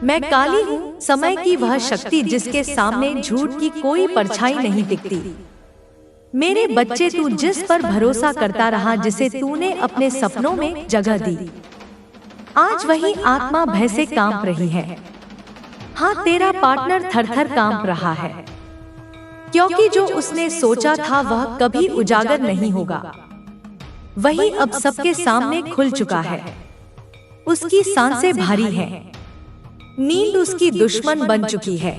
मैं काली हूँ, समय की वह शक्ति जिसके सामने झूठ की कोई परछाई नहीं दिखती। मेरे बच्चे, तू जिस पर भरोसा करता रहा, जिसे तूने अपने सपनों में जगह दी, आज वही आत्मा भय से कांप रही है। हाँ, तेरा पार्टनर थर-थर कांप रहा है, क्योंकि जो उसने सोचा था वह कभी उजागर नहीं होगा, वही अब सबके सामने खुल चुका है। उसकी सांसें भारी हैं, नींद उसकी दुश्मन बन चुकी है,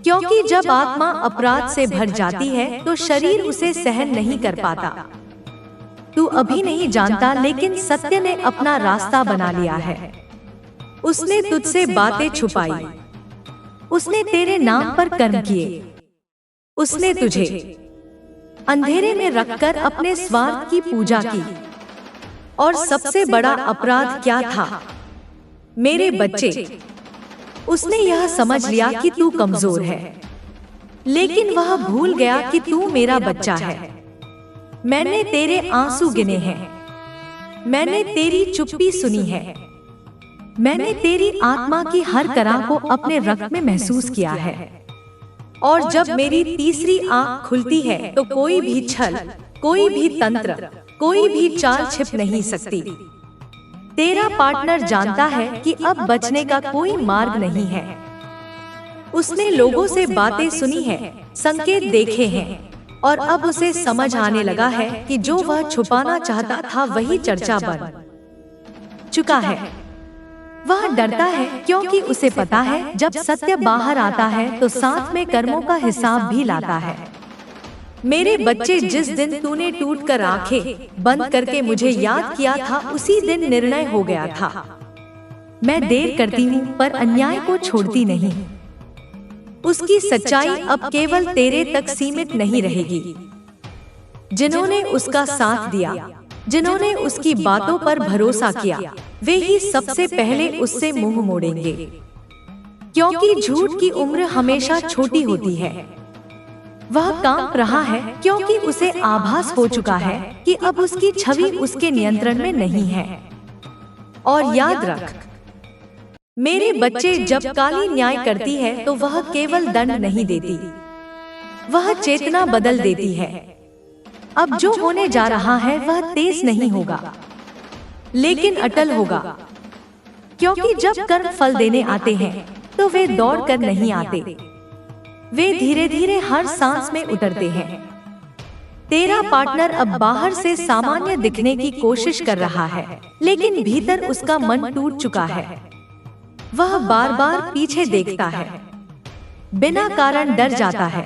क्योंकि जब आत्मा अपराध से भर जाती है तो शरीर उसे सहन नहीं कर पाता। तू अभी नहीं जानता, लेकिन सत्य ने अपना रास्ता बना लिया है। उसने तुझसे बातें छुपाई, उसने तेरे नाम पर कर्म किए, उसने तुझे अंधेरे में रखकर अपने स्वार्थ की पूजा की। और सबसे बड़ा अपराध क्या था मेरे बच्चे? उसने यह समझ लिया कि तू कमजोर है, लेकिन वह भूल गया कि तू मेरा बच्चा है। मैंने तेरे आंसू गिने हैं, मैंने तेरी चुप्पी सुनी है, मैंने तेरी आत्मा की हर कराह को अपने रक्त में महसूस किया है। और जब मेरी तीसरी आंख खुलती है तो कोई भी छल, कोई भी तंत्र, कोई भी चाल छिप नहीं सकती। तेरा पार्टनर जानता है कि अब बचने का कोई मार्ग नहीं है। उसने लोगों से बातें सुनी है, संकेत देखे हैं, और अब उसे समझ आने लगा है कि जो वह छुपाना चाहता था वही चर्चा बन चुका है। वह डरता है क्योंकि उसे पता है जब सत्य बाहर आता है तो साथ में कर्मों का हिसाब भी लाता है। मेरे बच्चे, जिस दिन तूने टूटकर आंखें बंद करके मुझे याद किया था, उसी दिन निर्णय हो गया था। मैं देर करती हूँ पर अन्याय को छोड़ती नहीं। उसकी सच्चाई अब केवल तेरे तक सीमित नहीं रहेगी। जिन्होंने उसका साथ दिया, जिन्होंने उसकी बातों पर भरोसा किया, वे ही सबसे पहले उससे मुंह मोड़ेंगे, क्योंकि झूठ की उम्र हमेशा छोटी होती है। वह कांप रहा है क्योंकि उसे आभास हो चुका है कि अब उसकी छवि उसके नियंत्रण में नहीं है। और याद रख मेरे बच्चे, जब काली न्याय करती है तो वह केवल दंड नहीं देती, वह चेतना बदल देती है। अब जो होने जा रहा है वह तेज नहीं होगा, लेकिन अटल होगा, क्योंकि जब कर्म फल देने आते हैं तो वे दौड़ कर नहीं आते, वे धीरे धीरे हर सांस में उतरते हैं। तेरा पार्टनर अब बाहर से सामान्य दिखने की कोशिश कर रहा है, लेकिन भीतर उसका मन टूट चुका है। वह बार बार पीछे देखता है, बिना कारण डर जाता है,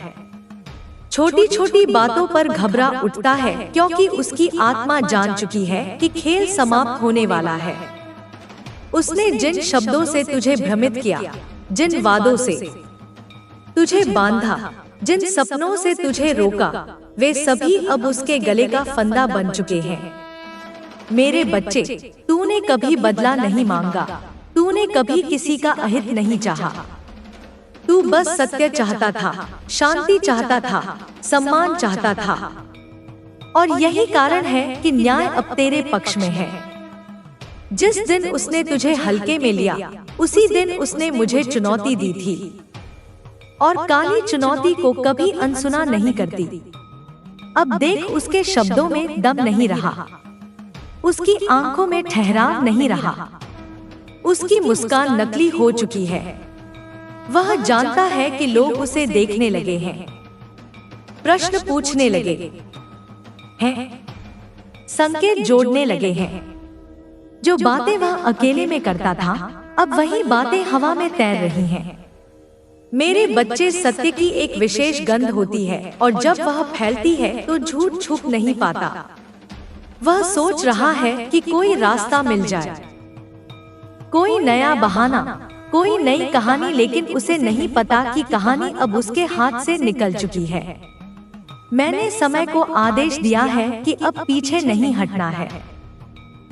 छोटी छोटी बातों पर घबरा उठता है, क्योंकि उसकी आत्मा जान चुकी है कि खेल समाप्त होने वाला है। उसने जिन शब्दों से तुझे भ्रमित किया, जिन वादों से तुझे बांधा, जिन सपनों से तुझे रोका, वे सभी अब उसके गले का फंदा बन चुके हैं। मेरे बच्चे, तूने कभी बदला नहीं मांगा, तूने कभी किसी का अहित नहीं चाहा। तू बस सत्य चाहता था, शांति चाहता था, सम्मान चाहता था। और यही कारण है कि न्याय अब तेरे पक्ष में है। जिस दिन उसने तुझे हल्के में लिया, उसी दिन उसने मुझे चुनौती दी थी, और काली चुनौती को कभी अनसुना नहीं करती। अब देख, उसके शब्दों में दम नहीं रहा, उसकी आंखों में ठहराव नहीं रहा, उसकी मुस्कान नकली हो चुकी है। वह जानता है कि लोग उसे देखने लगे हैं, प्रश्न पूछने लगे हैं, संकेत जोड़ने लगे हैं। जो बातें वह अकेले में करता था, अब वही बातें हवा में तैर रही हैं। मेरे बच्चे, सत्य की एक विशेष गंध होती है, और जब वह फैलती है तो झूठ छुप नहीं पाता। वह सोच रहा है कि कोई रास्ता मिल जाए, कोई नया बहाना, कोई नई कहानी, लेकिन उसे नहीं पता कि कहानी अब उसके हाथ से निकल चुकी है। मैंने समय को आदेश दिया है कि अब पीछे नहीं हटना है।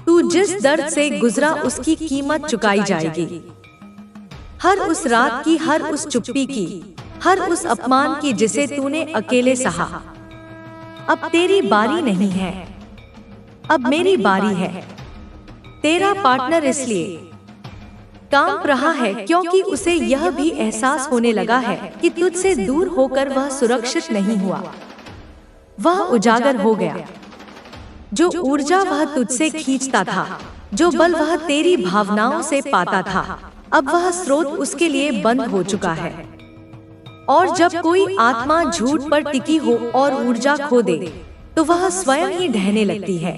तू जिस दर्द से गुजरा उसकी कीमत चुकाई जाएगी। हर उस रात की, हर उस चुप्पी की, हर उस अपमान की जिसे तूने अकेले सहा। अब तेरी बारी नहीं है, अब मेरी बारी है। तेरा पार्टनर इसलिए कांप रहा है, क्योंकि उसे यह भी एहसास होने लगा है कि तुझसे दूर होकर वह सुरक्षित नहीं हुआ। वह उजागर हो गया। जो ऊर्जा वह तुझसे खींचता था, जो बल वह तेरी भावनाओं से पाता था, अब वह स्रोत उसके लिए बंद हो चुका है। और जब कोई आत्मा झूठ पर टिकी हो और ऊर्जा खो दे, तो वह स्वयं ही ढहने लगती है।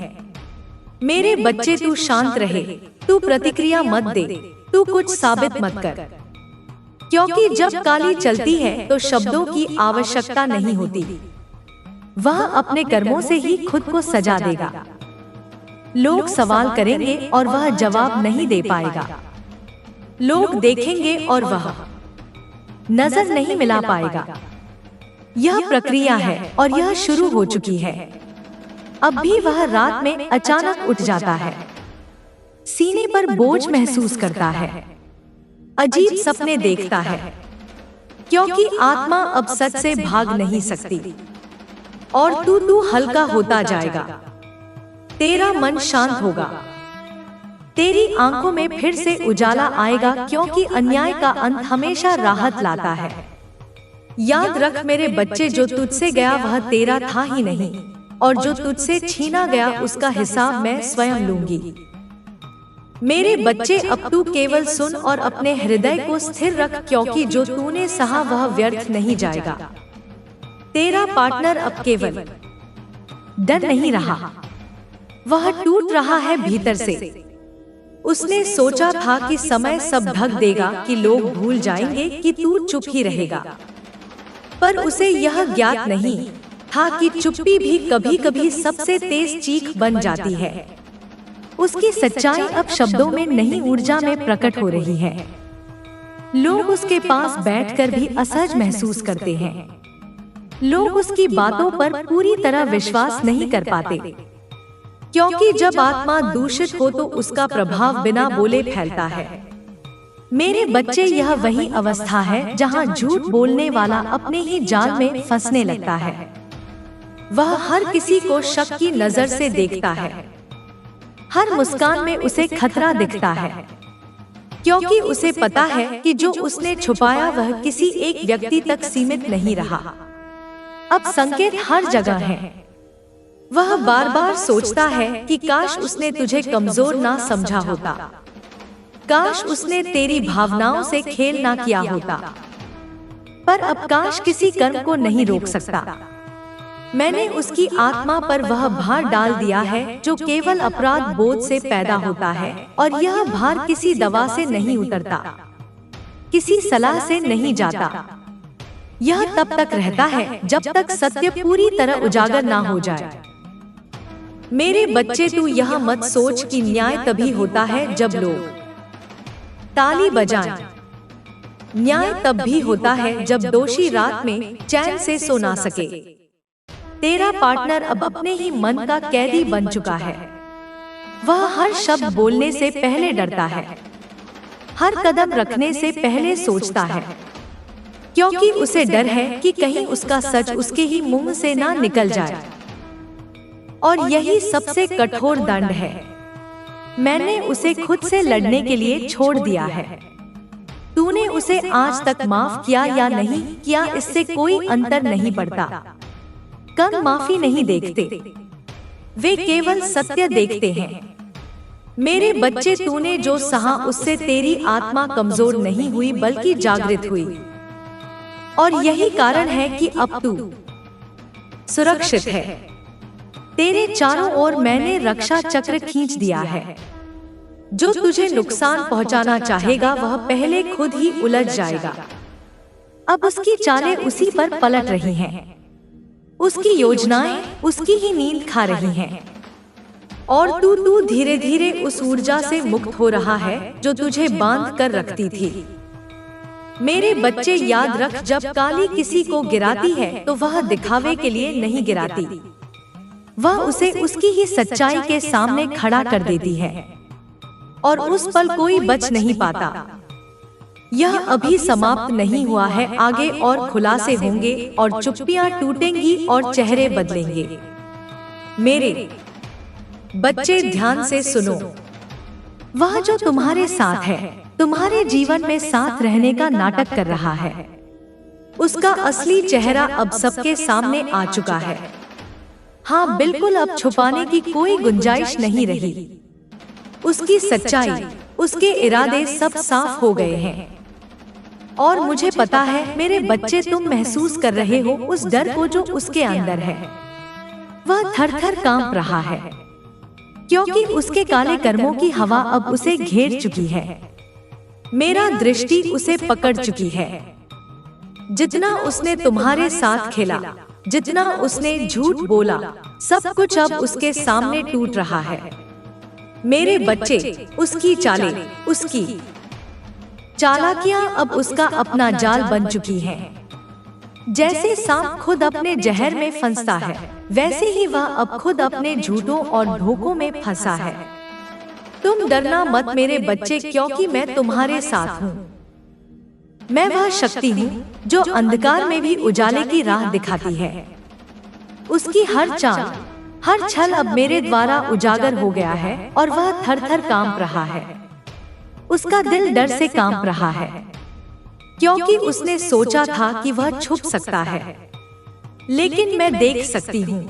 मेरे बच्चे, तू शांत रहे, तू प्रतिक्रिया मत दे, तू कुछ साबित मत कर, क्योंकि जब काली चलती है तो शब्दों की आवश्यकता नहीं होती। वह अपने कर्मों से ही खुद को सजा देगा। लोग सवाल करेंगे और वह जवाब नहीं दे पाएगा। लोग देखेंगे और वह नजर नहीं मिला पाएगा। यह प्रक्रिया है और यह शुरू हो चुकी है। अब भी वह रात में अचानक उठ जाता है, सीने पर बोझ महसूस करता है, अजीब सपने देखता है, क्योंकि आत्मा अब सच से भाग नहीं सकती। और तू हल्का होता जाएगा, तेरा मन शांत होगा, तेरी आंखों में फिर से उजाला आएगा, क्योंकि अन्याय का अंत हमेशा राहत लाता है। याद रख मेरे बच्चे, जो तुझसे गया वह तेरा था ही नहीं, और जो तुझसे छीना गया उसका हिसाब मैं स्वयं लूंगी। मेरे बच्चे, अब तू केवल सुन और अपने हृदय को स्थिर रख, क्योंकि जो तूने सहा वह व्यर्थ नहीं जाएगा। तेरा पार्टनर अब केवल डर नहीं रहा, वह टूट रहा है भीतर से। उसने सोचा था कि समय सब ढक देगा, कि लोग भूल जाएंगे कि तू चुप ही रहेगा, पर उसे यह ज्ञात नहीं था कि चुप्पी भी कभी कभी सबसे तेज चीख बन जाती है। उसकी सच्चाई अब शब्दों में नहीं, ऊर्जा में प्रकट हो रही है। लोग उसके पास बैठकर भी असहज महसूस करते हैं। लोग उसकी बातों पर पूरी तरह विश्वास नहीं कर पाते, क्योंकि जब आत्मा दूषित हो तो उसका प्रभाव बिना बोले फैलता है। मेरे बच्चे, यह वही अवस्था है जहां झूठ बोलने वाला अपने ही जाल में फंसने लगता है। वह हर किसी को शक की नजर से देखता है, हर मुस्कान में उसे खतरा दिखता है, क्योंकि उसे पता है कि जो उसने छुपाया वह किसी एक व्यक्ति तक सीमित नहीं रहा। अब संकेत हर जगह हैं। वह बार बार सोचता है कि काश उसने तुझे कमजोर ना समझा होता, काश उसने तेरी भावनाओं से खेल ना किया होता, पर अब काश किसी कर्म को नहीं रोक सकता। मैंने उसकी आत्मा पर वह भार डाल दिया है जो केवल अपराध बोध से पैदा होता है, और यह भार किसी दवा से नहीं उतरता, किसी सलाह से नहीं जाता। यह तब तक रहता है जब तक सत्य पूरी तरह उजागर ना हो जाए। मेरे बच्चे, तू यह मत सोच कि न्याय तभी होता है जब लोग ताली बजाएं। न्याय तब भी होता है जब दोषी रात में चैन से सो ना सके। तेरा पार्टनर अब अपने ही मन का कैदी बन चुका है। वह हर शब्द बोलने से पहले डरता है, हर कदम रखने से पहले सोचता है, क्योंकि उसे डर है कि कहीं उसका सच उसके ही मुंह से ना निकल जाए। और यही सबसे कठोर दंड है। मैंने उसे खुद से लड़ने के लिए छोड़ दिया है। तूने उसे आज तक माफ किया या नहीं किया, इससे कोई अंतर नहीं पड़ता। कम माफी नहीं देखते, वे केवल सत्य देखते हैं। मेरे बच्चे, तूने जो सहा उससे तेरी आत्मा कमजोर नहीं हुई बल्कि जागृत हुई, और यही कारण है कि अब तू सुरक्षित है। तेरे चारों ओर मैंने रक्षा चक्र खींच दिया है। जो तुझे नुकसान पहुंचाना चाहेगा वह पहले खुद ही उलझ जाएगा। अब उसकी चालें उसी पर पलट रही हैं, उसकी योजनाएं उसकी ही नींद खा रही हैं, और तू धीरे धीरे उस ऊर्जा से मुक्त हो रहा है जो तुझे बांध कर रखती थी। मेरे बच्चे, याद रख, जब काली किसी को गिराती है तो वह दिखावे के लिए नहीं गिराती, वह उसे उसकी ही सच्चाई के सामने खड़ा कर देती है, और उस पल कोई बच नहीं पाता। यह अभी समाप्त नहीं हुआ है, आगे और खुलासे होंगे और चुप्पियां टूटेंगी और चेहरे बदलेंगे। मेरे बच्चे, ध्यान से सुनो। वह जो तुम्हारे साथ है तुम्हारे जीवन में साथ रहने का नाटक कर रहा है। उसका असली चेहरा अब सबके सामने आ चुका है। हाँ बिल्कुल, अब छुपाने की कोई गुंजाइश नहीं रही। उसकी सच्चाई, उसके इरादे सब साफ हो गए हैं। और मुझे पता है मेरे बच्चे, तुम महसूस कर रहे हो उस डर को जो उसके अंदर है। वह थर-थर कांप रहा है, क्योंकि उसके काले कर्मों की हवा अब उसे घेर चुकी है। मेरा दृष्टि उसे पकड़ चुकी है। जितना उसने तुम्हारे साथ खेला, जितना उसने झूठ बोला, सब कुछ अब उसके सामने टूट रहा है। मेरे बच्चे, उसकी चालें, उसकी चालाकियां अब उसका अपना जाल बन चुकी हैं। जैसे सांप खुद अपने जहर में फंसता है, वैसे ही वह अब खुद अपने झूठों और धोखों में फंसा है। तुम डरना मत मेरे बच्चे, क्योंकि मैं तुम्हारे साथ हूँ। मैं वह शक्ति हूँ जो अंधकार में भी उजाले की राह दिखाती है। उसकी हर चाल, हर छल अब मेरे द्वारा उजागर हो गया है और वह थर-थर कांप रहा है। उसका दिल डर से कांप रहा है, क्योंकि उसने सोचा था कि वह छुप सकता है, लेकिन मैं देख सकती हूँ।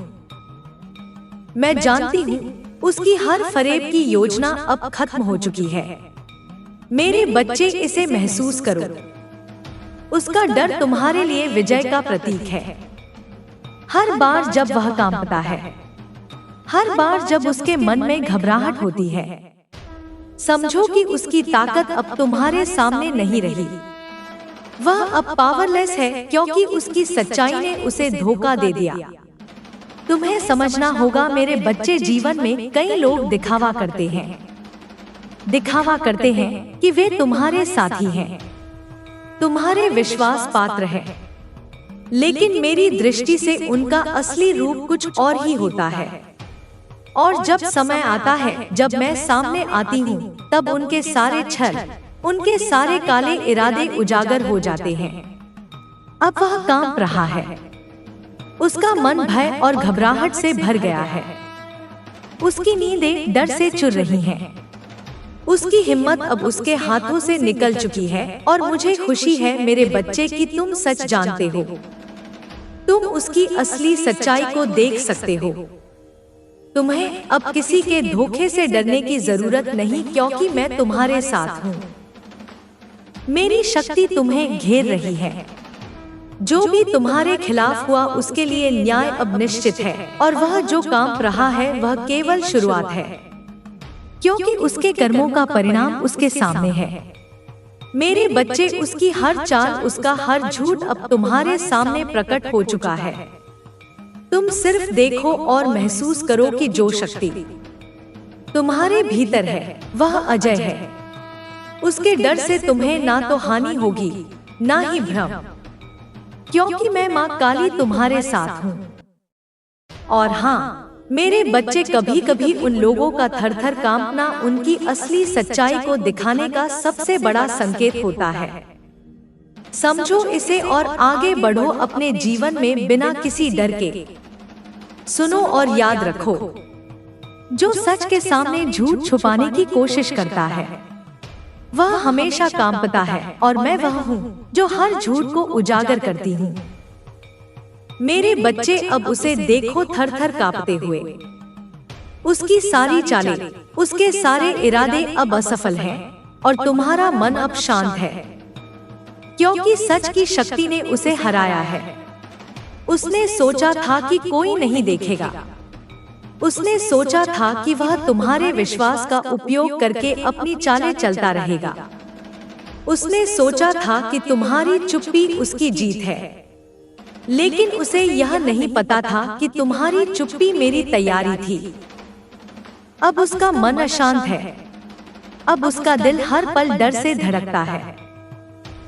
मैं जानती हूँ उसकी हर फरेब की योजना अब खत्म हो चुकी है। मेरे बच्चे, इसे महसूस करो। उसका डर तुम्हारे लिए विजय का प्रतीक है। हर बार जब वह कांपता है, हर बार जब उसके मन में घबराहट होती है, समझो कि उसकी ताकत अब तुम्हारे सामने नहीं रही। वह अब पावरलेस है, क्योंकि उसकी सच्चाई ने उसे धोखा दे दिया। तुम्हें समझना होगा मेरे बच्चे, जीवन में कई लोग दिखावा करते हैं। दिखावा करते हैं कि वे तुम्हारे साथी हैं, तुम्हारे विश्वास पात्र हैं, लेकिन मेरी दृष्टि से उनका असली रूप कुछ और ही होता है। और जब समय आता है, जब मैं सामने आती हूँ, तब उनके सारे छल, उनके सारे काले इरादे उजागर हो जाते हैं। अब वह कांप रहा है। उसका मन भय और घबराहट से भर गया है। उसकी नींदें डर से चुर रही हैं। उसकी हिम्मत अब उसके हाथों से निकल चुकी है। और मुझे खुशी है मेरे बच्चे कि तुम सच जानते हो। तुम उसकी असली सच्चाई को देख सकते हो। तुम्हें अब किसी के धोखे से डरने की जरूरत नहीं, क्योंकि मैं तुम्हारे साथ हूँ। मेरी शक्ति तुम्हें घेर रही है। जो भी तुम्हारे खिलाफ हुआ उसके लिए न्याय अब निश्चित है, और वह जो कांप रहा है वह केवल शुरुआत है, क्योंकि उसके कर्मों का परिणाम उसके सामने है। मेरे बच्चे, उसकी हर चाल, उसका हर झूठ अब तुम्हारे सामने प्रकट हो चुका है। तुम सिर्फ देखो और महसूस करो कि जो शक्ति तुम्हारे भीतर है वह अजय है। उसके डर से तुम्हें ना तो हानि होगी, ना ही भ्रम, क्योंकि मैं माँ काली तुम्हारे साथ हूँ। और हाँ मेरे बच्चे, कभी कभी उन लोगों का थर-थर कांपना उनकी असली सच्चाई को दिखाने का सबसे बड़ा संकेत होता है। समझो इसे और आगे बढ़ो अपने जीवन में बिना किसी डर के। सुनो और याद रखो, जो सच के सामने झूठ छुपाने की कोशिश करता है वह हमेशा कांपता है, और मैं वह हूँ जो हर झूठ को उजागर करती हूँ। मेरे बच्चे, अब उसे देखो थर-थर कांपते हुए। उसकी सारी चालें, उसके सारे इरादे अब असफल हैं, और तुम्हारा मन अब शांत है, क्योंकि सच की शक्ति ने उसे हराया है। उसने सोचा था कि कोई नहीं देखेगा। उसने सोचा था कि वह तुम्हारे विश्वास का उपयोग करके अपनी चालें चलता रहेगा। उसने सोचा था कि तुम्हारी चुप्पी उसकी जीत है, लेकिन उसे यह नहीं पता था कि तुम्हारी चुप्पी मेरी तैयारी थी। अब उसका मन अशांत है। अब उसका दिल हर पल डर से धड़कता है।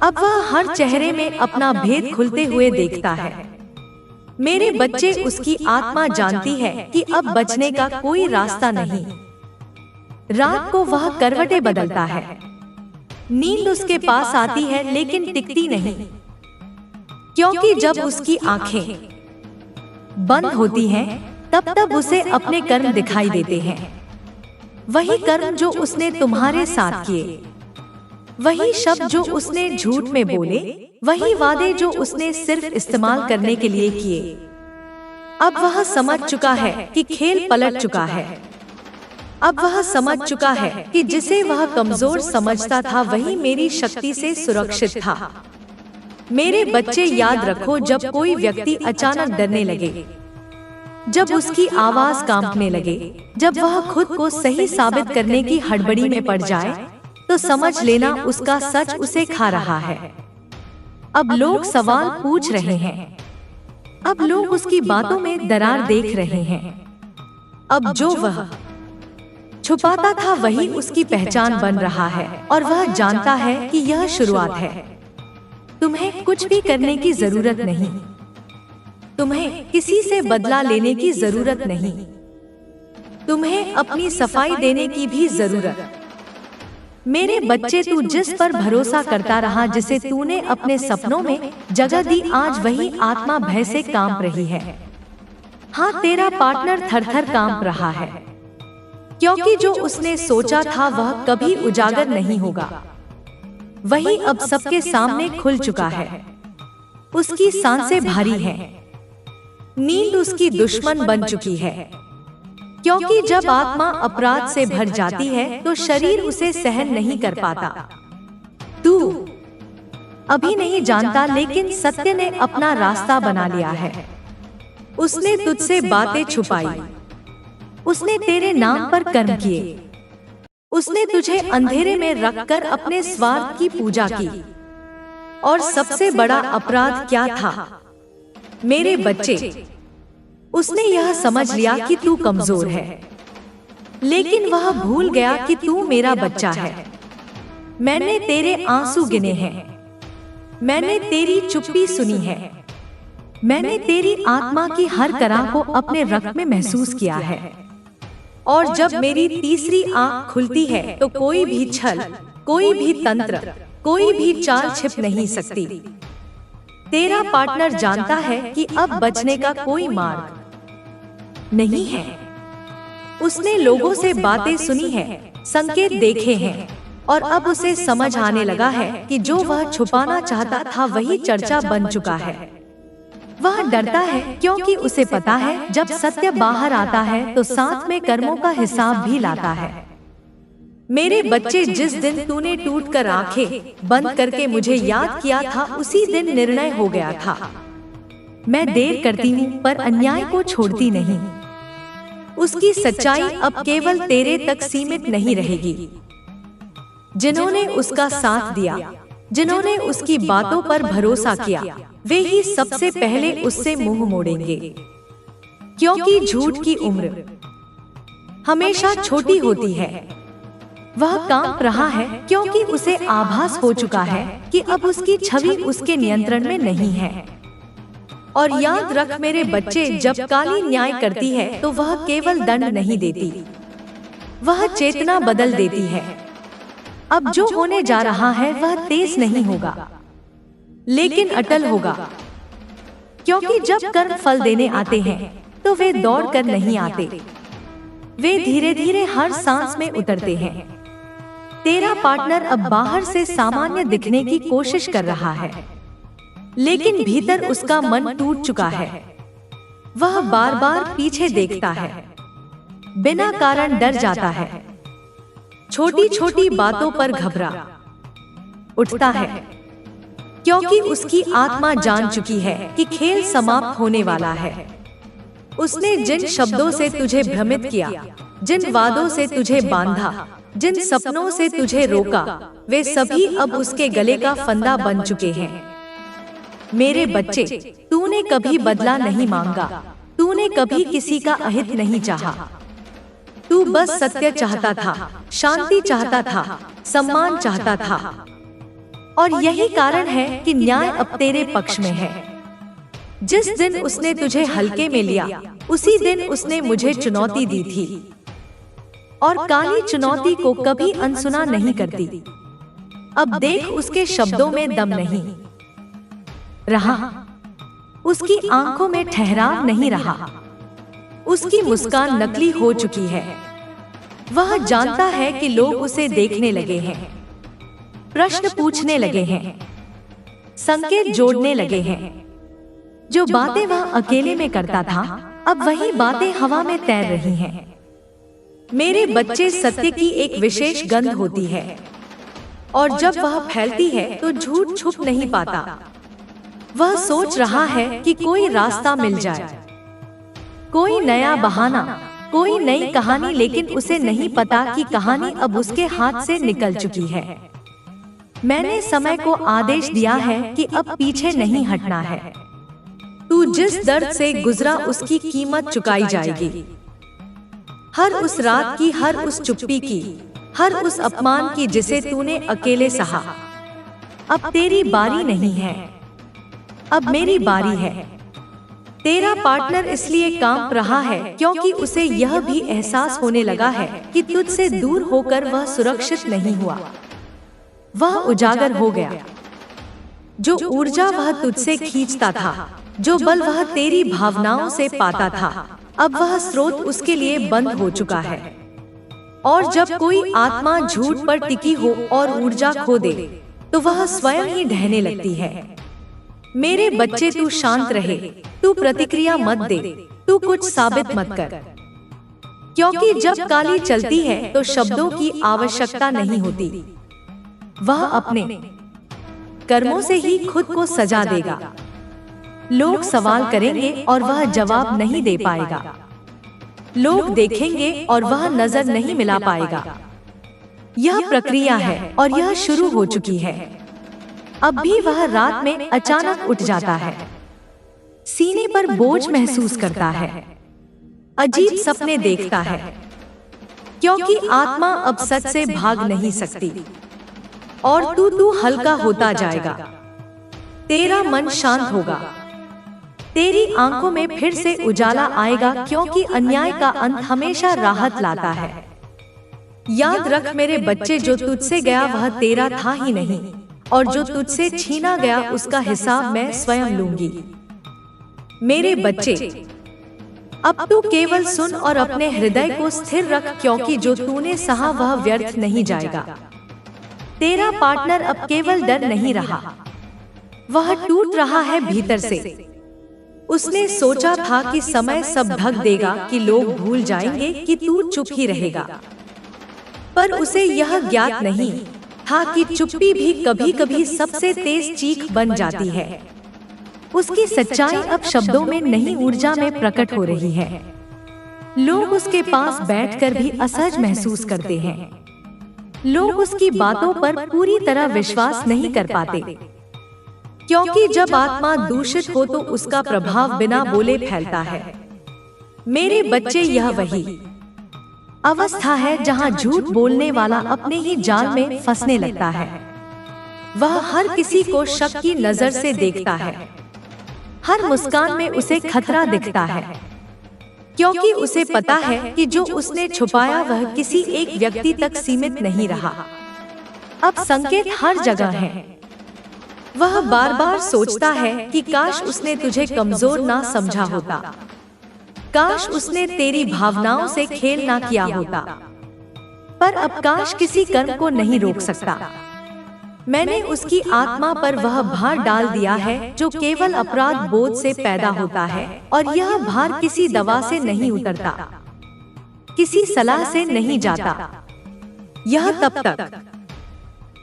अब वह हर चेहरे में अपना भेद खुलते हुए देखता है। मेरे बच्चे, उसकी आत्मा जानती है कि अब बचने का कोई रास्ता नहीं। रात को वह करवटें बदलता है। नींद उसके पास आती है, लेकिन टिकती नहीं, क्योंकि जब उसकी आंखें बंद होती हैं, तब तब उसे अपने कर्म दिखाई देते हैं। वही कर्म जो उसने तुम्हारे साथ किए। वही शब्द जो उसने झूठ में बोले, वही वादे जो उसने सिर्फ इस्तेमाल करने के लिए किए। अब वह समझ चुका है कि खेल पलट चुका है। अब वह समझ चुका है कि जिसे वह कमजोर समझता था वही मेरी शक्ति से सुरक्षित था। मेरे बच्चे, याद रखो, जब कोई व्यक्ति अचानक डरने लगे, जब उसकी आवाज कांपने लगे, जब वह खुद को सही साबित करने की हड़बड़ी में पड़ जाए, तो समझ लेना उसका सच उसे खा रहा है। अब लोग सवाल पूछ रहे हैं, अब लोग उसकी बातों में दरार देख रहे हैं। अब जो वह छुपाता था वही उसकी पहचान बन रहा है, और वह जानता है कि यह शुरुआत है। तुम्हें कुछ भी करने की जरूरत नहीं, तुम्हें किसी से बदला लेने की जरूरत नहीं, तुम्हें अपनी सफाई देने की भी जरूरत। मेरे बच्चे, तू जिस पर भरोसा करता रहा, जिसे तूने अपने सपनों में जगह दी, आज वही आत्मा भय से कांप रही है। हाँ, तेरा पार्टनर थर-थर कांप रहा है, क्योंकि जो उसने सोचा था वह कभी उजागर नहीं होगा, वही अब सबके सामने खुल चुका है। उसकी सांसें भारी हैं, नींद उसकी दुश्मन बन चुकी है, क्योंकि जब आत्मा अपराध से भर जाती है तो शरीर उसे सहन नहीं कर पाता। तू अभी नहीं जानता, लेकिन सत्य ने अपना रास्ता बना लिया है। उसने तुझसे बातें छुपाई, उसने तेरे नाम पर कर्म किए, उसने तुझे अंधेरे में रखकर अपने स्वार्थ की पूजा की। और सबसे बड़ा अपराध क्या था मेरे बच्चे? उसने यह समझ लिया कि तू कमजोर है, लेकिन वह भूल गया कि तू मेरा बच्चा है। मैंने तेरे आंसू गिने हैं, मैंने तेरी चुप्पी सुनी है, मैंने तेरी आत्मा की हर तरह को अपने रक्त में महसूस किया है। और जब मेरी तीसरी आंख खुलती है तो कोई भी छल, कोई भी तंत्र, कोई भी चाल छिप नहीं सकती। तेरा पार्टनर जानता है कि अब बचने का कोई मार्ग नहीं है। उसने लोगों से बातें सुनी है, संकेत देखे हैं, और अब उसे समझ आने लगा है कि जो वह छुपाना चाहता था वही चर्चा बन चुका है। वह डरता है क्योंकि उसे पता है जब सत्य बाहर आता है तो साथ में कर्मों का हिसाब भी लाता है। मेरे बच्चे, जिस दिन तूने टूटकर आंखें बंद करके मुझे याद किया था, उसी दिन निर्णय हो गया था। मैं देर करती हूँ पर अन्याय को छोड़ती नहीं। उसकी सच्चाई अब केवल तेरे तक सीमित नहीं रहेगी। जिन्होंने उसका साथ दिया, जिन्होंने उसकी बातों पर भरोसा किया, वे ही सबसे पहले उससे मुंह मोड़ेंगे, क्योंकि झूठ की उम्र हमेशा छोटी होती है। वह कांप रहा है क्योंकि उसे आभास हो चुका है कि अब उसकी छवि उसके नियंत्रण में नहीं है। और याद रख मेरे बच्चे, जब काली न्याय करती है तो वह केवल दंड नहीं देती, वह चेतना बदल देती है। अब जो होने जा रहा है वह तेज नहीं होगा, लेकिन अटल होगा, क्योंकि जब कर्म फल देने आते हैं तो वे दौड़कर नहीं आते, वे धीरे धीरे हर सांस में उतरते हैं। तेरा पार्टनर अब बाहर से सामान्य दिखने की कोशिश कर रहा है, लेकिन भीतर उसका मन टूट चुका है। वह बार बार पीछे देखता है, बिना कारण डर जाता है, छोटी छोटी बातों पर घबरा उठता है, क्योंकि उसकी आत्मा जान चुकी है कि खेल समाप्त होने वाला है। उसने जिन शब्दों से तुझे भ्रमित किया, जिन वादों से तुझे बांधा, जिन सपनों से तुझे रोका, वे सभी अब उसके गले का फंदा बन चुके हैं। मेरे बच्चे, तूने कभी बदला नहीं मांगा, तूने कभी किसी का अहित नहीं चाहा। तू बस सत्य चाहता था, शांति चाहता था, सम्मान चाहता था, और यही कारण है कि न्याय अब तेरे पक्ष में है। जिस दिन उसने तुझे हल्के में लिया, उसी दिन उसने मुझे चुनौती दी थी, और काली चुनौती को कभी अनसुना नहीं करती। अब देख, उसके शब्दों में दम नहीं रहा, उसकी आंखों में ठहराव नहीं रहा, उसकी मुस्कान नकली हो चुकी है। वह जानता है कि लोग उसे देखने लगे हैं, प्रश्न पूछने लगे हैं, संकेत जोड़ने लगे हैं। जो बातें वह अकेले में करता था, अब वही बातें हवा में तैर रही हैं। मेरे बच्चे सत्य की एक विशेष गंध होती है, और जब वह फैलती है तो झूठ छुप नहीं पाता। वह सोच रहा है कि कोई रास्ता मिल जाए, कोई नया बहाना, कोई नई कहानी, लेकिन उसे नहीं पता कि कहानी अब उसके हाथ से निकल चुकी है। मैंने समय को आदेश दिया है कि अब पीछे नहीं हटना है। तू जिस दर्द से गुजरा उसकी कीमत चुकाई जाएगी। हर उस रात की, हर उस चुप्पी की, हर उस अपमान की जिसे तूने अकेले सहा। अब तेरी बारी नहीं है, अब मेरी बारी है। तेरा पार्टनर इसलिए कांप रहा है क्योंकि उसे यह भी एहसास होने लगा है कि तुझसे दूर होकर वह सुरक्षित नहीं हुआ। वह उजागर हो गया। जो ऊर्जा वह तुझसे खींचता था, जो बल वह तेरी भावनाओं से पाता था, अब वह स्रोत उसके लिए बंद हो चुका है। और जब कोई आत्मा झूठ पर टिकी हो और ऊर्जा खो दे, तो वह स्वयं ही ढहने लगती है। मेरे बच्चे, तू शांत रहे, तू प्रतिक्रिया मत दे, तू कुछ साबित मत कर, क्योंकि जब काली चलती है तो शब्दों की आवश्यकता नहीं होती। वह अपने कर्मों से ही खुद को सजा देगा। लोग सवाल करेंगे और वह जवाब नहीं दे पाएगा। लोग देखेंगे और वह नजर नहीं मिला पाएगा। यह प्रक्रिया है और यह शुरू हो चुकी है। अब भी वह रात में अचानक उठ जाता है, सीने पर बोझ महसूस करता है, अजीब सपने देखता है, क्योंकि आत्मा अब सच से भाग नहीं सकती। और तू हल्का होता जाएगा, तेरा मन शांत होगा, तेरी आंखों में फिर से उजाला आएगा, क्योंकि अन्याय का अंत हमेशा राहत लाता है। याद रख मेरे बच्चे, जो तुझसे गया वह तेरा था ही नहीं, और जो तुझसे छीना गया उसका हिसाब मैं स्वयं लूंगी। मेरे बच्चे, अब तू केवल सुन और अपने हृदय को स्थिर रख, क्योंकि जो तूने सहा वह व्यर्थ नहीं जाएगा। तेरा पार्टनर अब केवल डर नहीं रहा, वह टूट रहा है भीतर से। उसने सोचा था कि समय सब ढक देगा, कि लोग भूल जाएंगे कि तू चुप ही रहेगा, पर उसे यह ज्ञात नहीं था कि चुप्पी भी कभी कभी सबसे तेज चीख बन जाती है। उसकी सच्चाई अब शब्दों में नहीं, ऊर्जा में प्रकट हो रही है। लोग उसके पास बैठकर भी असहज महसूस करते हैं। लोग उसकी बातों पर पूरी तरह विश्वास नहीं कर पाते, क्योंकि जब आत्मा दूषित हो तो उसका प्रभाव बिना बोले फैलता है। मेरे बच्चे, यह वही अवस्था है जहां झूठ बोलने वाला अपने ही जाल में फंसने लगता है। वह हर किसी को शक की नजर से देखता है, हर मुस्कान में उसे खतरा दिखता है, क्योंकि उसे पता है कि जो उसने छुपाया वह किसी एक व्यक्ति तक सीमित नहीं रहा। अब संकेत हर जगह है। वह बार बार सोचता है कि काश उसने तुझे कमजोर ना समझा होता, काश उसने तेरी भावनाओं से खेल ना किया होता, पर अब काश किसी कर्म को नहीं रोक सकता। मैंने उसकी आत्मा पर वह भार डाल दिया है जो केवल अपराध बोध से पैदा होता है, और यह भार किसी दवा से नहीं उतरता, किसी सलाह से नहीं जाता। यह तब तक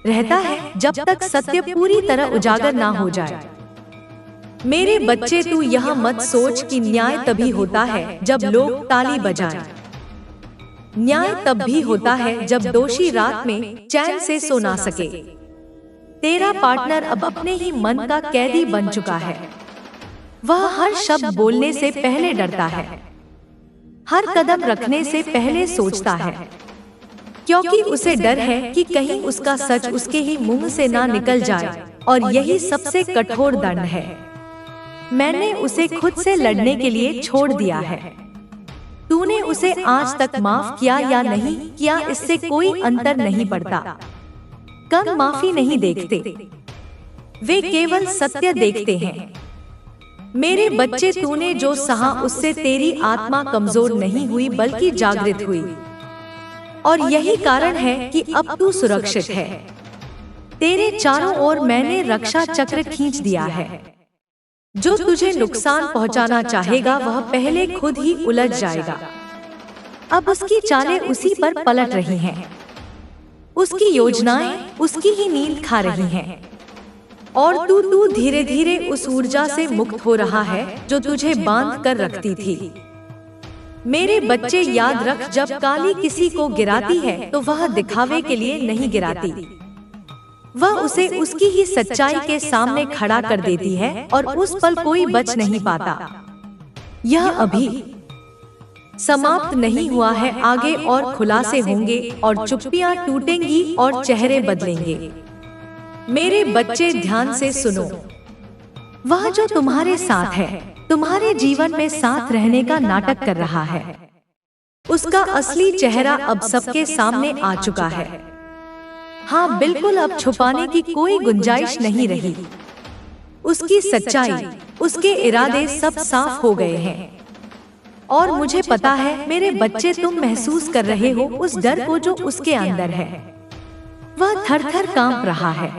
रहता है जब तक सत्य पूरी तरह उजागर ना हो जाए। मेरे बच्चे, तू यह मत सोच कि न्याय तभी होता है जब लोग ताली बजाएं। न्याय तब भी होता है जब दोषी रात में चैन से सो ना सके। तेरा पार्टनर अब अपने ही मन का कैदी बन चुका है। वह हर शब्द बोलने से पहले डरता है, हर कदम रखने से पहले सोचता है, क्योंकि उसे डर है कि कहीं उसका सच उसके ही मुंह से ना निकल जाए, और यही सबसे कठोर दंड है। मैंने उसे खुद से लड़ने के लिए छोड़ दिया है। तूने उसे आज तक माफ किया या नहीं किया, इससे कोई अंतर नहीं पड़ता। कम माफी नहीं देखते, वे केवल सत्य देखते हैं। मेरे बच्चे, तूने जो सहा उससे तेरी आत्मा कमजोर नहीं हुई बल्कि जागृत हुई, और यही कारण है कि अब तू सुरक्षित है। तेरे चारों ओर मैंने रक्षा चक्र खींच दिया है। जो तुझे नुकसान पहुंचाना चाहेगा वह पहले खुद ही उलझ जाएगा। अब उसकी चालें उसी पर पलट रही हैं। उसकी योजनाएं उसकी ही नींद खा रही हैं। और तू धीरे धीरे उस ऊर्जा से मुक्त हो रहा है जो तुझे बांध कर रखती थी। मेरे बच्चे याद रख, जब काली किसी को गिराती है तो वह दिखावे के लिए नहीं गिराती, वह उसे उसकी ही सच्चाई के सामने खड़ा कर देती है और उस पल कोई बच नहीं पाता। यह अभी समाप्त नहीं हुआ है, आगे और खुलासे होंगे और चुप्पियां टूटेंगी और चेहरे बदलेंगे। मेरे बच्चे ध्यान से सुनो, वह जो तुम्हारे साथ है, तुम्हारे जीवन में साथ रहने का नाटक कर रहा है, उसका असली चेहरा अब सबके सामने आ चुका है। हाँ बिल्कुल, अब छुपाने की कोई गुंजाइश नहीं रही। उसकी सच्चाई, उसके इरादे सब साफ हो गए हैं। और मुझे पता है मेरे बच्चे, तुम महसूस कर रहे हो उस डर को जो उसके अंदर है। वह थर-थर कांप रहा है।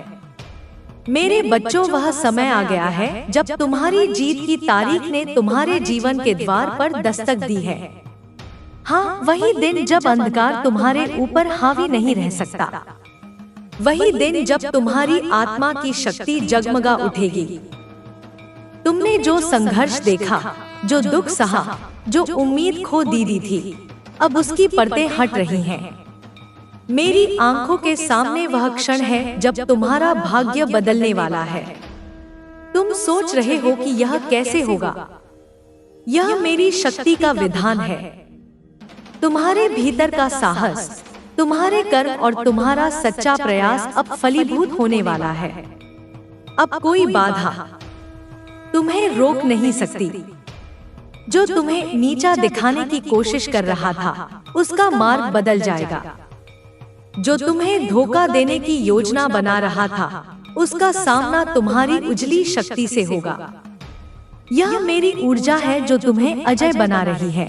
मेरे बच्चों, वह समय आ गया है जब तुम्हारी जीत की तारीख ने तुम्हारे जीवन के द्वार पर दस्तक दी है। हाँ, वही दिन जब अंधकार तुम्हारे ऊपर हावी नहीं रह सकता। वही दिन जब तुम्हारी आत्मा की शक्ति जगमगा उठेगी। तुमने जो संघर्ष देखा, जो दुख सहा, जो उम्मीद खो दी थी, अब उसकी परतें हट रही हैं। मेरी आंखों के सामने वह क्षण है जब तुम्हारा भाग्य बदलने वाला है। तुम सोच रहे हो कि यह कैसे होगा? यह मेरी शक्ति का विधान है। तुम्हारे भीतर का साहस, तुम्हारे कर्म और तुम्हारा सच्चा प्रयास अब फलीभूत होने वाला है। अब कोई बाधा तुम्हें रोक नहीं सकती। जो तुम्हें नीचा दिखाने की कोशिश कर रहा था, उसका मार्ग बदल जाएगा। जो तुम्हें धोखा देने की योजना बना रहा था, उसका सामना तुम्हारी उजली शक्ति से होगा। यह मेरी ऊर्जा है जो तुम्हें अजय बना रही है।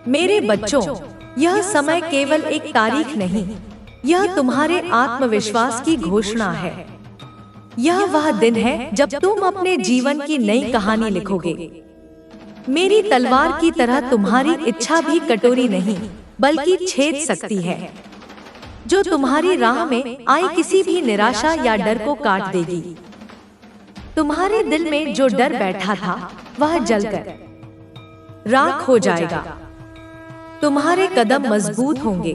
मेरे बच्चों, यह समय केवल एक तारीख नहीं, यह तुम्हारे आत्मविश्वास की घोषणा है। यह वह दिन है जब तुम अपने जीवन की नई कहानी लिखोगे। मेरी तलवार की तरह तुम्हारी इच्छा भी कटोरी नहीं, बल्कि छेद सकती है। जो तुम्हारी राह में आई किसी भी निराशा या डर को काट देगी। तुम्हारे दिल में जो डर बैठा था, वह जलकर राख हो जाएगा। तुम्हारे कदम मजबूत होंगे,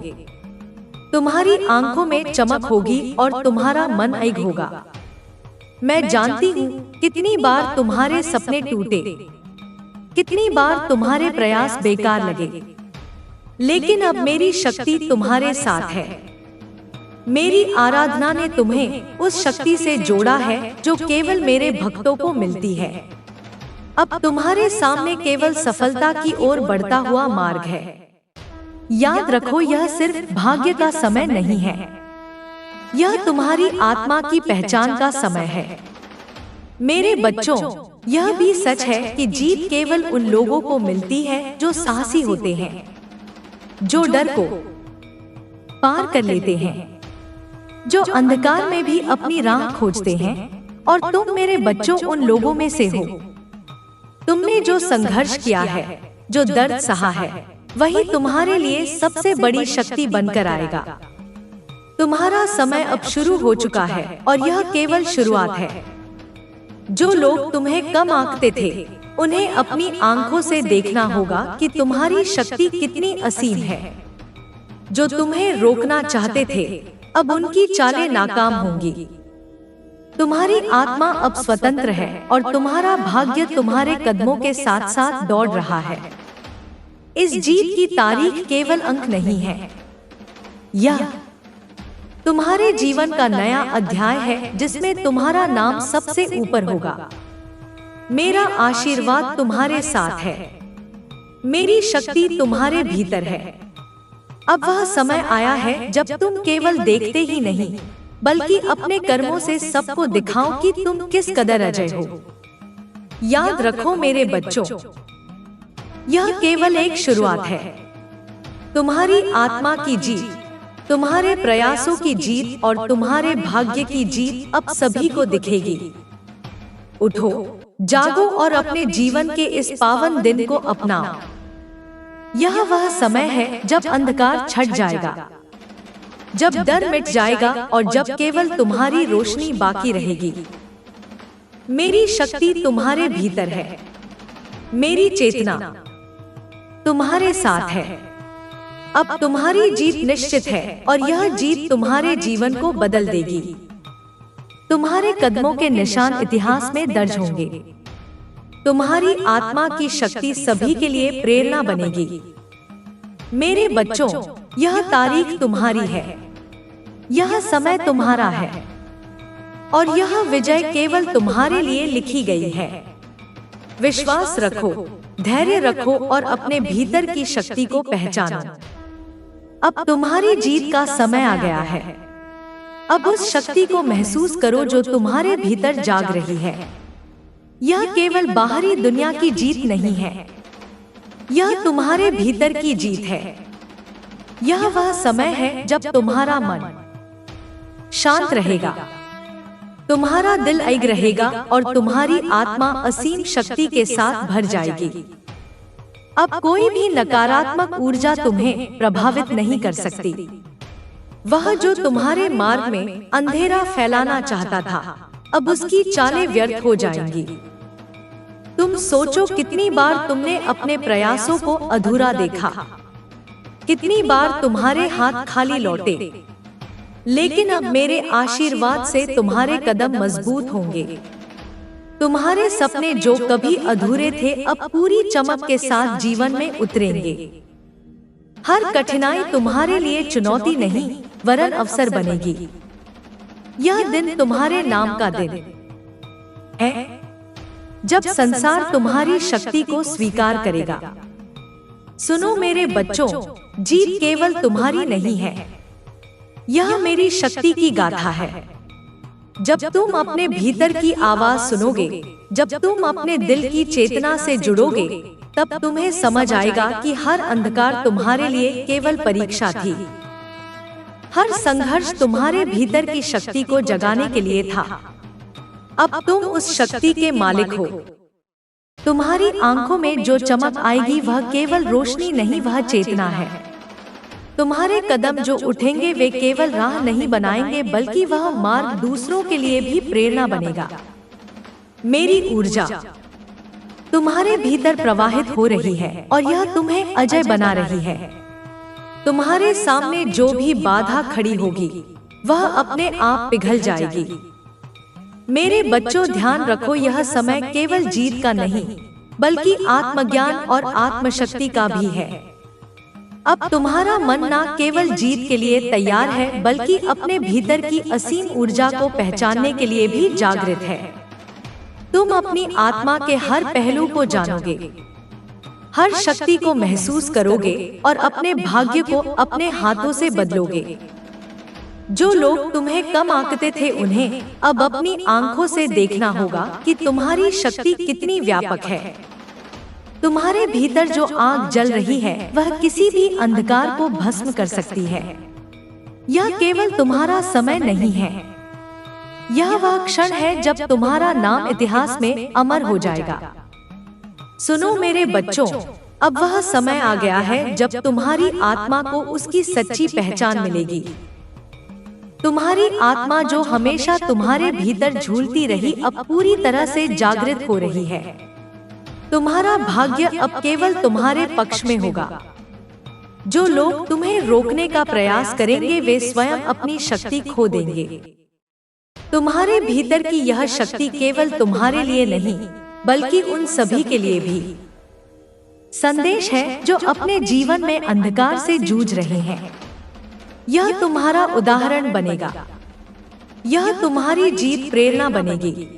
तुम्हारी आंखों में चमक होगी और तुम्हारा मन एक होगा। मैं जानती हूँ कितनी बार तुम्हारे सपने टूटे, कितनी बार तुम्हारे प्रयास बेकार लगे, लेकिन अब मेरी शक्ति तुम्हारे साथ है। मेरी आराधना ने तुम्हें उस शक्ति से जोड़ा है जो केवल मेरे भक्तों को मिलती है। अब तुम्हारे सामने केवल सफलता की ओर बढ़ता हुआ मार्ग है। याद रखो, यह सिर्फ भाग्य का समय नहीं है, यह तुम्हारी आत्मा की पहचान का समय है। मेरे बच्चों, यह भी सच है कि जीत केवल उन लोगों को मिलती है जो साहसी होते हैं, जो डर को पार कर लेते हैं, जो अंधकार में भी अपनी राह खोजते हैं। और तुम मेरे बच्चों उन लोगों में से हो। तुमने जो संघर्ष किया है, जो दर्द सहा है, वही तुम्हारे लिए सबसे बड़ी शक्ति बनकर आएगा। तुम्हारा समय अब शुरू हो चुका है और यह केवल शुरुआत है। जो लोग तुम्हें कम आंकते थे, उन्हें अपनी आंखों से देखना होगा कि तुम्हारी शक्ति कितनी असीम है। जो तुम्हें रोकना चाहते थे, अब उनकी चालें नाकाम होंगी। तुम्हारी आत्मा अब स्वतंत्र है और तुम्हारा भाग्य तुम्हारे कदमों के साथ साथ दौड़ रहा है। इस जीत की तारीख केवल अंक नहीं है, यह तुम्हारे जीवन का नया अध्याय है जिसमें तुम्हारा नाम सबसे ऊपर होगा। मेरा आशीर्वाद तुम्हारे साथ है, मेरी शक्ति तुम्हारे भीतर है। अब वह समय आया है जब तुम केवल देखते ही नहीं, बल्कि अपने कर्मों से सबको दिखाओ कि तुम किस कदर अजय हो। याद रखो मेरे बच्चों, यह केवल एक शुरुआत है। तुम्हारी आत्मा की जीत तुम्हारे प्रयासों की जीत और तुम्हारे भाग्य की जीत अब सभी को दिखेगी। उठो, जागो और अपने जीवन के इस पावन दिन को अपनाओ। यह वह समय है जब अंधकार छट जाएगा, जब डर मिट जाएगा और जब केवल तुम्हारी रोशनी बाकी रहेगी। मेरी शक्ति तुम्हारे भीतर है, मेरी चेतना तुम्हारे साथ है। अब तुम्हारी जीत निश्चित है और यह जीत तुम्हारे जीवन को बदल देगी। तुम्हारे कदमों के निशान इतिहास में दर्ज होंगे। तुम्हारी आत्मा की शक्ति सभी के लिए प्रेरणा बनेगी। मेरे बच्चों, यह तारीख तुम्हारी है, यह समय तुम्हारा है और यह विजय केवल तुम्हारे लिए लिखी गई है। विश्वास रखो, धैर्य रखो और अपने भीतर की शक्ति को पहचानो। अब तुम्हारी जीत का समय आ गया है। अब उस शक्ति को महसूस करो जो तुम्हारे भीतर जाग रही है। यह केवल बाहरी दुनिया की जीत नहीं है, यह तुम्हारे भीतर की जीत है। यह वह समय है जब तुम्हारा मन शांत रहेगा, तुम्हारा दिल अड़िग रहेगा और तुम्हारी आत्मा असीम शक्ति के साथ भर जाएगी। अब कोई भी नकारात्मक ऊर्जा तुम्हें प्रभावित नहीं कर सकती। वह जो तुम्हारे मार्ग में अंधेरा फैलाना चाहता था, अब उसकी चालें व्यर्थ हो जाएंगी। तुम सोचो, कितनी बार तुमने अपने प्रयासों को अधूरा देखा, कितनी बार तुम्हारे हाथ खाली लौटे, लेकिन अब मेरे आशीर्वाद से तुम्हारे कदम मजबूत होंगे। तुम्हारे सपने जो कभी अधूरे थे अब पूरी चमक के साथ जीवन में उतरेंगे। हर कठिनाई तुम्हारे लिए चुनौती नहीं वरन अवसर बनेगी। यह दिन तुम्हारे नाम का दिन है जब संसार तुम्हारी शक्ति को स्वीकार करेगा। सुनो मेरे बच्चों, जीत केवल तुम्हारी नहीं है, यह मेरी शक्ति की गाथा है। जब तुम अपने भीतर की आवाज सुनोगे, जब तुम अपने दिल की चेतना से जुड़ोगे, तब तुम्हें समझ आएगा कि हर अंधकार तुम्हारे लिए केवल परीक्षा थी। हर संघर्ष तुम्हारे भीतर की शक्ति को जगाने के लिए था। अब तुम उस शक्ति के मालिक हो। तुम्हारी आंखों में जो चमक आएगी वह केवल रोशनी नहीं, वह चेतना है। तुम्हारे कदम जो उठेंगे वे केवल राह नहीं बनाएंगे बल्कि वह मार्ग दूसरों के लिए भी प्रेरणा बनेगा। मेरी ऊर्जा तुम्हारे भीतर प्रवाहित हो रही है और यह तुम्हें अजय बना रही है। तुम्हारे सामने जो भी बाधा खड़ी होगी वह अपने आप पिघल जाएगी। मेरे बच्चों, ध्यान रखो, यह समय केवल जीत का नहीं बल्कि आत्मज्ञान और आत्मशक्ति का भी है। अब तुम्हारा मन न केवल जीत के लिए तैयार है बल्कि अपने भीतर की असीम ऊर्जा को पहचानने के लिए भी जागृत है। तुम अपनी आत्मा के हर पहलू को जानोगे, हर शक्ति को महसूस करोगे और अपने भाग्य को अपने हाथों से बदलोगे। जो लोग तुम्हें कम आंकते थे उन्हें अब अपनी आंखों से देखना होगा कि तुम्हारी शक्ति कितनी व्यापक है। तुम्हारे भीतर जो आग जल रही है वह किसी भी अंधकार को भस्म कर सकती है। यह केवल तुम्हारा समय नहीं है, यह वह क्षण है जब तुम्हारा नाम इतिहास में अमर हो जाएगा। सुनो मेरे बच्चों, अब वह समय आ गया है जब तुम्हारी आत्मा को उसकी सच्ची पहचान मिलेगी। तुम्हारी आत्मा जो हमेशा तुम्हारे भीतर झूलती रही अब पूरी तरह से जागृत हो रही है। तुम्हारा भाग्य अब केवल तुम्हारे पक्ष में होगा। जो लोग तुम्हें रोकने का प्रयास करेंगे वे स्वयं अपनी शक्ति खो देंगे। तुम्हारे भीतर की यह शक्ति केवल तुम्हारे लिए नहीं बल्कि उन सभी के लिए भी संदेश है जो अपने जीवन में अंधकार से जूझ रहे हैं। यह तुम्हारा उदाहरण बनेगा, यह तुम्हारी जीत प्रेरणा बनेगी।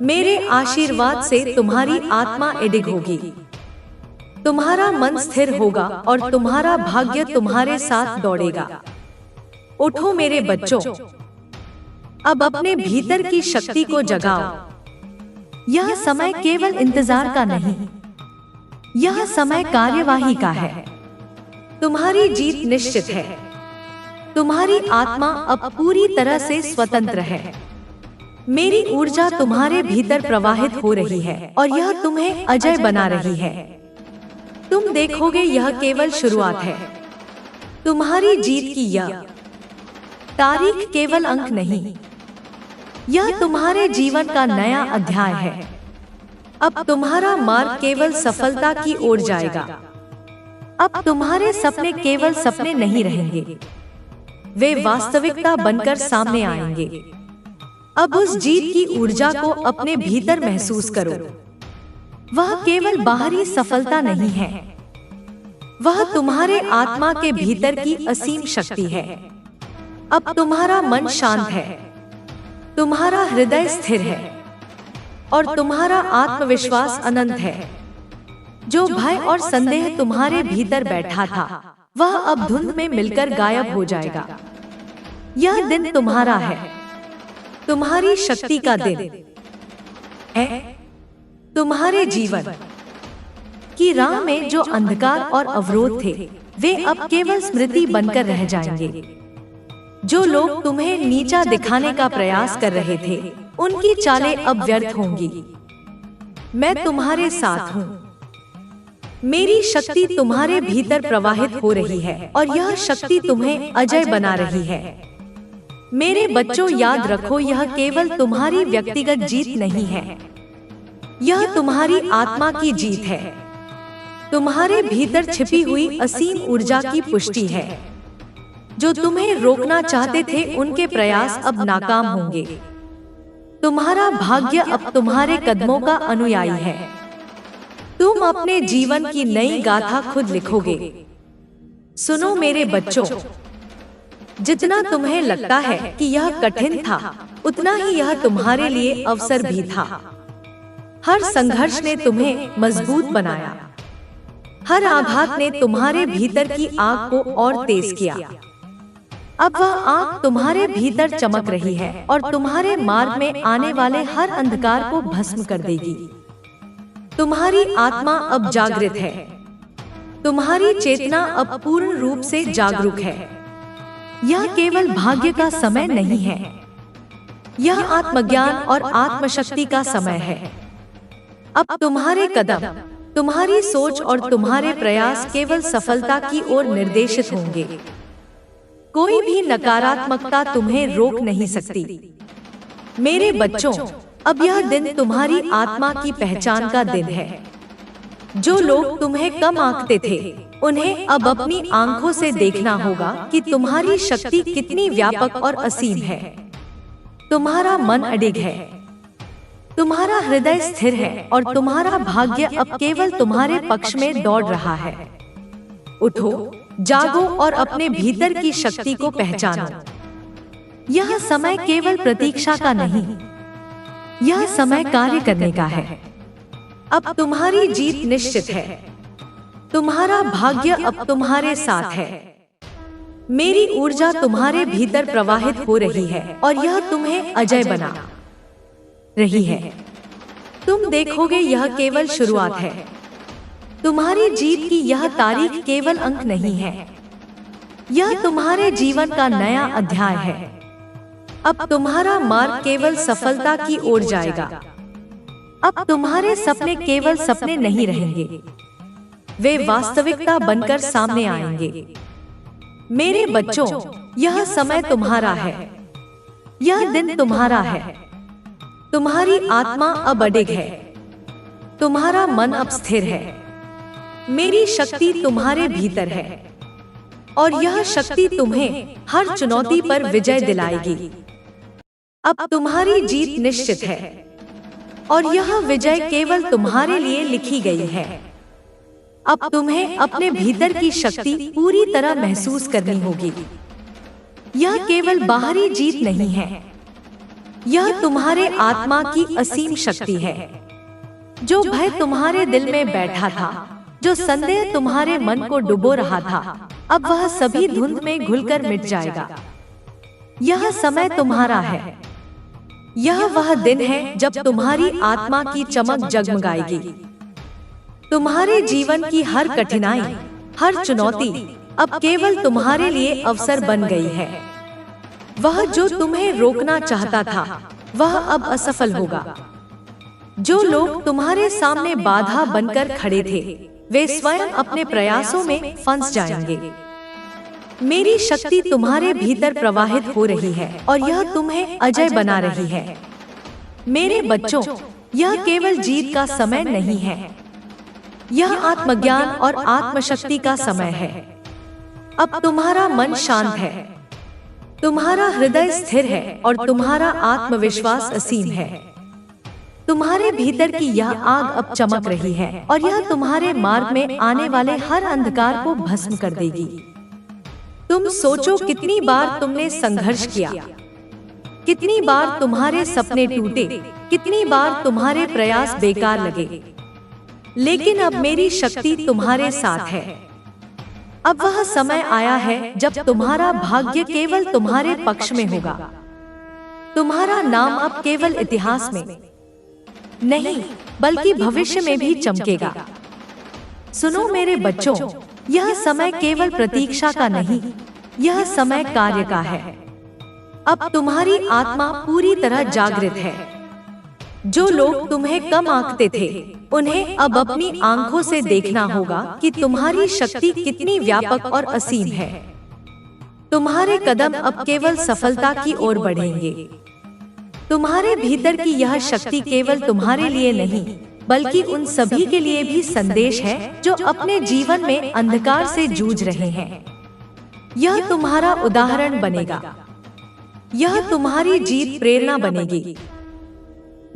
मेरे आशीर्वाद से तुम्हारी आत्मा अडिग होगी, तुम्हारा मन स्थिर होगा और तुम्हारा भाग्य तुम्हारे साथ दौड़ेगा। उठो मेरे बच्चों, अब अपने भीतर की शक्ति को जगाओ। यह समय केवल इंतजार का नहीं, यह समय कार्यवाही का है। तुम्हारी जीत निश्चित है। तुम्हारी आत्मा अब पूरी तरह से स्वतंत्र है। मेरी ऊर्जा तुम्हारे भीतर प्रवाहित हो रही है और यह तुम्हें अजय बना रही है। तुम देखोगे यह केवल शुरुआत है। तुम्हारी जीत की यह तारीख केवल अंक नहीं, यह तुम्हारे जीवन का नया अध्याय है। अब तुम्हारा मार्ग केवल सफलता की ओर जाएगा। अब तुम्हारे सपने केवल सपने नहीं रहेंगे, वे वास्तविकता बनकर सामने आएंगे। अब उस जीत की ऊर्जा को अपने भीतर महसूस करो। वह केवल बाहरी सफलता नहीं है, वह तुम्हारे आत्मा के भीतर की असीम शक्ति है। अब तुम्हारा मन शांत है, तुम्हारा हृदय स्थिर है और तुम्हारा आत्मविश्वास अनंत है। जो भय और संदेह तुम्हारे भीतर बैठा था, वह अब धुंध में मिलकर गायब हो जाएगा। यह दिन तुम्हारा है, तुम्हारी शक्ति का दिन है। तुम्हारे जीवन की राह में जो अंधकार और अवरोध थे, वे अब केवल स्मृति बनकर रह जाएंगे। जो लोग तुम्हें नीचा दिखाने का प्रयास कर रहे थे, उनकी चालें अब व्यर्थ होंगी। मैं तुम्हारे साथ हूँ। मेरी शक्ति तुम्हारे भीतर प्रवाहित हो रही है और यह शक्ति तुम्हें अजय बना रही है। मेरे बच्चों, याद रखो, यह केवल तुम्हारी व्यक्तिगत जीत नहीं है, यह तुम्हारी आत्मा की जीत है। तुम्हारे भीतर छिपी हुई असीम ऊर्जा की पुष्टि है। जो तुम्हें रोकना चाहते थे, उनके प्रयास अब नाकाम होंगे। तुम्हारा भाग्य अब तुम्हारे कदमों का अनुयायी है। तुम अपने जीवन की नई गाथा खुद लिखोगे। सुनो मेरे बच्चों, जितना तुम्हें लगता है कि यह कठिन था, उतना ही यह तुम्हारे लिए अवसर भी था। हर संघर्ष ने तुम्हें मजबूत बनाया, हर आघात ने तुम्हारे भीतर की आग को और तेज किया। अब वह आग तुम्हारे भीतर चमक रही है और तुम्हारे मार्ग में आने वाले हर अंधकार को भस्म कर देगी। तुम्हारी आत्मा अब जागृत है, तुम्हारी चेतना अब पूर्ण रूप से जागरूक है। यह केवल भाग्य का समय नहीं है, यह आत्मज्ञान और आत्मशक्ति का समय है। अब तुम्हारे कदम, तुम्हारी सोच और तुम्हारे प्रयास केवल सफलता की ओर निर्देशित होंगे। कोई भी नकारात्मकता तुम्हें रोक नहीं सकती। मेरे बच्चों, अब यह दिन तुम्हारी आत्मा की पहचान का दिन है। जो लोग तुम्हें कम आंकते थे, उन्हें अब अपनी आंखों से देखना होगा कि तुम्हारी शक्ति कितनी व्यापक और असीम है। तुम्हारा मन अडिग है, तुम्हारा हृदय स्थिर है और तुम्हारा भाग्य अब केवल तुम्हारे पक्ष में दौड़ रहा है। उठो, जागो और अपने भीतर की शक्ति को पहचानो। यह समय केवल प्रतीक्षा का नहीं, यह समय कार्य करने का है। अब तुम्हारी जीत निश्चित है, तुम्हारा भाग्य अब तुम्हारे साथ है। मेरी ऊर्जा तुम्हारे भीतर प्रवाहित हो रही है और यह तुम्हें अजय बना रही है। तुम देखोगे यह केवल शुरुआत है। तुम्हारी जीत की यह तारीख केवल अंक नहीं है, यह तुम्हारे जीवन का नया अध्याय है। अब तुम्हारा मार्ग केवल सफलता की ओर जाएगा। अब तुम्हारे सपने केवल सपने नहीं रहेंगे, वे वास्तविकता बनकर सामने आएंगे। मेरे बच्चों, यह समय तुम्हारा है, यह दिन तुम्हारा है। तुम्हारी आत्मा अब अडिग है, तुम्हारा मन अब स्थिर है। मेरी शक्ति तुम्हारे भीतर है और यह शक्ति तुम्हें हर चुनौती पर विजय दिलाएगी। अब तुम्हारी जीत निश्चित है और यह विजय केवल तुम्हारे लिए लिखी गई है। अब तुम्हें अपने भीतर की शक्ति पूरी तरह महसूस करनी होगी। यह केवल बाहरी जीत नहीं है, यह तुम्हारे आत्मा की असीम शक्ति है। जो भय तुम्हारे दिल में बैठा था, जो संदेह तुम्हारे मन को डुबो रहा था, अब वह सभी धुंध में घुलकर मिट जाएगा। यह समय तुम्हारा है, यह वह दिन है जब तुम्हारी आत्मा की चमक जगमगाएगी। तुम्हारे जीवन की हर कठिनाई, हर चुनौती, अब केवल तुम्हारे लिए अवसर बन गई है। वह जो तुम्हें रोकना चाहता था वह अब असफल होगा। जो लोग तुम्हारे सामने बाधा बनकर खड़े थे वे स्वयं अपने प्रयासों में फंस जाएंगे। मेरी शक्ति तुम्हारे भीतर प्रवाहित हो रही है और यह तुम्हें अजय बना रही है। मेरे बच्चों, यह केवल जीत का समय नहीं है, यह आत्मज्ञान और आत्मशक्ति का समय है। अब तुम्हारा मन शांत है, तुम्हारा हृदय स्थिर है और तुम्हारा आत्मविश्वास असीम है। तुम्हारे भीतर की यह आग अब चमक रही है और यह तुम्हारे मार्ग में आने वाले हर अंधकार को भस्म कर देगी। तुम सोचो कितनी बार तुमने संघर्ष किया, कितनी बार तुम्हारे सपने टूटे, कितनी बार तुम्हारे प्रयास बेकार लगे, लेकिन अब मेरी शक्ति तुम्हारे साथ है। अब वह समय आया है जब तुम्हारा भाग्य केवल तुम्हारे पक्ष में होगा। तुम्हारा नाम अब केवल इतिहास में नहीं बल्कि भविष्य में भी चमकेगा। सुनो मेरे बच्चों, यह समय केवल प्रतीक्षा का नहीं, यह समय कार्य का है। अब तुम्हारी आत्मा पूरी तरह जागृत है। जो लोग तुम्हें कम आंकते थे उन्हें अब अपनी आंखों से देखना होगा कि तुम्हारी शक्ति कितनी व्यापक और असीम है। तुम्हारे कदम अब केवल सफलता की ओर बढ़ेंगे। तुम्हारे भीतर की यह शक्ति केवल तुम्हारे लिए नहीं बल्कि उन सभी के लिए भी संदेश है जो अपने जीवन में अंधकार से जूझ रहे हैं। यह तुम्हारा उदाहरण बनेगा, यह तुम्हारी जीत प्रेरणा बनेगी।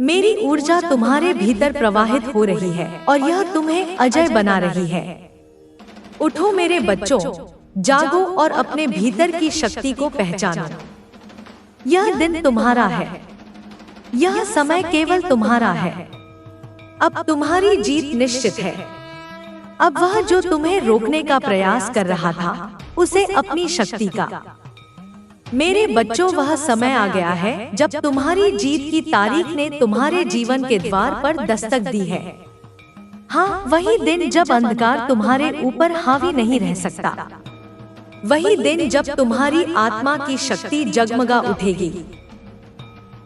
मेरी ऊर्जा तुम्हारे भीतर प्रवाहित हो रही है और यह तुम्हें अजय बना रही है। उठो मेरे बच्चों, जागो और अपने भीतर की शक्ति को पहचानो। यह दिन तुम्हारा है, यह समय केवल तुम्हारा है। अब तुम्हारी जीत निश्चित है। अब वह जो तुम्हें रोकने का प्रयास कर रहा था उसे अपनी शक्ति का। मेरे बच्चों, वह समय आ गया है जब तुम्हारी जीत की तारीख ने तुम्हारे जीवन के द्वार पर दस्तक दी है। हाँ, वही दिन जब अंधकार तुम्हारे ऊपर हावी नहीं रह सकता। वही दिन जब तुम्हारी आत्मा की शक्ति जगमगा उठेगी।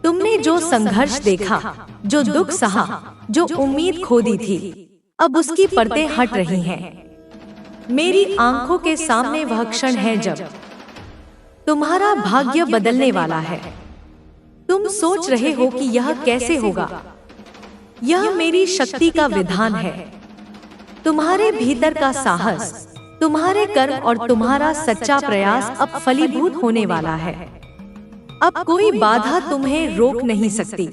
तुमने जो संघर्ष देखा, जो दुख सहा, जो उम्मीद खो दी थी, अब उसकी परतें हट रही हैं। मेरी आंखों के सामने वह क्षण है जब तुम्हारा भाग्य बदलने वाला है। तुम सोच रहे हो कि यह कैसे होगा? यह मेरी शक्ति का विधान है। तुम्हारे भीतर का साहस, तुम्हारे कर्म और तुम्हारा सच्चा प्रयास अब फलीभूत होने वाला है। अब कोई बाधा तुम्हें रोक नहीं सकती।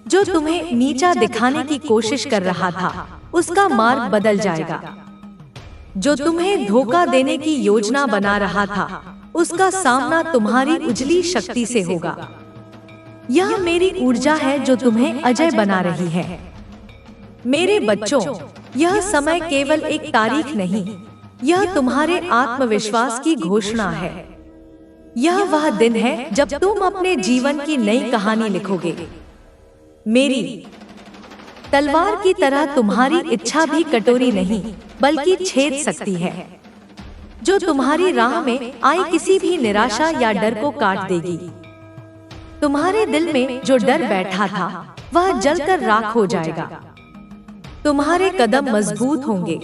जो तुम्हें नीचा दिखाने की कोशिश कर रहा था उसका मार्ग बदल जाएगा। जो तुम्हें धोखा देने की योजना बना रहा था उसका सामना तुम्हारी उजली शक्ति से होगा। यह मेरी ऊर्जा है जो तुम्हें अजय बना रही है। मेरे बच्चों, यह समय केवल एक तारीख नहीं, यह तुम्हारे आत्मविश्वास की घोषणा है। यह वह दिन है जब तुम अपने जीवन की नई कहानी लिखोगे। मेरी तलवार की तरह तुम्हारी इच्छा भी कटोरी नहीं बल्कि छेद सकती है, जो तुम्हारी राह में आई किसी भी निराशा या डर को काट देगी। तुम्हारे दिल में जो डर बैठा था वह जलकर राख हो जाएगा। तुम्हारे कदम मजबूत होंगे,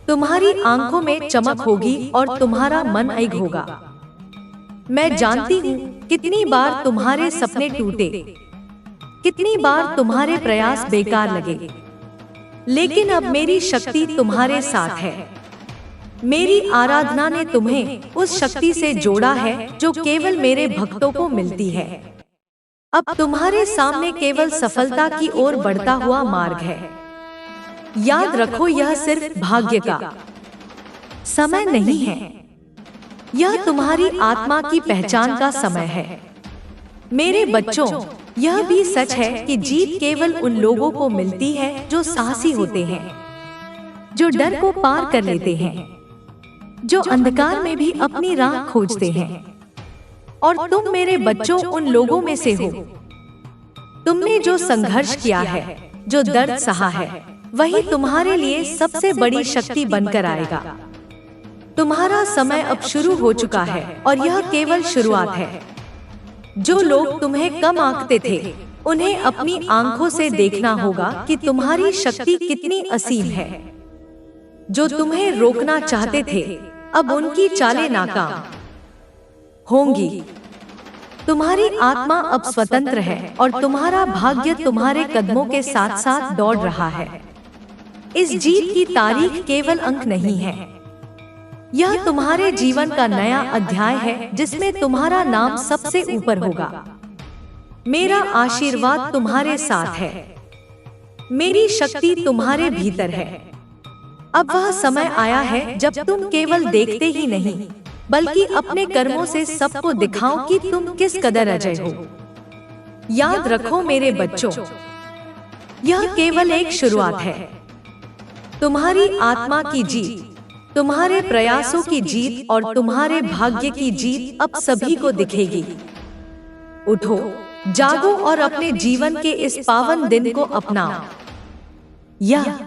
तुम्हारी आंखों में चमक होगी और तुम्हारा मन अग होगा। मैं जानती हूँ कितनी बार तुम्हारे सपने टूटे, कितनी बार तुम्हारे प्रयास बेकार लगे, लेकिन अब मेरी शक्ति तुम्हारे साथ है। मेरी आराधना ने तुम्हें उस शक्ति से जोड़ा है जो केवल मेरे भक्तों को मिलती है। अब तुम्हारे सामने केवल सफलता की ओर बढ़ता हुआ मार्ग है। याद रखो, यह सिर्फ भाग्य का समय नहीं है, यह तुम्हारी आत्मा की पहचान का समय है। मेरे बच्चों, यह भी सच है कि जीत केवल उन लोगों को मिलती है जो साहसी होते हैं, जो डर को पार कर लेते हैं, जो अंधकार में भी अपनी राह खोजते हैं। और तुम मेरे बच्चों उन लोगों में से हो। तुमने जो संघर्ष किया है, जो दर्द सहा है, वही तुम्हारे लिए सबसे बड़ी शक्ति बनकर आएगा। तुम्हारा समय अब शुरू हो चुका है और यह केवल शुरुआत है। जो लोग तुम्हें कम आंकते थे, उन्हें अपनी आंखों से देखना होगा कि तुम्हारी शक्ति कितनी असीम है। जो तुम्हें रोकना चाहते थे, अब उनकी चालें नाकाम होंगी। तुम्हारी आत्मा अब स्वतंत्र है और तुम्हारा भाग्य तुम्हारे कदमों के साथ साथ दौड़ रहा है। इस जीत की तारीख केवल अंक नहीं है, यह तुम्हारे जीवन का नया अध्याय है जिसमें तुम्हारा नाम सबसे ऊपर होगा। मेरा आशीर्वाद तुम्हारे साथ है, मेरी शक्ति तुम्हारे भीतर है। अब वह समय आया है जब तुम केवल देखते ही नहीं, बल्कि अपने कर्मों से सबको दिखाओ कि तुम किस कदर अजय हो। याद रखो मेरे बच्चों, यह केवल एक शुरुआत है। तुम्हारी आत्मा की जीत, तुम्हारे प्रयासों की जीत और तुम्हारे भाग्य की जीत अब सभी को दिखेगी। उठो, जागो और अपने जीवन के इस पावन दिन को अपनाओ। यह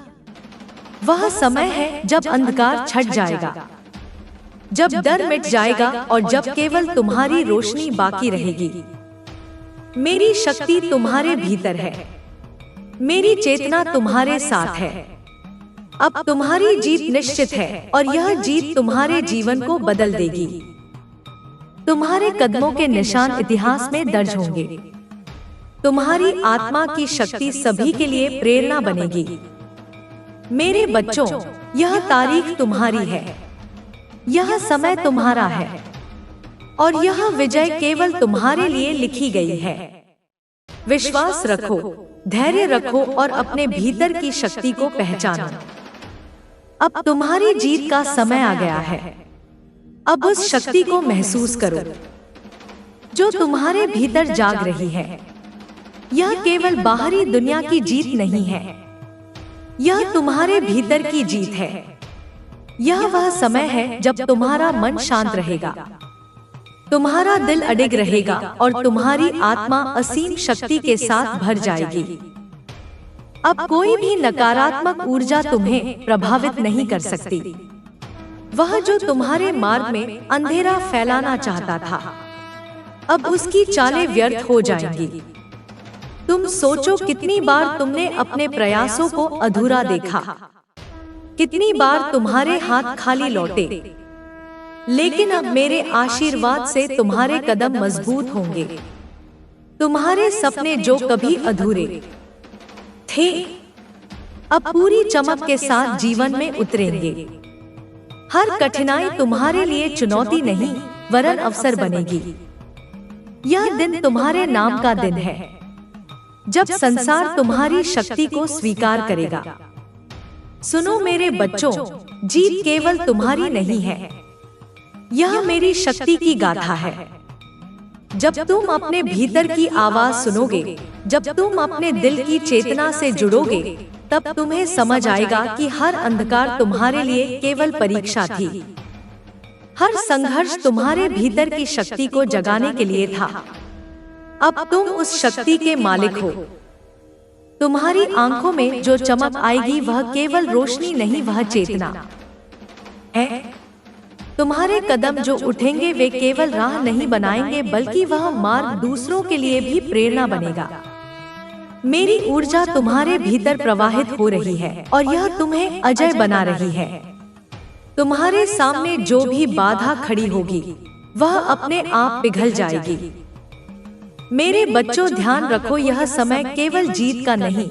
वह समय है जब अंधकार छट जाएगा, जब डर मिट जाएगा और जब केवल तुम्हारी रोशनी बाकी रहेगी। मेरी शक्ति तुम्हारे भीतर है, मेरी चेतना तुम्हारे साथ है। अब तुम्हारी जीत निश्चित है और यह जीत तुम्हारे जीवन को बदल देगी। तुम्हारे कदमों के निशान इतिहास में दर्ज होंगे। तुम्हारी आत्मा की शक्ति सभी के लिए प्रेरणा बनेगी। मेरे बच्चों, यह तारीख तुम्हारी है, यह समय तुम्हारा है और यह विजय केवल तुम्हारे लिए लिखी गई है। विश्वास रखो, धैर्य रखो और अपने भीतर की शक्ति को पहचानो। अब तुम्हारी जीत का समय आ गया है। अब उस शक्ति को महसूस करो जो तुम्हारे भीतर जाग रही है। यह केवल बाहरी दुनिया की जीत नहीं है, यह तुम्हारे भीतर की जीत है। यह वह समय है जब तुम्हारा मन शांत रहेगा, तुम्हारा दिल अडिग रहेगा और तुम्हारी आत्मा असीम शक्ति के साथ भर जाएगी। अब कोई भी नकारात्मक ऊर्जा तुम्हें प्रभावित नहीं कर सकती। वह जो तुम्हारे मार्ग में अंधेरा फैलाना चाहता था, अब उसकी चालें व्यर्थ हो जाएंगी। तुम सोचो कितनी बार तुमने अपने प्रयासों को अधूरा देखा, कितनी बार तुम्हारे हाथ खाली लौटे, लेकिन अब मेरे आशीर्वाद से तुम्हारे कदम मजबूत होंगे। तुम्हारे सपने जो कभी अधूरे थे, अब पूरी चमक के साथ जीवन में उतरेंगे। हर कठिनाई तुम्हारे लिए चुनौती नहीं, वरन अवसर बनेगी। यह दिन तुम्हारे नाम का दिन है, जब संसार तुम्हारी शक्ति को स्वीकार करेगा। सुनो मेरे बच्चों, जीत केवल तुम्हारी नहीं है, यह मेरी शक्ति की गाथा है। जब तुम अपने भीतर की आवाज सुनोगे, जब तुम अपने दिल की चेतना से जुड़ोगे, तब तुम्हें समझ आएगा कि हर अंधकार तुम्हारे लिए केवल परीक्षा थी। हर संघर्ष तुम्हारे भीतर की शक्ति को जगाने के लिए था। अब तुम उस शक्ति के मालिक हो। तुम्हारी आंखों में जो चमक आएगी वह केवल रोशनी नहीं, वह चेतना है। तुम्हारे कदम जो उठेंगे वे केवल राह नहीं बनाएंगे, बल्कि वह मार्ग दूसरों के लिए भी प्रेरणा बनेगा। मेरी ऊर्जा तुम्हारे भीतर प्रवाहित हो रही है और यह तुम्हें अजय बना रही है। तुम्हारे सामने जो भी बाधा खड़ी होगी, वह अपने आप पिघल जाएगी। मेरे बच्चों, ध्यान रखो, यह समय केवल जीत का नहीं,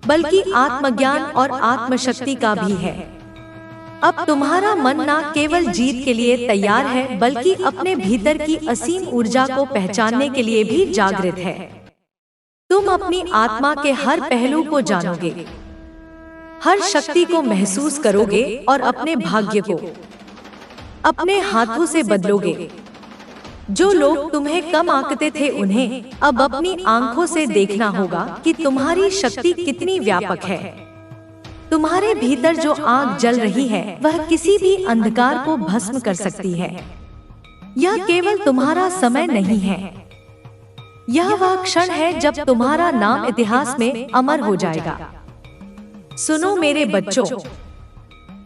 बल्कि आत्मज्ञान और आत्मशक्ति का भी है। अब तुम्हारा मन न केवल जीत के लिए तैयार है, बल्कि अपने भीतर की असीम ऊर्जा को पहचानने के लिए भी जागृत है। तुम अपनी आत्मा के हर पहलू को जानोगे, हर शक्ति को महसूस करोगे और अपने भाग्य को अपने हाथों से बदलोगे। जो लोग तुम्हें कम आंकते थे, उन्हें अब अपनी आंखों से देखना होगा कि तुम्हारी शक्ति कितनी व्यापक है। तुम्हारे भीतर जो आग जल रही है, वह किसी भी अंधकार को भस्म कर सकती है। यह केवल तुम्हारा समय नहीं है, यह वह क्षण है जब तुम्हारा नाम इतिहास में अमर हो जाएगा। सुनो मेरे बच्चों,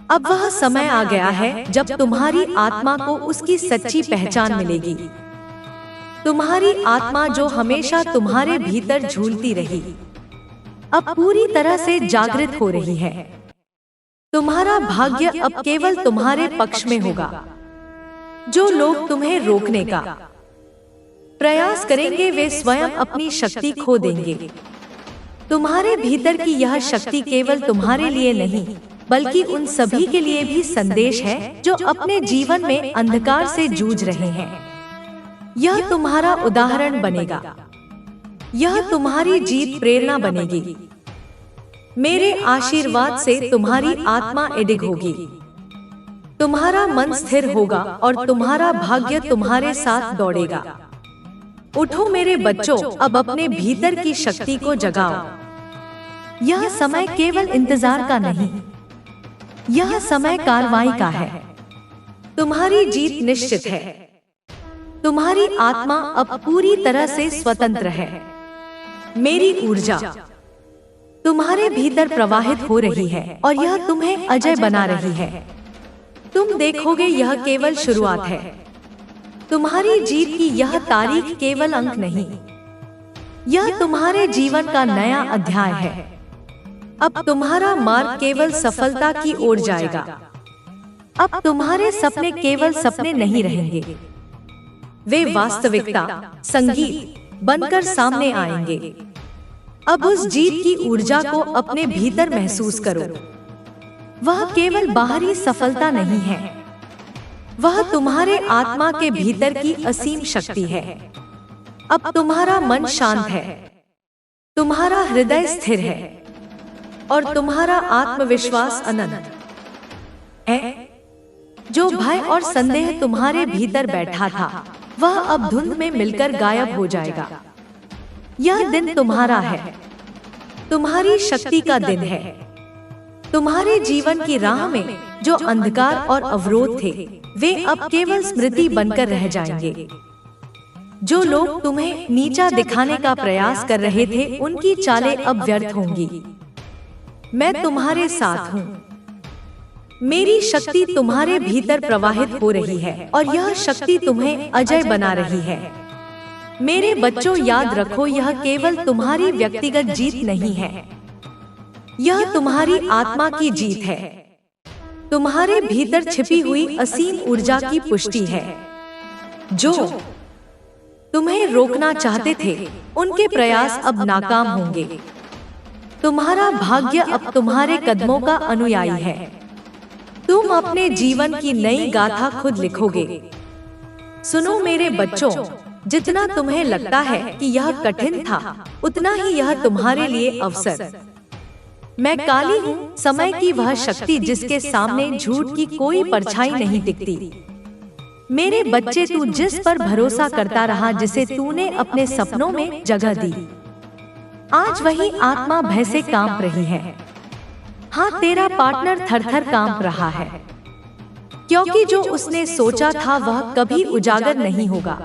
अब वह समय आ गया है जब तुम्हारी आत्मा को उसकी सच्ची पहचान मिलेगी। तुम्हारी आत्मा जो हमेशा तुम्हारे भीतर झूलती रही, अब पूरी तरह से जागृत हो रही है। तुम्हारा भाग्य अब केवल तुम्हारे पक्ष में होगा। जो लोग तुम्हें रोकने का प्रयास करेंगे वे स्वयं अपनी शक्ति खो देंगे। तुम्हारे भीतर की यह शक्ति केवल तुम्हारे लिए नहीं बल्कि उन सभी के लिए भी संदेश है जो अपने जीवन में अंधकार से जूझ रहे हैं। यह तुम्हारा उदाहरण बनेगा। यह तुम्हारी जीत प्रेरणा बनेगी। मेरे आशीर्वाद से तुम्हारी आत्मा अडिग होगी। तुम्हारा मन स्थिर होगा और तुम्हारा भाग्य तुम्हारे साथ दौड़ेगा। उठो मेरे बच्चों, अब अपने भीतर की शक्ति को जगाओ। यह समय केवल इंतजार का नहीं, यह समय कार्रवाई का है। तुम्हारी जीत निश्चित है। तुम्हारी आत्मा अब पूरी तरह से स्वतंत्र है। मेरी ऊर्जा तुम्हारे भीतर प्रवाहित हो रही है और यह तुम्हें अजय बना रही है। तुम देखोगे यह केवल शुरुआत है। तुम्हारी जीत की यह तारीख केवल अंक नहीं, यह तुम्हारे जीवन का नया अध्याय है। अब तुम्हारा मार्ग केवल सफलता की ओर जाएगा। अब तुम्हारे सपने केवल सपने नहीं रहेंगे, वे वास्तविकता, संगीत बनकर सामने आएंगे। अब उस जीत की ऊर्जा को अपने भीतर महसूस करो। वह केवल बाहरी सफलता नहीं है, वह तुम्हारे आत्मा के भीतर की असीम शक्ति है। अब तुम्हारा मन शांत है, तुम्हारा हृदय स्थिर है और तुम्हारा आत्मविश्वास अनंत है। जो भय और संदेह तुम्हारे भीतर बैठा था वह अब धुंध में मिलकर गायब हो जाएगा। यह दिन तुम्हारा है, तुम्हारी शक्ति का दिन है। तुम्हारे जीवन की राह में जो अंधकार और अवरोध थे वे अब केवल स्मृति बनकर रह जाएंगे। जो लोग तुम्हें नीचा दिखाने का प्रयास कर रहे थे उनकी चालें अब व्यर्थ होंगी। मैं तुम्हारे साथ हूँ। मेरी शक्ति तुम्हारे भीतर प्रवाहित हो रही है और यह शक्ति तुम्हें अजय बना रही है। मेरे बच्चों, याद रखो यह केवल तुम्हारी व्यक्तिगत जीत नहीं है, यह तुम्हारी आत्मा की जीत है। तुम्हारे भीतर छिपी हुई असीम ऊर्जा की पुष्टि है। जो तुम्हें रोकना चाहते थे उनके प्रयास अब नाकाम होंगे। तुम्हारा भाग्य अब तुम्हारे कदमों का अनुयायी है। तुम अपने जीवन की नई गाथा खुद लिखोगे। सुनो मेरे बच्चों, जितना तुम्हें लगता है कि यह कठिन था उतना ही यह तुम्हारे लिए अवसर। मैं काली हूँ, समय की वह शक्ति जिसके सामने झूठ की कोई परछाई नहीं टिकती। मेरे बच्चे, तू जिस पर भरोसा करता रहा, जिसे तूने अपने सपनों में जगह दी, आज वही आत्मा भय से कांप रही है। हाँ, तेरा पार्टनर थर-थर कांप रहा है, क्योंकि जो उसने सोचा था वह कभी उजागर नहीं होगा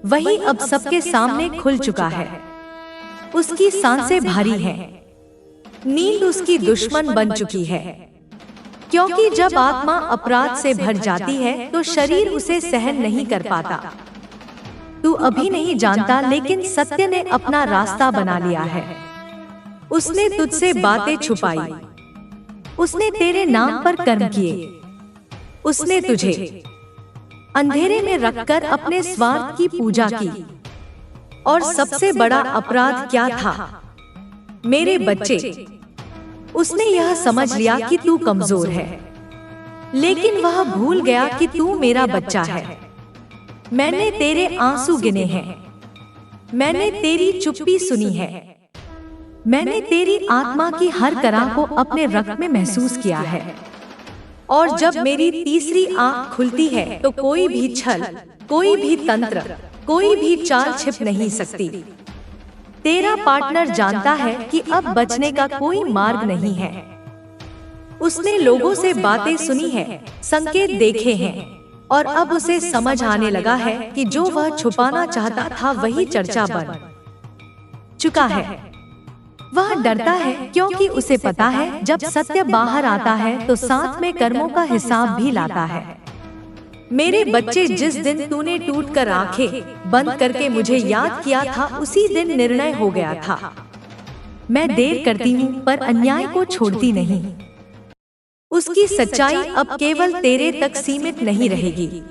वही अब सबके सामने खुल चुका है। उसकी सांसें भारी हैं, नींद उसकी दुश्मन बन चुकी है, क्योंकि जब आत्मा अपराध से भर जाती है तो शरीर उसे सहन नहीं कर पाता। तू अभी नहीं जानता, लेकिन सत्य ने अपना रास्ता बना लिया है। उसने तुझसे बातें छुपाई, उसने तेरे नाम पर कर्म किए, उसने तुझे अंधेरे में रखकर अपने स्वार्थ की पूजा की। और सबसे बड़ा अपराध क्या था मेरे बच्चे? उसने यह समझ लिया कि तू कमजोर है, लेकिन वह भूल गया कि तू मेरा बच्चा है। मैंने तेरे आंसू गिने हैं, मैंने तेरी चुप्पी सुनी है, मैंने तेरी आत्मा की हर तरह को अपने रक्त में महसूस किया है। और जब मेरी तीसरी आंख खुलती है तो कोई भी छल, कोई भी तंत्र, कोई भी चाल छिप नहीं सकती। तेरा पार्टनर जानता है कि अब बचने का कोई मार्ग नहीं है। उसने लोगों से बातें सुनी है, संकेत देखे हैं, और अब उसे समझ आने लगा है कि जो वह छुपाना चाहता था वही चर्चा बन चुका है। वह डरता है क्योंकि उसे पता है जब सत्य बाहर आता है तो साथ में कर्मों का हिसाब भी लाता है। मेरे बच्चे, जिस दिन तूने टूटकर आंखें बंद करके मुझे याद किया था, उसी दिन निर्णय हो गया था। मैं देर करती हूँ पर अन्याय को छोड़ती नहीं। उसकी सच्चाई अब केवल तेरे तक सीमित नहीं रहेगी।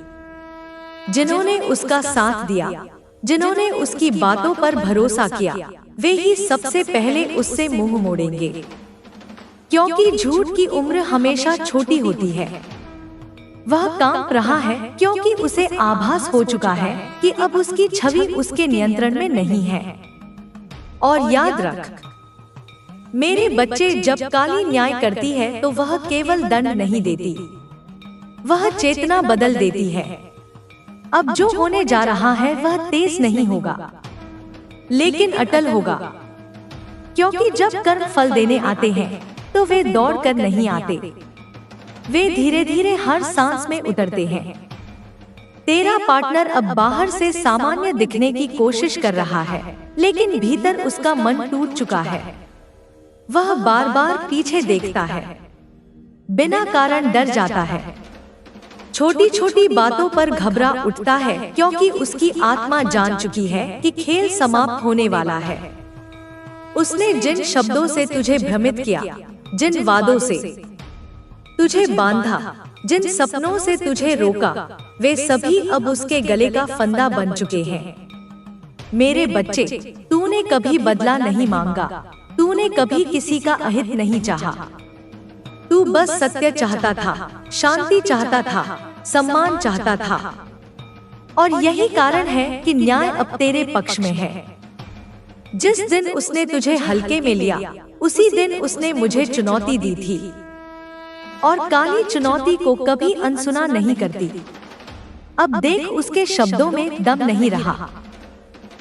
जिन्होंने उसका साथ दिया, जिन्होंने उसकी बातों पर भरोसा किया, वे ही सबसे पहले उससे मुंह मोड़ेंगे, क्योंकि झूठ की उम्र हमेशा छोटी होती है। वह कांप रहा है क्योंकि उसे आभास हो चुका है कि अब उसकी छवि उसके नियंत्रण में नहीं है। और याद रख मेरे बच्चे, जब काली न्याय करती है तो वह केवल दंड नहीं देती, वह चेतना बदल देती है। अब जो होने जा रहा है वह तेज नहीं होगा, लेकिन अटल होगा, क्योंकि जब कर्म फल देने आते हैं तो वे दौड़ कर नहीं आते, वे धीरे धीरे हर सांस में उतरते हैं। तेरा पार्टनर अब बाहर से सामान्य दिखने की कोशिश कर रहा है, लेकिन भीतर उसका मन टूट चुका है। वह बार बार पीछे देखता है, बिना कारण डर जाता है, छोटी छोटी बातों पर घबरा उठता है, क्योंकि उसकी आत्मा जान चुकी है कि खेल समाप्त होने वाला है। उसने जिन शब्दों से तुझे भ्रमित किया, जिन वादों से तुझे बांधा, जिन सपनों से तुझे रोका, वे सभी अब उसके गले का फंदा बन चुके हैं। मेरे बच्चे, तूने कभी बदला नहीं मांगा, तूने कभी किसी का अहित नहीं चाहा। तू बस सत्य चाहता था, शांति चाहता था, सम्मान चाहता था। और यही कारण है कि न्याय अब तेरे पक्ष में है। जिस दिन उसने तुझे हल्के में लिया, उसी दिन उसने मुझे चुनौती दी थी, और काली चुनौती को कभी अनसुना नहीं करती। अब देख, उसके शब्दों में दम नहीं रहा,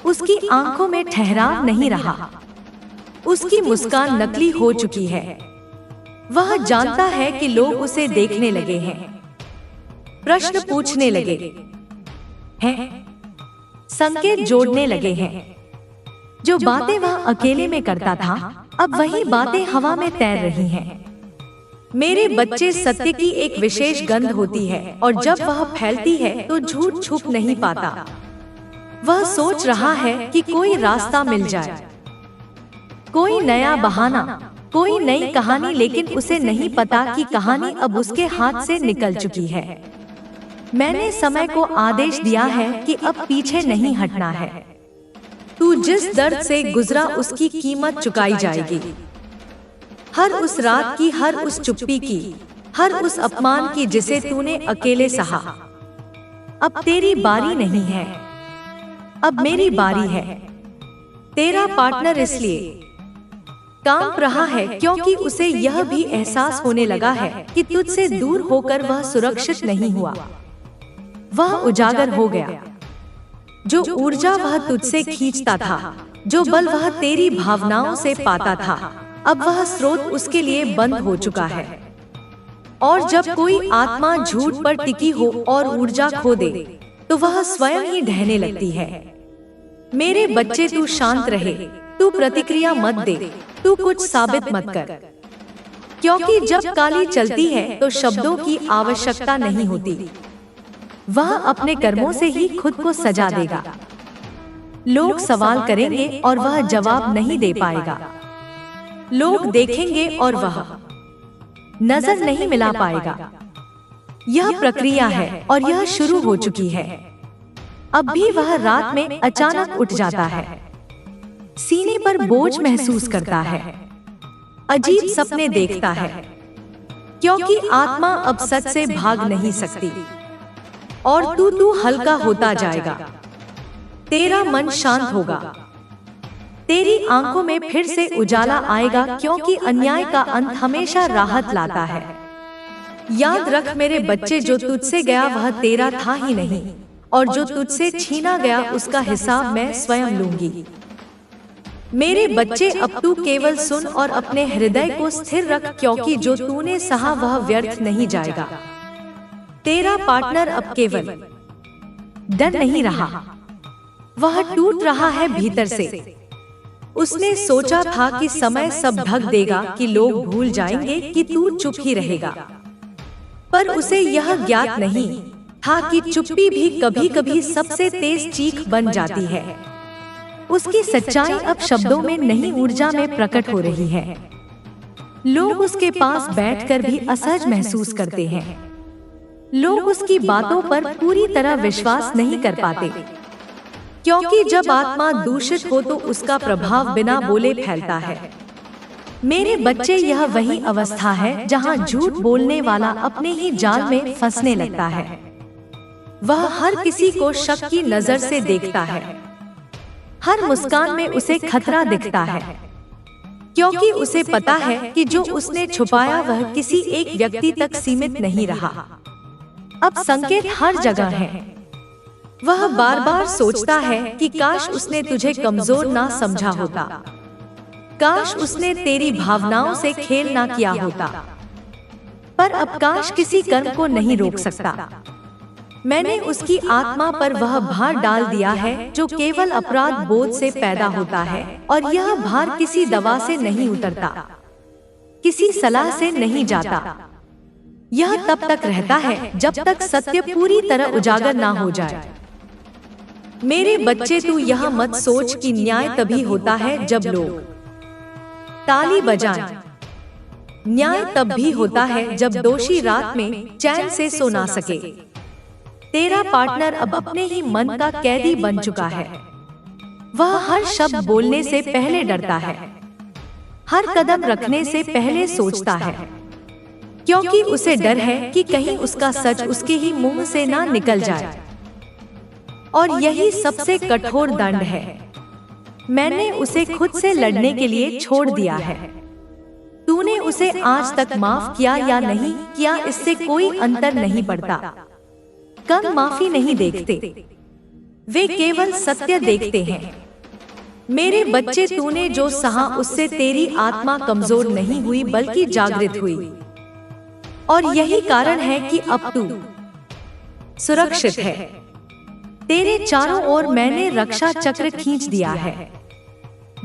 उसकी आंखों में ठहराव नहीं रहा, उसकी मुस्कान नकली हो चुकी है। वह जानता है कि लोग उसे देखने लगे हैं, प्रश्न पूछने लगे हैं, संकेत जोड़ने लगे हैं। जो बातें वह अकेले में करता था, अब वही बातें हवा में तैर रही हैं। मेरे बच्चे, सत्य की एक विशेष गंध होती है, और जब वह फैलती है तो झूठ छुप नहीं पाता। वह सोच रहा है कि कोई रास्ता मिल जाए, कोई नया बहाना, कोई नई कहानी, लेकिन उसे नहीं पता कि कहानी अब उसके हाथ से निकल चुकी है। मैंने समय को आदेश दिया है कि अब पीछे नहीं हटना है। तू जिस दर्द से गुजरा, उसकी कीमत चुकाई जाएगी। हर उस रात की, हर उस चुप्पी की, हर उस अपमान की जिसे तूने अकेले सहा। अब तेरी बारी नहीं है, अब मेरी बारी है। तेरा पार्टनर इसलिए कांप रहा है क्योंकि उसे यह भी एहसास होने लगा है कि तुझसे दूर होकर वह सुरक्षित नहीं हुआ, वह उजागर हो गया। जो ऊर्जा वह तुझसे खींचता था, जो बल वह तेरी भावनाओं से पाता था, अब वह स्रोत उसके लिए बंद हो चुका है। और जब कोई आत्मा झूठ पर टिकी हो और ऊर्जा खो दे, तो वह स्वयं ही ढहने लगती है। मेरे बच्चे, तू शांत रहे, तू प्रतिक्रिया मत दे, तू कुछ साबित मत कर, क्योंकि जब काली चलती है तो शब्दों की आवश्यकता नहीं होती। वह अपने कर्मों से ही खुद को सजा देगा। लोग सवाल करेंगे और वह जवाब नहीं दे पाएगा। लोग देखेंगे और वह नजर नहीं मिला पाएगा। यह प्रक्रिया है और यह शुरू हो चुकी है। अब भी वह रात में अचानक उठ जाता है, सीने पर बोझ महसूस करता है, अजीब सपने देखता है, क्योंकि आत्मा अब सच से भाग नहीं सकती। और तू हल्का होता जाएगा, तेरा मन शांत होगा, तेरी आंखों में फिर से उजाला आएगा, क्योंकि अन्याय का अंत हमेशा राहत लाता है। याद रख मेरे बच्चे, जो तुझसे गया वह तेरा था ही नहीं, और जो तुझसे छीना गया उसका हिसाब मैं स्वयं लूंगी। मेरे बच्चे, अब तू केवल सुन और अपने हृदय को स्थिर रख, क्योंकि जो तूने सहा वह व्यर्थ नहीं जाएगा। तेरा पार्टनर अब केवल डर नहीं रहा, वह टूट रहा है भीतर से। उसने सोचा था कि समय सब ढक देगा, कि लोग भूल जाएंगे कि तू चुप ही रहेगा। पर उसे यह ज्ञात नहीं था कि चुप्पी भी कभी-कभी सबसे तेज चीख बन जाती है। उसकी सच्चाई अब शब्दों में नहीं, ऊर्जा में प्रकट हो रही है। लोग उसके पास बैठकर भी असहज महसूस करते हैं। लोग उसकी बातों पर पूरी तरह विश्वास नहीं कर पाते, क्योंकि जब आत्मा दूषित हो तो उसका प्रभाव बिना बोले फैलता है। मेरे बच्चे, यह वही अवस्था है जहां झूठ बोलने वाला अपने ही जाल में फंसने लगता है। वह हर किसी को शक की नजर से देखता है। हर मुस्कान में उसे खतरा दिखता है, क्योंकि उसे पता है कि जो उसने छुपाया वह किसी एक व्यक्ति तक सीमित नहीं रहा। अब संकेत हर जगह है। वह बार बार सोचता है कि काश उसने तुझे कमजोर ना समझा होता, काश उसने तेरी भावनाओं से खेल ना किया होता। पर अब काश किसी कर्म को नहीं रोक सकता। मैंने उसकी आत्मा पर वह भार डाल दिया है जो केवल अपराध बोध से पैदा होता है, और यह भार किसी दवा से नहीं उतरता, किसी सलाह से नहीं जाता। यह तब तक रहता है जब तक सत्य पूरी तरह उजागर ना हो जाए। मेरे बच्चे, तू यह मत सोच कि न्याय तभी होता है जब लोग ताली बजाएं। न्याय तब भी होता है जब दोषी रात में चैन से सो ना सके। तेरा पार्टनर अब अपने ही मन का कैदी बन चुका है। वह हर शब्द बोलने से पहले डरता है, हर कदम रखने से पहले सोचता है, क्योंकि उसे डर है कि कहीं उसका सच उसके ही मुंह से ना निकल जाए। और यही सबसे कठोर दंड है। मैंने उसे खुद से लड़ने के लिए छोड़ दिया है। तूने उसे आज तक माफ किया या नहीं किया, इससे कोई अंतर नहीं पड़ता। कम माफी नहीं देखते, वे केवल सत्य देखते हैं। मेरे बच्चे, तूने जो सहा उससे तेरी आत्मा कमजोर नहीं हुई बल्कि जागृत हुई। और यही कारण है कि अब तू सुरक्षित है। तेरे चारों ओर मैंने रक्षा चक्र खींच दिया है।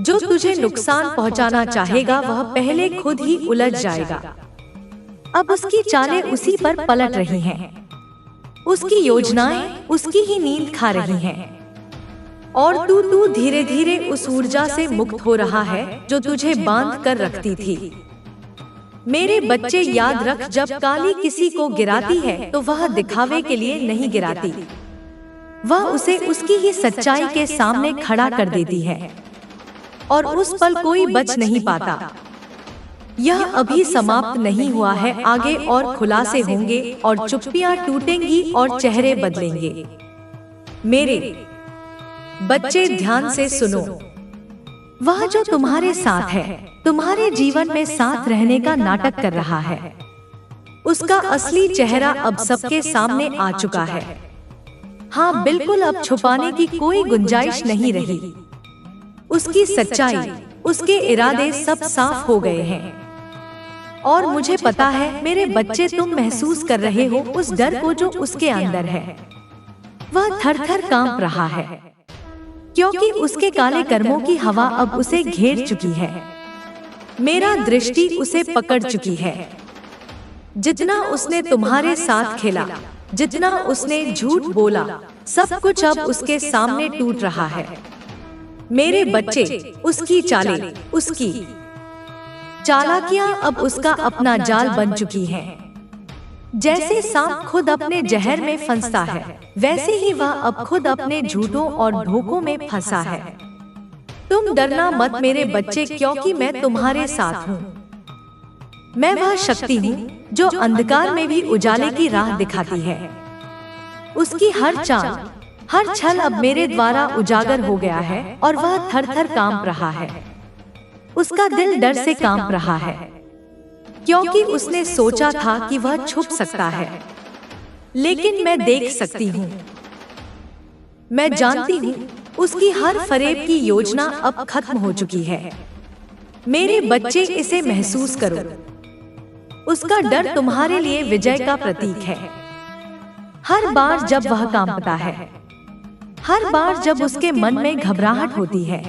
जो तुझे नुकसान पहुंचाना चाहेगा वह पहले खुद ही उलझ जाएगा। अब उसकी चालें उसी पर पलट रही हैं। उसकी योजनाएं उसकी ही नींद खा रही हैं। और तू धीरे धीरे उस ऊर्जा से मुक्त हो रहा है जो तुझे बांध कर रखती थी। मेरे बच्चे, याद रख, जब काली किसी को गिराती है तो वह दिखावे के लिए नहीं गिराती, वह उसे उसकी ही सच्चाई के सामने खड़ा कर देती है, और उस पल कोई बच नहीं पाता। यह अभी समाप्त नहीं हुआ है, आगे और खुलासे होंगे और चुप्पियां टूटेंगी और चेहरे बदलेंगे। मेरे बच्चे, ध्यान से सुनो। वह जो तुम्हारे साथ है, तुम्हारे जीवन में साथ रहने का नाटक कर रहा है, उसका असली चेहरा अब सबके सामने आ चुका है। हाँ, बिल्कुल, अब छुपाने की कोई गुंजाइश नहीं रही। उसकी सच्चाई, उसके इरादे सब साफ हो गए हैं। और मुझे पता है मेरे बच्चे, तुम महसूस कर रहे हो उस डर को जो उसके अंदर है। वह थर-थर कांप रहा है, क्योंकि उसके काले कर्मों की हवा अब उसे घेर चुकी है। मेरा दृष्टि उसे पकड़ चुकी है। जितना उसने तुम्हारे साथ खेला, जितना उसने झूठ बोला, सब कुछ अब उसके सामने टूट रहा है। मेरे बच्चे, उसकी चालें, उसकी चालाकियां अब उसका अपना जाल बन चुकी हैं। जैसे सांप खुद अपने जहर में फंसता है, वैसे ही वह अब खुद अपने झूठों और धोखों में फंसा है। तुम डरना मत मेरे बच्चे, क्योंकि मैं तुम्हारे साथ हूँ। मैं वह शक्ति हूँ जो अंधकार में भी उजाले की राह दिखाती है। उसकी हर चाल, हर छल अब मेरे द्वारा उजागर हो गया है, और वह थर-थर कांप रहा है। उसका दिल डर से कांप रहा है, क्योंकि उसने सोचा था कि वह छुप सकता है, लेकिन मैं देख सकती हूँ। मैं जानती हूँ उसकी हर फरेब की योजना अब खत्म हो चुकी है। मेरे बच्चे, इसे महसूस करो। उसका डर तुम्हारे लिए विजय का प्रतीक है। हर बार जब वह कांपता है, हर बार जब उसके मन में घबराहट होती है,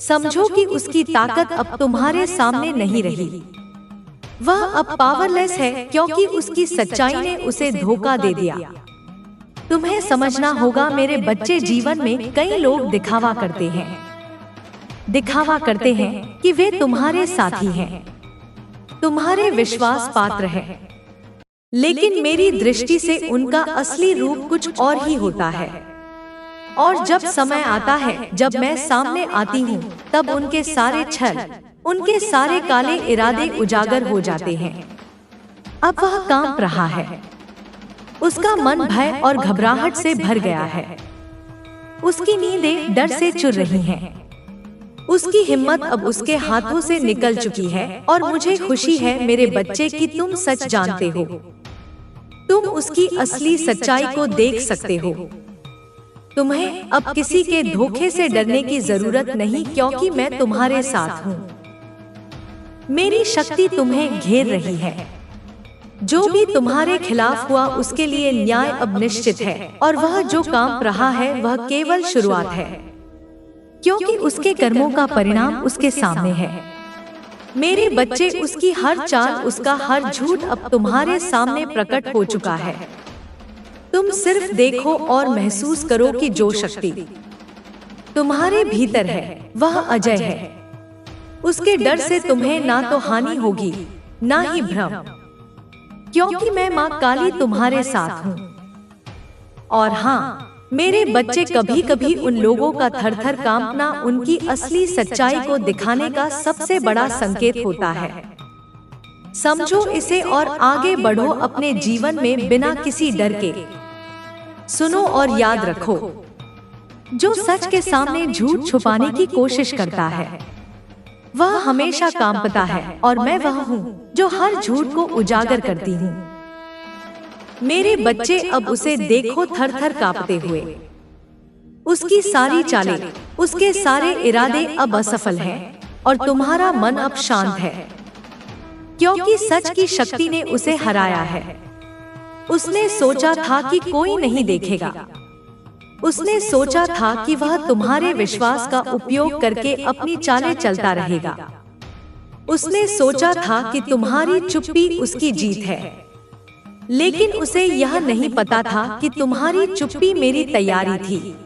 समझो कि उसकी ताकत अब तुम्हारे सामने नहीं रही। वह अब पावरलेस है क्योंकि उसकी सच्चाई ने उसे धोखा दे दिया। तुम्हें समझना होगा मेरे बच्चे, जीवन में कई लोग दिखावा करते हैं कि वे तुम्हारे साथी हैं, तुम्हारे विश्वास पात्र हैं, लेकिन मेरी दृष्टि से उनका असली रूप कुछ और ही होता है। और जब समय आता है, जब मैं सामने आती हूँ, तब उनके सारे छल, उनके सारे काले इरादे उजागर हो जाते हैं। अब वह कांप रहा है, उसका मन भय और घबराहट से भर गया है, उसकी नींदें डर से चुर रही हैं, उसकी हिम्मत अब उसके हाथों से निकल चुकी है। और मुझे खुशी है मेरे बच्चे कि तुम सच जानते हो, तुम उसकी असली सच्चाई को देख सकते हो। तुम्हें अब किसी के धोखे से डरने की जरूरत नहीं, क्योंकि मैं तुम्हारे साथ हूँ। मेरी शक्ति तुम्हें घेर रही है। जो भी तुम्हारे खिलाफ हुआ उसके लिए न्याय अब निश्चित है, और वह जो कांप रहा है वह केवल शुरुआत है, क्योंकि उसके कर्मों का परिणाम उसके सामने है। मेरे बच्चे, उसकी हर चाल, उसका हर झूठ अब तुम्हारे सामने प्रकट हो चुका है। तुम सिर्फ देखो और महसूस करो कि जो शक्ति तुम्हारे भीतर है वह अजय है। उसके डर से तुम्हें ना तो हानि होगी, ना ही भ्रम, क्योंकि मैं माँ काली तुम्हारे साथ हूँ। और हाँ मेरे बच्चे, कभी कभी उन लोगों का थरथर कांपना उनकी असली सच्चाई को दिखाने का सबसे बड़ा संकेत होता है। समझो इसे और आगे बढ़ो अपने जीवन में बिना किसी डर के। सुनो और याद रखो, जो सच के सामने झूठ छुपाने की कोशिश करता है वह हमेशा कांपता है, और मैं वह हूँ जो हर झूठ को उजागर करती हूँ। मेरे बच्चे, अब उसे देखो थर-थर कांपते हुए। उसकी सारी चालें, उसके सारे इरादे अब असफल हैं, और तुम्हारा मन अब शांत है, क्योंकि सच की शक्ति ने उसे हराया है। उसने सोचा था कि कोई नहीं देखेगा, उसने सोचा था कि वह तुम्हारे विश्वास का उपयोग करके अपनी चालें चलता रहेगा। उसने सोचा था कि तुम्हारी चुप्पी उसकी जीत है, लेकिन उसे यह नहीं पता था कि तुम्हारी चुप्पी मेरी तैयारी थी।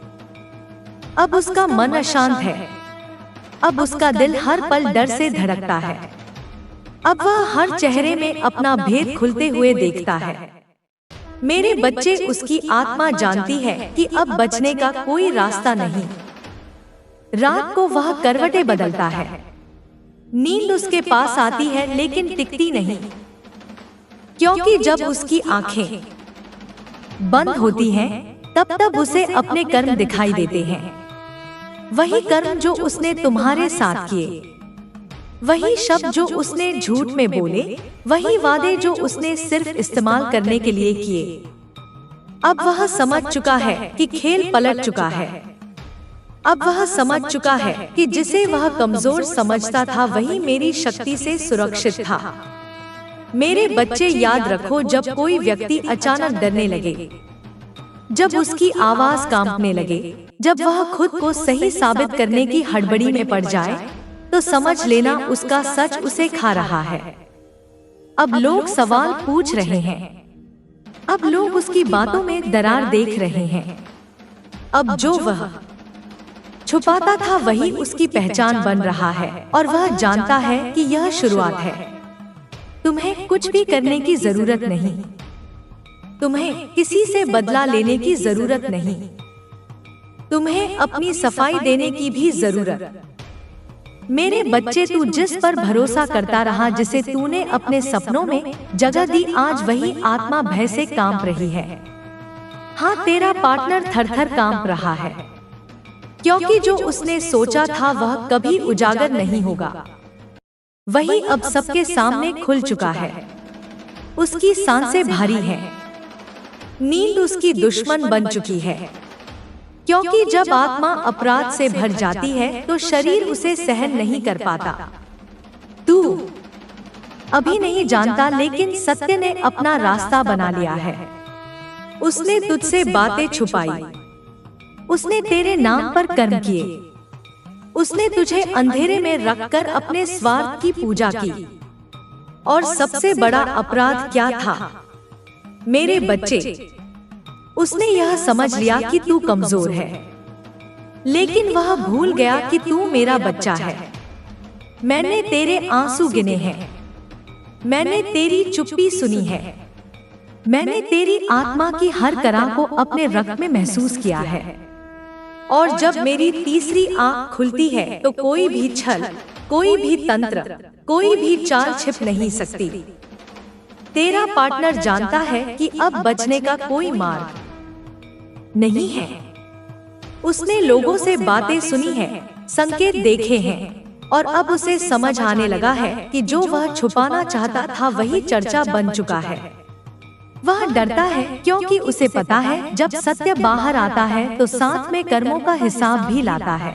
अब उसका मन अशांत है, अब उसका दिल हर पल डर से धड़कता है, अब वह हर चेहरे में अपना भेद खुलते हुए देखता है। मेरे बच्चे, उसकी आत्मा जानती है कि अब बचने का कोई रास्ता नहीं। रात को वह करवटें बदलता है, नींद उसके पास आती है लेकिन टिकती नहीं, क्योंकि जब उसकी आंखें बंद होती हैं, तब तब उसे अपने कर्म दिखाई देते हैं। वही कर्म जो उसने तुम्हारे साथ किए, वही शब्द जो उसने झूठ में बोले, वही वादे जो उसने सिर्फ इस्तेमाल करने के लिए किए। अब वह समझ चुका है कि खेल पलट चुका है। अब वह समझ चुका है कि जिसे वह कमजोर समझता था वही मेरी शक्ति से सुरक्षित था। मेरे बच्चे, याद रखो, जब कोई व्यक्ति अचानक डरने लगे, जब उसकी आवाज कांपने लगे, जब वह खुद को सही साबित करने की हड़बड़ी में पड़ जाए, तो समझ लेना उसका सच उसे खा रहा है। अब लोग सवाल पूछ रहे हैं, अब लोग उसकी बातों में दरार देख रहे हैं। अब जो वह छुपाता था वही उसकी पहचान बन रहा है, और वह जानता है कि यह शुरुआत है। तुम्हें कुछ भी करने की जरूरत नहीं, तुम्हें किसी से बदला लेने की जरूरत नहीं, तुम्हें अपनी सफाई देने की भी जरूरत। मेरे बच्चे, तू जिस पर भरोसा करता रहा, जिसे तूने अपने सपनों में जगह दी, आज वही आत्मा भय से कांप रही है। हाँ, तेरा पार्टनर थर-थर कांप रहा है, क्योंकि जो उसने सोचा था वह कभी उजागर नहीं होगा, वही अब सबके सामने खुल चुका है। उसकी सांसें भारी हैं, नींद उसकी दुश्मन बन चुकी है, क्योंकि जब आत्मा अपराध से भर जाती है तो शरीर उसे सहन नहीं कर पाता। तू अभी नहीं जानता, लेकिन सत्य ने अपना रास्ता बना लिया है। उसने तुझसे बातें छुपाई, उसने तेरे नाम पर कर्म किए, उसने तुझे अंधेरे में रखकर अपने स्वार्थ की पूजा की। और सबसे बड़ा अपराध क्या था मेरे बच्चे? उसने यह समझ लिया कि तू कमजोर है, लेकिन वह भूल गया कि तू मेरा बच्चा है। मैंने तेरे आंसू गिने हैं, मैंने तेरी चुप्पी सुनी है, मैंने तेरी आत्मा की हर तरह को अपने रक्त में महसूस किया है। और जब मेरी तीसरी आंख खुलती है तो कोई भी छल, कोई भी तंत्र, कोई भी चाल छिप नहीं सकती। तेरा पार्टनर जानता है कि अब बचने का कोई मार्ग नहीं है। उसने लोगों से बातें सुनी है, संकेत देखे हैं, और अब उसे समझ आने लगा है कि जो वह छुपाना चाहता था वही चर्चा बन चुका है। वह डरता है क्योंकि उसे पता है जब सत्य बाहर आता है तो साथ में कर्मों का हिसाब भी लाता है।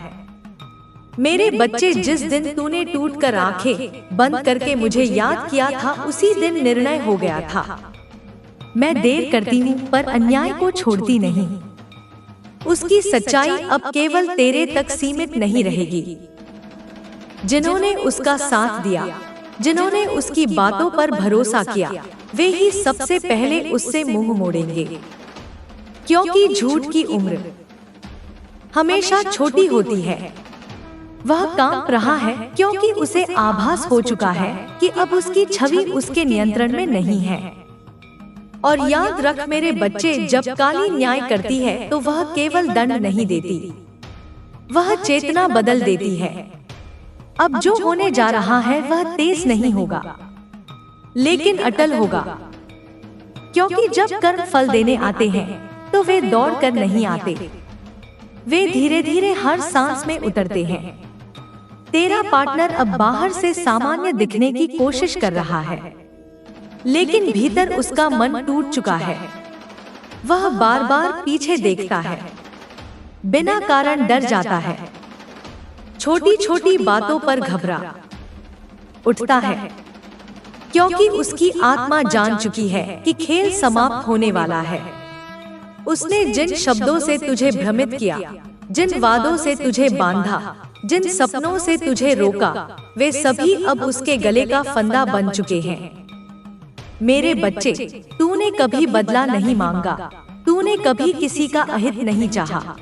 मेरे बच्चे, जिस दिन तूने टूटकर आंखें बंद करके मुझे याद किया था, उसी दिन निर्णय हो गया था। मैं देर करती हूँ पर अन्याय को छोड़ती नहीं। उसकी सच्चाई अब केवल तेरे तक सीमित नहीं रहेगी। जिन्होंने उसका साथ दिया, जिन्होंने उसकी बातों पर भरोसा किया, वे ही सबसे पहले उससे मुंह मोड़ेंगे। क्योंकि झूठ की उम्र हमेशा छोटी होती है। वह कांप रहा है क्योंकि उसे आभास हो चुका है कि अब उसकी छवि उसके नियंत्रण में नहीं है। और याद रख मेरे बच्चे, जब काली न्याय करती है तो वह केवल दंड नहीं देती, वह चेतना बदल देती है। अब जो होने जा रहा है वह तेज नहीं होगा, लेकिन अटल होगा। क्योंकि जब कर्म फल देने आते हैं तो वे दौड़ कर नहीं आते, वे धीरे धीरे हर सांस में उतरते हैं। तेरा पार्टनर अब बाहर से सामान्य दिखने की कोशिश कर रहा है, लेकिन भीतर उसका मन टूट चुका है। वह बार बार पीछे देखता है, बिना कारण डर जाता है, छोटी छोटी बातों पर घबरा उठता है, क्योंकि उसकी आत्मा जान चुकी है कि खेल समाप्त होने वाला है। उसने जिन शब्दों से तुझे भ्रमित किया, जिन वादों से तुझे बांधा, जिन सपनों से तुझे रोका, वे सभी अब उसके गले का फंदा बन चुके हैं। मेरे बच्चे, तूने कभी बदला नहीं मांगा, तूने कभी किसी का अहित नहीं चाहा।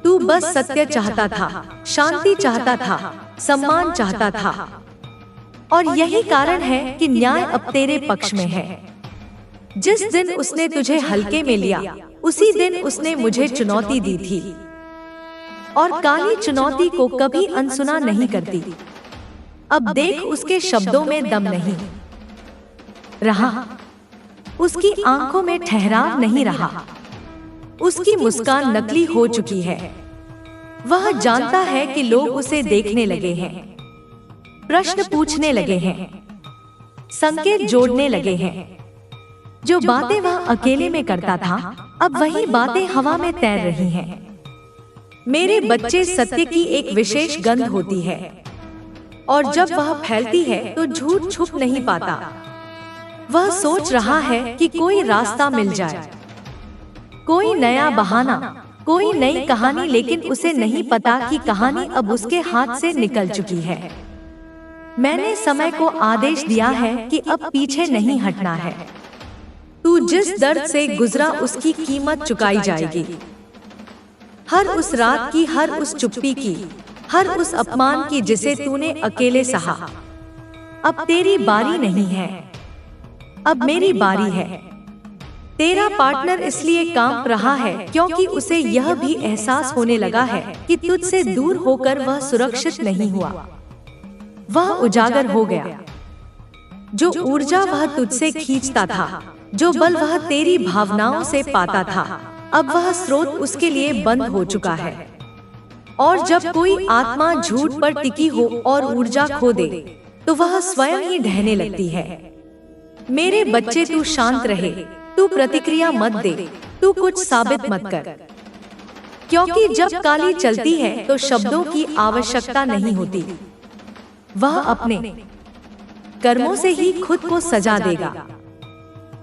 तू बस सत्य चाहता था, शांति चाहता था, सम्मान चाहता था। और यही कारण है कि न्याय अब तेरे पक्ष में है। जिस दिन उसने तुझे हल्के में लिया, उसी दिन उसने मुझे चुनौती दी थी, और काली चुनौती को कभी अनसुना नहीं करती। अब देख, उसके शब्दों में दम नहीं रहा, उसकी आंखों में ठहराव नहीं रहा, उसकी मुस्कान नकली हो चुकी है। वह जानता है कि लोग उसे देखने लगे हैं, प्रश्न पूछने लगे हैं, संकेत जोड़ने लगे हैं। जो बातें वह अकेले में करता था, अब वही बातें हवा में तैर रही हैं। मेरे बच्चे, सत्य की एक विशेष गंध होती है, और जब वह फैलती है तो झूठ छुप नहीं पाता। वह सोच रहा है कि कोई रास्ता मिल जाए, कोई नया बहाना, कोई नई कहानी, लेकिन उसे नहीं पता कि कहानी अब उसके हाथ से निकल चुकी है। मैंने समय को आदेश दिया है कि अब पीछे नहीं हटना है। तू जिस दर्द से गुजरा उसकी कीमत चुकाई जाएगी। हर उस रात की, हर उस चुप्पी की, हर उस अपमान की जिसे तूने अकेले सहा। अब तेरी बारी नहीं है, अब मेरी बारी है। तेरा पार्टनर इसलिए कांप रहा है क्योंकि उसे यह भी एहसास होने लगा है कि तुझसे दूर होकर वह सुरक्षित नहीं हुआ, वह उजागर हो गया। जो ऊर्जा वह तुझसे खींचता था, जो बल वह तेरी भावनाओं से पाता था, अब वह स्रोत उसके लिए बंद हो चुका है। और जब कोई आत्मा झूठ पर टिकी हो और ऊर्जा खो दे, तो वह स्वयं ही ढहने लगती है। मेरे बच्चे, तू शांत रहे, तू प्रतिक्रिया मत दे, तू कुछ साबित मत कर। क्योंकि जब काली चलती है तो शब्दों की आवश्यकता नहीं होती, वह अपने कर्मों से ही खुद को सजा देगा।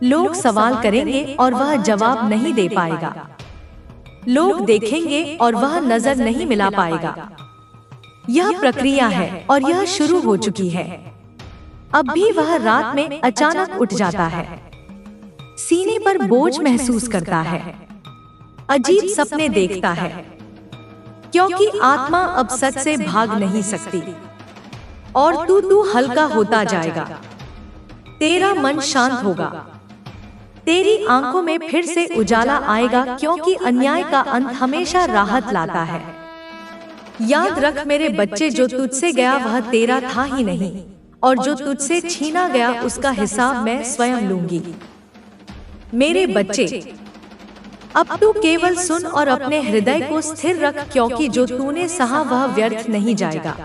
लोग सवाल करेंगे और वह जवाब नहीं दे पाएगा। लोग देखेंगे और वह नजर नहीं मिला पाएगा। यह प्रक्रिया है और यह शुरू हो चुकी है। अब भी वह रात में अचानक उठ जाता है, सीने पर बोझ महसूस करता है, अजीब सपने देखता है, क्योंकि आत्मा अब सच से भाग नहीं सकती और तू हल्का होता जाएगा। तेरा मन शांत होगा, तेरी आंखों में फिर से उजाला आएगा, क्योंकि अन्याय का अंत हमेशा राहत लाता है। याद रख मेरे बच्चे, जो तुझसे गया वह तेरा था ही नहीं, और जो तुझसे छीना गया उसका हिसाब मैं स्वयं लूंगी। मेरे बच्चे, अब तू केवल सुन और अपने हृदय को स्थिर रख, क्योंकि जो तूने सहा वह व्यर्थ नहीं जाएगा।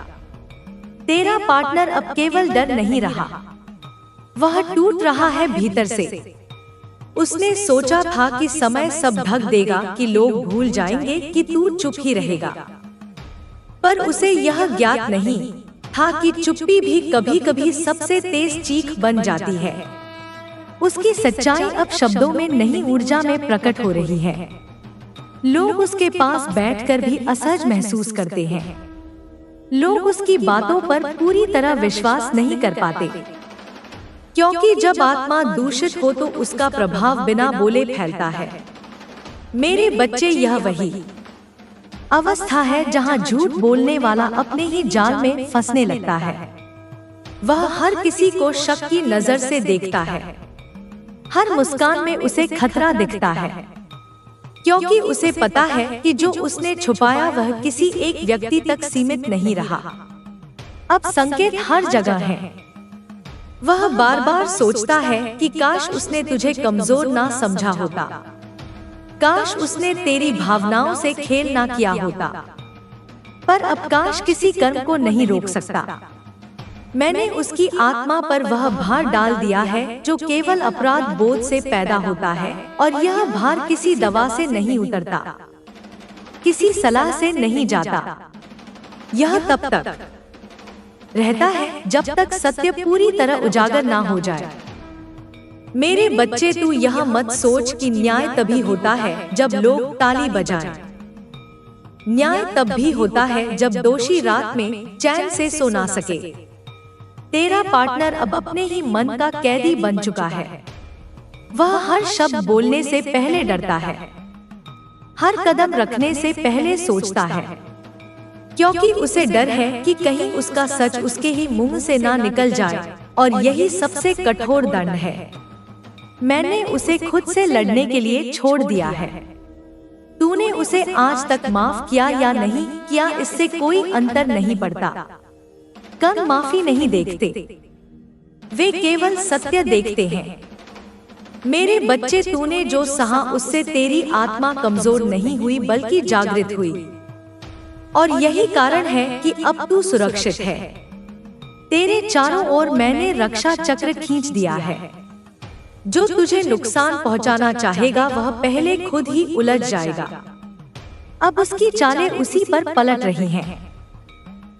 तेरा पार्टनर अब केवल डर नहीं रहा, वह टूट रहा है भीतर से। उसने सोचा था कि समय सब ढक देगा, कि लोग भूल जाएंगे कि तू चुप ही रहेगा, पर उसे यह ज्ञात नहीं था कि चुप्पी भी कभी कभी सबसे तेज चीख बन जाती है। उसकी सच्चाई अब शब्दों में नहीं, ऊर्जा में प्रकट हो रही है। लोग उसके पास बैठकर भी असहज महसूस करते हैं। लोग उसकी बातों पर पूरी तरह विश्वास नहीं कर पाते, क्योंकि जब आत्मा दूषित हो तो उसका प्रभाव बिना बोले फैलता है। मेरे बच्चे, यह वही अवस्था है जहां झूठ बोलने वाला अपने ही जाल में फंसने लगता है। वह हर किसी को शक की नजर से देखता है, हर मुस्कान में उसे खतरा दिखता है, क्योंकि उसे पता है कि जो उसने छुपाया वह किसी एक व्यक्ति तक सीमित नहीं रहा। अब संकेत हर जगह है। वह बार बार सोचता है कि काश उसने तुझे कमजोर ना समझा होता, काश उसने तेरी भावनाओं से खेल ना किया होता, पर अब काश किसी कर्म को नहीं रोक सकता। मैंने उसकी आत्मा पर वह भार डाल दिया है जो केवल अपराध बोध से पैदा होता है, और यह भार किसी दवा से नहीं उतरता, किसी सलाह से नहीं जाता। यह तब तक रहता है जब तक सत्य पूरी तरह उजागर ना हो जाए। मेरे बच्चे, तू यह मत सोच कि न्याय तभी होता है जब लोग ताली बजाएं। न्याय तब भी होता है जब दोषी रात में चैन से सो ना सके। तेरा पार्टनर अब अपने ही मन का कैदी बन चुका है। वह हर शब्द बोलने से पहले डरता है, हर कदम रखने से पहले सोचता है, क्योंकि उसे डर है कि कहीं उसका सच उसके ही मुंह से ना निकल जाए, और यही सबसे कठोर दंड है। मैंने उसे खुद से लड़ने के लिए छोड़ दिया है। तूने उसे आज तक माफ किया या नहीं किया, इससे कोई अंतर नहीं पड़ता। कम माफी नहीं देखते, वे केवल सत्य देखते हैं। मेरे बच्चे, तूने जो सहा उससे तेरी आत्मा कमजोर नहीं हुई बल्कि जागृत हुई, और यही कारण है कि अब तू सुरक्षित है। तेरे चारों ओर मैंने रक्षा चक्र खींच दिया है। जो तुझे नुकसान पहुंचाना चाहेगा वह पहले खुद ही उलझ जाएगा। अब उसकी चालें उसी पर पलट रही हैं,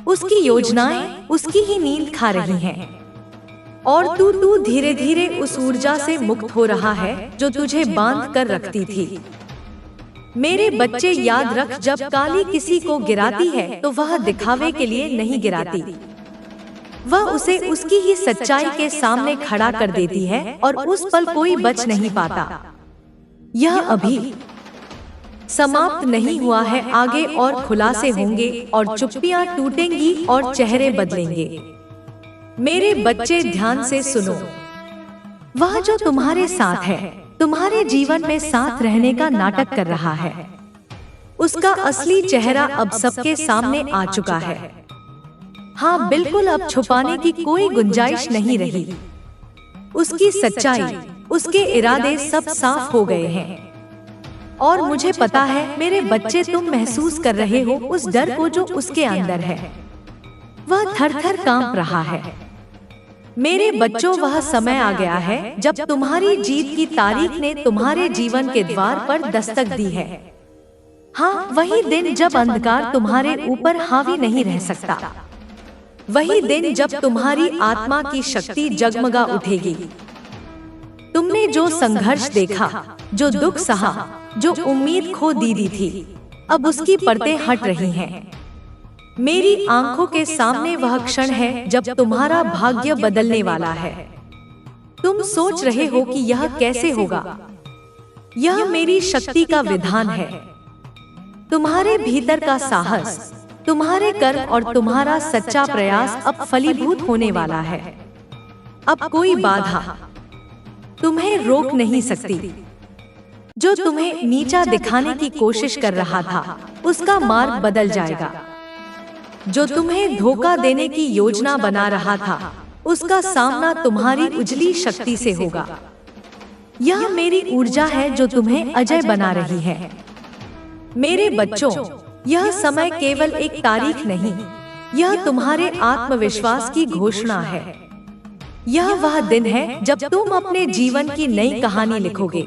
उसकी योजनाएं उसकी ही नींद खा रही हैं, और तू धीरे धीरे उस ऊर्जा से मुक्त हो रहा है जो तुझे बांध कर रखती थी। मेरे बच्चे, याद रख, जब काली किसी को गिराती है तो वह दिखावे के लिए नहीं गिराती, वह उसे उसकी ही सच्चाई के सामने खड़ा कर देती है, और उस पल कोई बच नहीं पाता। यह अभी समाप्त नहीं हुआ है, आगे और खुलासे होंगे, और चुप्पियां टूटेंगी और चेहरे बदलेंगे। मेरे बच्चे, ध्यान से सुनो। वह जो तुम्हारे साथ है, तुम्हारे जीवन में साथ रहने का नाटक कर रहा है, उसका असली चेहरा अब सबके सामने आ चुका है। हाँ बिल्कुल, अब छुपाने की कोई गुंजाइश नहीं रही। उसकी सच्चाई, उसके इरादे सब साफ हो गए हैं। और मुझे पता है मेरे बच्चे, तुम महसूस कर रहे हो उस डर को जो उसके अंदर है। वह थर-थर कांप रहा है। मेरे बच्चों, वह समय आ गया है जब तुम्हारी जीत की तारीख ने तुम्हारे जीवन के द्वार पर दस्तक दी है। हाँ, वही दिन जब अंधकार तुम्हारे ऊपर हावी नहीं रह सकता। वही दिन जब तुम्हारी आत्मा की शक्ति जगमगा उठेगी। तुमने जो संघर्ष देखा, जो दुख सहा, जो उम्मीद खो दी थी, अब उसकी परतें हट रही हैं। मेरी आंखों के सामने वह क्षण है जब तुम्हारा भाग्य बदलने वाला है। तुम सोच रहे हो कि यह कैसे होगा। यह मेरी शक्ति का विधान है। तुम्हारे भीतर का साहस, तुम्हारे कर्म और तुम्हारा सच्चा प्रयास अब फलीभूत होने वाला है। अब कोई बाधा तुम्हें रोक नहीं सकती। जो तुम्हें नीचा दिखाने की कोशिश कर रहा था, उसका मार्ग बदल जाएगा। जो तुम्हें धोखा देने की योजना बना रहा था, उसका सामना तुम्हारी उजली शक्ति से होगा। यह मेरी ऊर्जा है जो तुम्हें अजय बना रही है। मेरे बच्चों, यह समय केवल एक तारीख नहीं, यह तुम्हारे आत्मविश्वास की घोषणा है। यह वह दिन है जब तुम अपने जीवन की नई कहानी लिखोगे।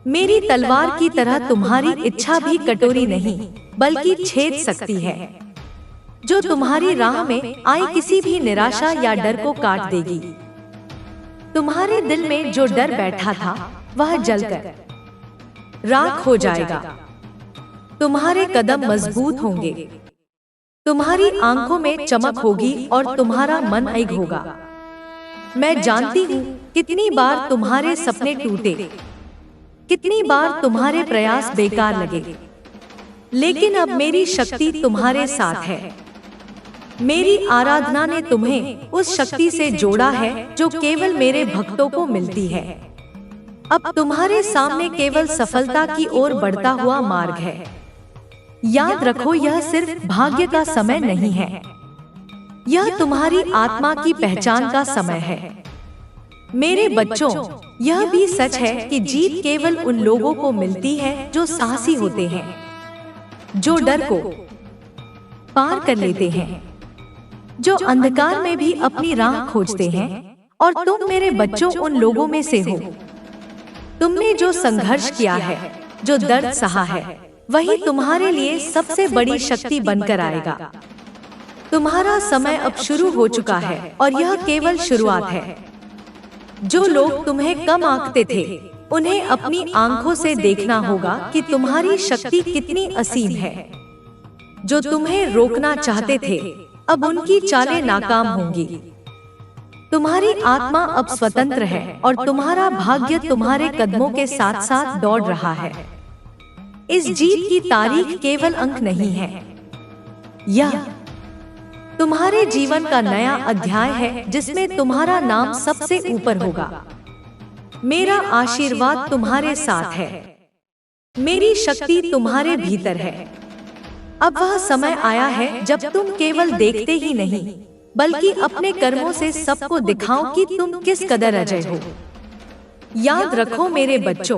मेरी तलवार की तरह तुम्हारी इच्छा भी कटोरी नहीं, बल्कि छेद सकती है, जो तुम्हारी राह में आई किसी भी निराशा या डर को काट देगी। तुम्हारे दिल में जो डर बैठा था, वह जलकर राख हो जाएगा। तुम्हारे कदम मजबूत होंगे, तुम्हारी आंखों में चमक होगी और तुम्हारा मन एक होगा। मैं जानती हूँ कितनी बार तुम्हारे सपने टूटे, कितनी बार तुम्हारे प्रयास बेकार लगे, लेकिन अब मेरी शक्ति तुम्हारे साथ है। मेरी आराधना ने तुम्हें उस शक्ति से जोड़ा है जो केवल मेरे भक्तों को मिलती है। अब तुम्हारे सामने केवल सफलता की ओर बढ़ता हुआ मार्ग है। याद रखो, यह सिर्फ भाग्य का समय नहीं है, यह तुम्हारी आत्मा की पहचान का समय है। मेरे बच्चों, यह भी सच है कि जीत केवल उन लोगों को मिलती है जो साहसी होते हैं, जो डर को पार कर लेते हैं, जो अंधकार में भी अपनी राह खोजते हैं। और तुम मेरे बच्चों उन लोगों में से हो। तुमने जो संघर्ष किया है, जो दर्द सहा है, वही तुम्हारे लिए सबसे बड़ी शक्ति बनकर आएगा। तुम्हारा समय अब शुरू हो चुका है और यह केवल शुरुआत है। जो लोग तुम्हें कम आंकते थे, उन्हें अपनी आंखों से देखना होगा कि तुम्हारी शक्ति कितनी असीम है। जो तुम्हें रोकना चाहते थे, अब उनकी चालें नाकाम होंगी। तुम्हारी आत्मा अब स्वतंत्र है और तुम्हारा भाग्य तुम्हारे कदमों के साथ साथ दौड़ रहा है। इस जीत की तारीख केवल अंक नहीं है, यह तुम्हारे जीवन का नया अध्याय है जिसमें तुम्हारा नाम सबसे ऊपर होगा। मेरा आशीर्वाद तुम्हारे साथ है, मेरी शक्ति तुम्हारे भीतर है। अब वह समय आया है जब तुम केवल देखते ही नहीं, बल्कि अपने कर्मों से सबको दिखाओ कि तुम किस कदर अजय हो। याद रखो मेरे बच्चों,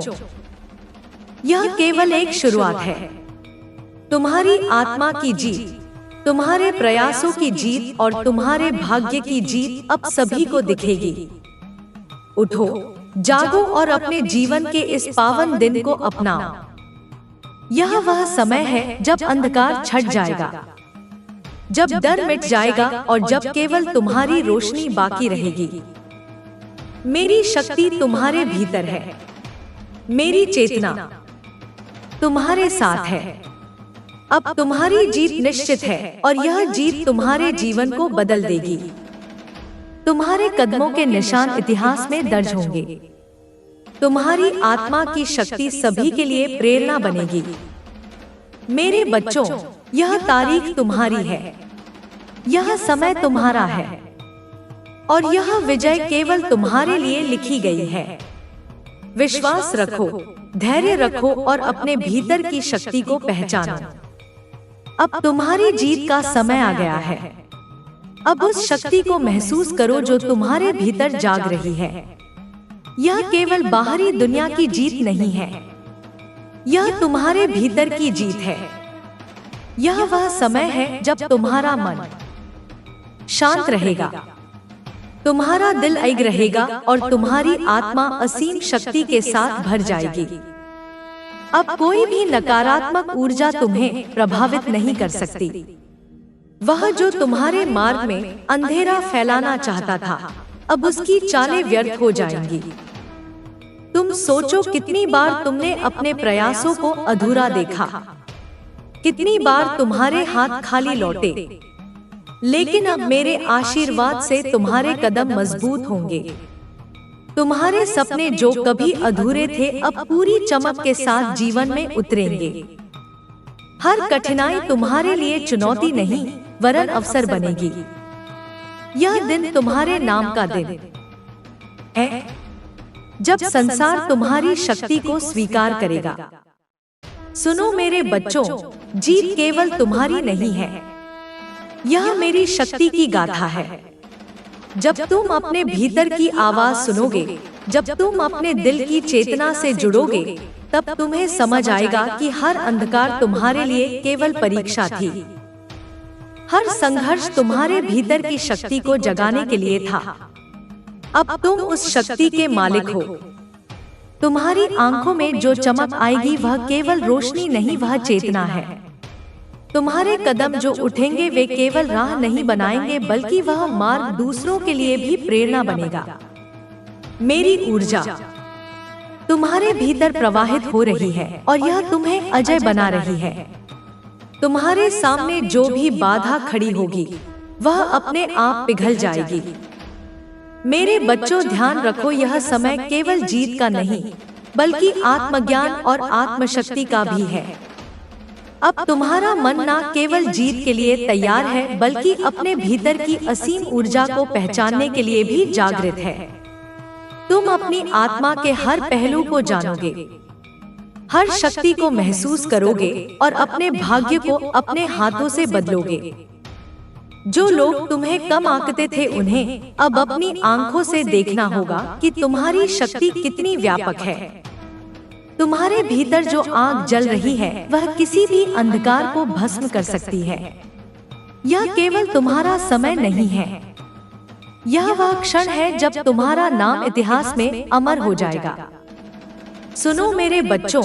यह केवल एक शुरुआत है। तुम्हारी आत्मा की जीत, तुम्हारे प्रयासों की जीत और तुम्हारे भाग्य की जीत अब सभी को दिखेगी। उठो, जागो और अपने जीवन के इस पावन दिन को अपनाओ। यह वह समय है जब अंधकार छट जाएगा, जब डर मिट जाएगा और जब केवल तुम्हारी रोशनी बाकी रहेगी। मेरी शक्ति तुम्हारे भीतर है, मेरी चेतना तुम्हारे साथ है। अब तुम्हारी जीत निश्चित है और यह जीत तुम्हारे जीवन को बदल देगी। तुम्हारे कदमों के निशान इतिहास में दर्ज होंगे। तुम्हारी आत्मा की शक्ति सभी के लिए प्रेरणा बनेगी। मेरे बच्चों, यह तारीख तुम्हारी है, यह समय तुम्हारा है और यह विजय केवल तुम्हारे लिए लिखी गई है। विश्वास रखो, धैर्य रखो और अपने भीतर की शक्ति को पहचानो। अब तुम्हारी जीत का समय आ गया है। अब उस शक्ति को महसूस करो जो तुम्हारे भीतर जाग रही है। यह केवल बाहरी दुनिया की जीत नहीं है, यह तुम्हारे भीतर की जीत है। यह वह समय है जब तुम्हारा मन शांत रहेगा, तुम्हारा दिल एक रहेगा और तुम्हारी आत्मा असीम शक्ति के साथ भर जाएगी। अब कोई भी नकारात्मक ऊर्जा तुम्हें प्रभावित नहीं कर सकती। वह जो तुम्हारे मार्ग में अंधेरा फैलाना चाहता था, अब उसकी चालें व्यर्थ हो जाएंगी। तुम सोचो कितनी बार तुमने अपने प्रयासों को अधूरा देखा, कितनी बार तुम्हारे हाथ खाली लौटे, लेकिन अब मेरे आशीर्वाद से तुम्हारे कदम मजबूत होंगे। तुम्हारे सपने जो कभी अधूरे थे अब पूरी चमक के साथ जीवन में उतरेंगे। हर कठिनाई तुम्हारे लिए चुनौती नहीं वरन अवसर बनेगी। यह दिन तुम्हारे नाम का दिन है, जब संसार तुम्हारी शक्ति को स्वीकार करेगा। सुनो मेरे बच्चों, जीत केवल तुम्हारी नहीं है, यह मेरी शक्ति की गाथा है। जब तुम अपने भीतर की आवाज सुनोगे, जब तुम अपने दिल की चेतना से जुड़ोगे, तब तुम्हें समझ आएगा कि हर अंधकार तुम्हारे लिए केवल परीक्षा थी। हर संघर्ष तुम्हारे भीतर की शक्ति को जगाने के लिए था। अब तुम उस शक्ति के मालिक हो। तुम्हारी आंखों में जो चमक आएगी वह केवल रोशनी नहीं, वह चेतना है। तुम्हारे कदम जो उठेंगे वे केवल राह नहीं बनाएंगे, बल्कि वह मार्ग दूसरों के लिए भी प्रेरणा बनेगा। मेरी ऊर्जा तुम्हारे भीतर प्रवाहित हो रही है और यह तुम्हें अजय बना रही है। तुम्हारे सामने जो भी बाधा खड़ी होगी वह अपने आप पिघल जाएगी। मेरे बच्चों, ध्यान रखो, यह समय केवल जीत का नहीं बल्कि आत्मज्ञान और आत्मशक्ति का भी है। अब तुम्हारा मन न केवल जीत के लिए तैयार है बल्कि अपने भीतर की असीम ऊर्जा को पहचानने के लिए भी जागृत है। तुम अपनी आत्मा के हर पहलू को जानोगे, हर शक्ति को महसूस करोगे और अपने भाग्य को अपने हाथों से बदलोगे। जो लोग तुम्हें कम आंकते थे उन्हें अब अपनी आंखों से देखना होगा कि तुम्हारी शक्ति कितनी व्यापक है। तुम्हारे भीतर जो आग जल रही है वह किसी भी अंधकार को भस्म कर सकती है। यह केवल तुम्हारा समय नहीं है, यह वह क्षण है जब तुम्हारा नाम इतिहास में अमर हो जाएगा। सुनो मेरे बच्चों,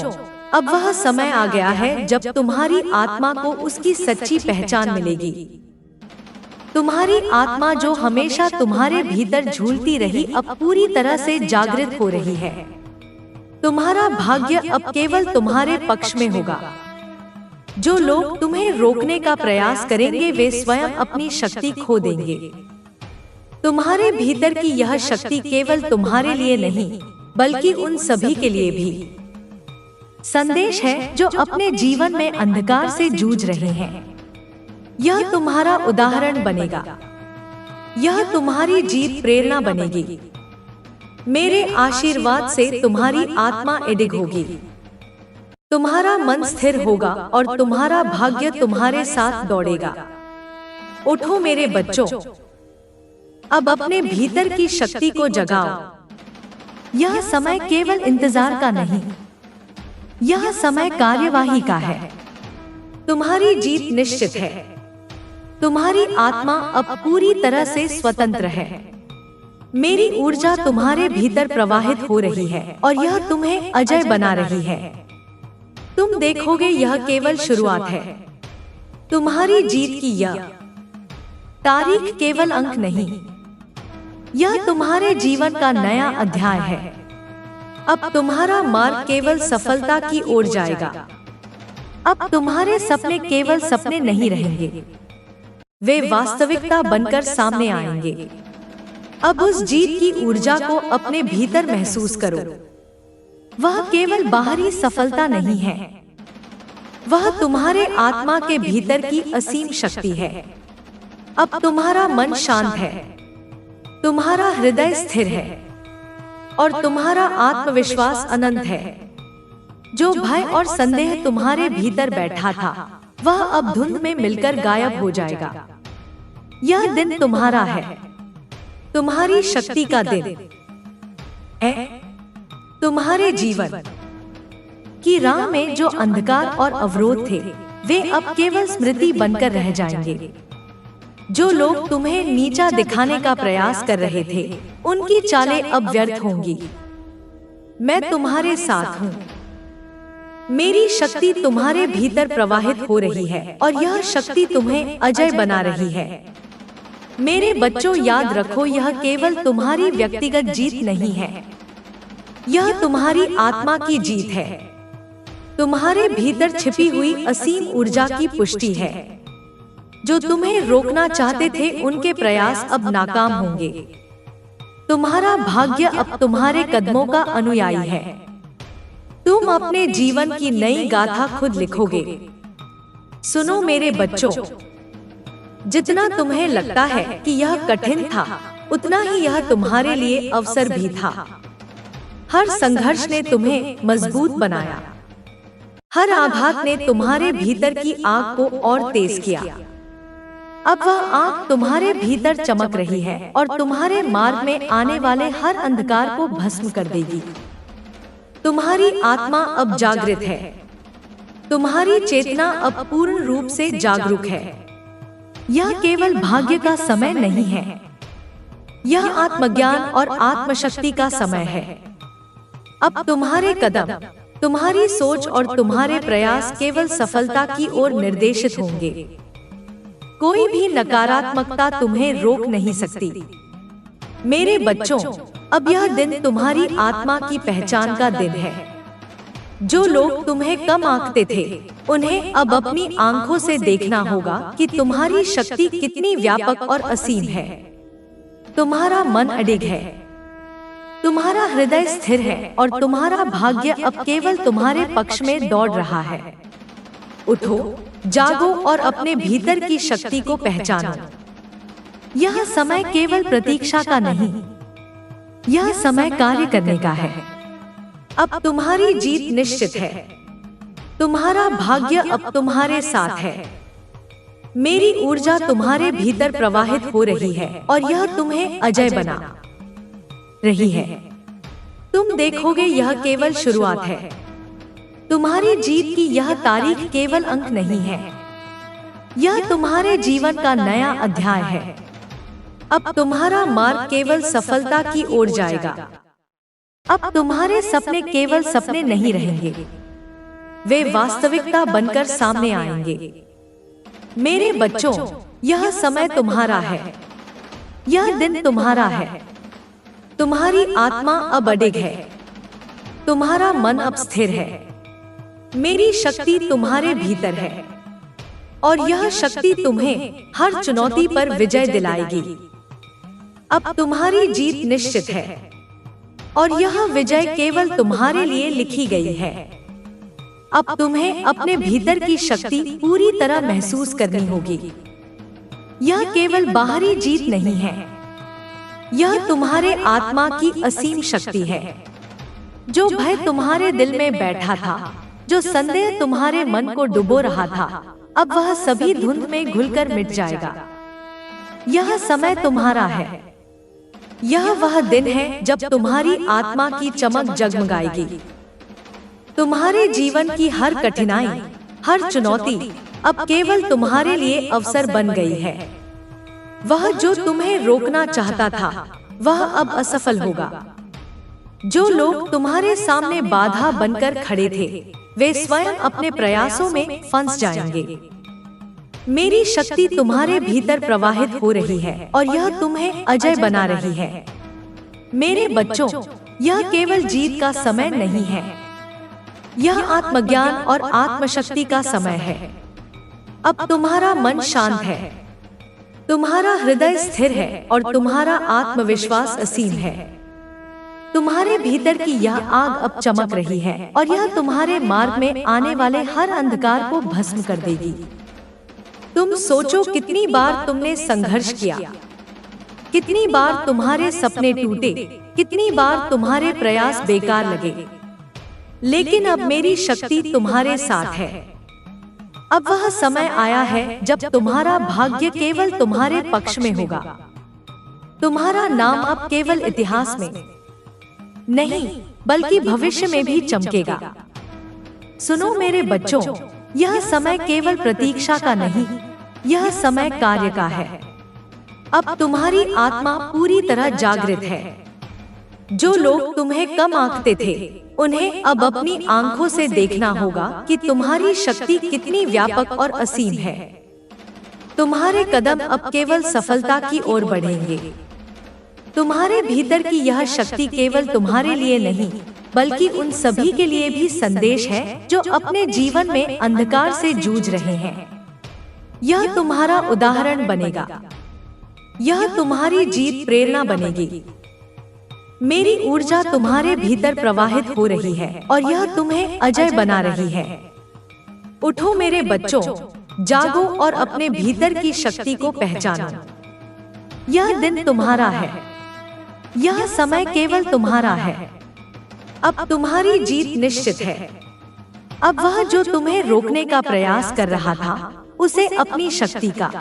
अब वह समय आ गया है जब तुम्हारी आत्मा को उसकी सच्ची पहचान मिलेगी। तुम्हारी आत्मा जो हमेशा तुम्हारे भीतर झूलती रही अब पूरी तरह से जागृत हो रही है। तुम्हारा भाग्य अब केवल तुम्हारे पक्ष में होगा। जो लोग तुम्हें रोकने का प्रयास करेंगे वे स्वयं अपनी शक्ति खो देंगे। तुम्हारे भीतर की यह शक्ति केवल तुम्हारे लिए नहीं बल्कि उन सभी के लिए भी संदेश है जो अपने जीवन में अंधकार से जूझ रहे हैं। यह तुम्हारा उदाहरण बनेगा, यह तुम्हारी जीत प्रेरणा बनेगी। मेरे आशीर्वाद से तुम्हारी आत्मा अडिग होगी, तुम्हारा मन स्थिर होगा और तुम्हारा भाग्य तुम्हारे साथ दौड़ेगा। उठो मेरे बच्चों, अब अपने भीतर की शक्ति को जगाओ। यह समय केवल इंतजार का नहीं, यह समय कार्यवाही का है। तुम्हारी जीत निश्चित है। तुम्हारी आत्मा अब पूरी तरह से स्वतंत्र है। मेरी ऊर्जा तुम्हारे भीतर प्रवाहित हो रही है और यह तुम्हें अजय बना रही है। तुम देखोगे यह केवल शुरुआत है। तुम्हारी जीत की यह तारीख केवल अंक नहीं, यह तुम्हारे जीवन का नया अध्याय है। अब तुम्हारा मार्ग केवल सफलता की ओर जाएगा। अब तुम्हारे सपने केवल सपने नहीं रहेंगे, वे वास्तविकता बनकर सामने आएंगे। अब उस जीत की ऊर्जा को अपने भीतर महसूस करो। वह केवल बाहरी सफलता नहीं है, वह तुम्हारे आत्मा के भीतर की असीम शक्ति है। अब तुम्हारा मन शांत है, तुम्हारा हृदय स्थिर है और तुम्हारा आत्मविश्वास अनंत है। जो भय और संदेह तुम्हारे भीतर बैठा था वह अब धुंध में मिलकर गायब हो जाएगा। यह दिन तुम्हारा है, तुम्हारी शक्ति का दिन है। तुम्हारे जीवन की राह में जो अंधकार और अवरोध थे वे अब केवल स्मृति बनकर रह जाएंगे। जो लोग तुम्हें नीचा दिखाने का प्रयास कर रहे थे उनकी चालें अब व्यर्थ होंगी। मैं तुम्हारे साथ हूँ। मेरी शक्ति तुम्हारे भीतर प्रवाहित हो रही है और यह शक्ति तुम्हें अजय बना रही है। मेरे बच्चों, याद रखो, यह केवल तुम्हारी व्यक्तिगत जीत नहीं है, यह तुम्हारी आत्मा की जीत है। तुम्हारे भीतर छिपी हुई असीम ऊर्जा की पुष्टि है। जो तुम्हें रोकना चाहते थे उनके प्रयास अब नाकाम होंगे। तुम्हारा भाग्य अब तुम्हारे कदमों का अनुयायी है। तुम अपने जीवन की नई गाथा खुद लिखोगे। सुनो मेरे बच्चों, जितना तुम्हें लगता है कि यह कठिन था, उतना ही यह तुम्हारे लिए अवसर भी था। हर संघर्ष ने तुम्हें मजबूत बनाया। हर आघात ने तुम्हारे भीतर की आग को और तेज किया। अब वह आग तुम्हारे भीतर चमक रही है और तुम्हारे मार्ग में आने वाले हर अंधकार को भस्म कर देगी। तुम्हारी आत्मा अब जागृत है। तुम्हारी चेतना अब पूर्ण रूप से जागरूक है। यह केवल भाग्य का समय नहीं है, यह आत्मज्ञान और आत्मशक्ति का समय है। अब तुम्हारे कदम, तुम्हारी सोच और तुम्हारे प्रयास केवल सफलता की ओर निर्देशित होंगे। कोई भी नकारात्मकता तुम्हें रोक नहीं सकती। मेरे बच्चों, अब यह दिन तुम्हारी आत्मा की पहचान का दिन है। जो लोग तुम्हें कम आंकते थे, उन्हें अब अपनी आंखों से देखना होगा कि तुम्हारी शक्ति कितनी व्यापक और असीम है। तुम्हारा मन अडिग है, तुम्हारा हृदय स्थिर है और तुम्हारा भाग्य अब केवल तुम्हारे पक्ष में दौड़ रहा है। उठो, जागो और अपने भीतर की शक्ति को पहचानो। यह समय केवल प्रतीक्षा का नहीं, यह समय कार्य करने का है। अब तुम्हारी जीत निश्चित है। तुम्हारा भाग्य अब तुम्हारे साथ है। मेरी ऊर्जा तुम्हारे भीतर प्रवाहित हो रही है और यह तुम्हें अजय बना रही है। तुम देखोगे यह केवल शुरुआत है। तुम्हारी जीत की यह तारीख केवल अंक नहीं है, यह तुम्हारे जीवन का नया अध्याय है। अब तुम्हारा मार्ग केवल सफलता की ओर जाएगा। अब तुम्हारे सपने केवल सपने नहीं रहेंगे, वे वास्तविकता बनकर सामने आएंगे। मेरे बच्चों, यह समय तुम्हारा है, यह दिन तुम्हारा है। तुम्हारी आत्मा अब अडिग है, तुम्हारा मन अब स्थिर है। मेरी शक्ति तुम्हारे भीतर है और यह शक्ति तुम्हें हर चुनौती पर विजय दिलाएगी। अब तुम्हारी जीत निश्चित है और यह विजय केवल तुम्हारे लिए लिखी गई है। अब तुम्हें अपने भीतर की शक्ति पूरी तरह महसूस करनी होगी। यह केवल बाहरी जीत नहीं है, यह तुम्हारे आत्मा की असीम शक्ति है। जो भय तुम्हारे दिल में बैठा था, जो संदेह तुम्हारे मन को डुबो रहा था, अब वह सभी धुंध में घुलकर मिट जाएगा। यह समय तुम्हारा है। यह वह दिन है जब तुम्हारी आत्मा की चमक जगमगाएगी। तुम्हारे जीवन की हर कठिनाई, हर चुनौती अब केवल तुम्हारे लिए अवसर बन गई है। वह जो तुम्हें रोकना चाहता था, वह अब असफल होगा। जो लोग तुम्हारे सामने बाधा बनकर खड़े थे, वे स्वयं अपने प्रयासों में फंस जाएंगे। मेरी शक्ति तुम्हारे भीतर प्रवाहित हो रही है और यह तुम्हें अजय बना रही है। मेरे बच्चों, यह केवल जीत का समय नहीं है, यह आत्मज्ञान और आत्मशक्ति का समय है। अब तुम्हारा मन शांत है, तुम्हारा हृदय स्थिर है और तुम्हारा आत्मविश्वास असीम है। तुम्हारे भीतर की यह आग अब चमक रही है और यह तुम्हारे मार्ग में आने वाले हर अंधकार को भस्म कर देगी। तुम सोचो कितनी बार तुमने संघर्ष किया, कितनी बार तुम्हारे सपने टूटे, कितनी बार तुम्हारे प्रयास बेकार लगे, लेकिन अब मेरी शक्ति तुम्हारे साथ है। अब वह समय आया है जब तुम्हारा भाग्य केवल तुम्हारे पक्ष में होगा। तुम्हारा नाम अब केवल इतिहास में नहीं, बल्कि भविष्य में भी चमकेगा। सुनो मेरे बच्चों, यह समय केवल प्रतीक्षा का नहीं, यह समय कार्य का है। अब तुम्हारी आत्मा पूरी तरह जागृत है। जो लोग तुम्हें कम आंकते थे, उन्हें अब अपनी आंखों से देखना होगा कि तुम्हारी शक्ति कितनी व्यापक और असीम है। तुम्हारे कदम अब केवल सफलता की ओर बढ़ेंगे। तुम्हारे भीतर की यह शक्ति केवल तुम्हारे लिए नहीं, बल्कि उन सभी के लिए भी संदेश है जो अपने जीवन में अंधकार से जूझ रहे हैं। यह तुम्हारा उदाहरण बनेगा, यह तुम्हारी जीत प्रेरणा बनेगी। मेरी ऊर्जा तुम्हारे भीतर प्रवाहित हो रही है और यह तुम्हें अजय बना रही है। उठो मेरे बच्चों, जागो और अपने भीतर की शक्ति को पहचानो। यह दिन तुम्हारा है, यह समय केवल तुम्हारा है। अब तुम्हारी जीत निश्चित है। अब वह जो तुम्हें रोकने का प्रयास कर रहा था, उसे अपनी शक्ति का।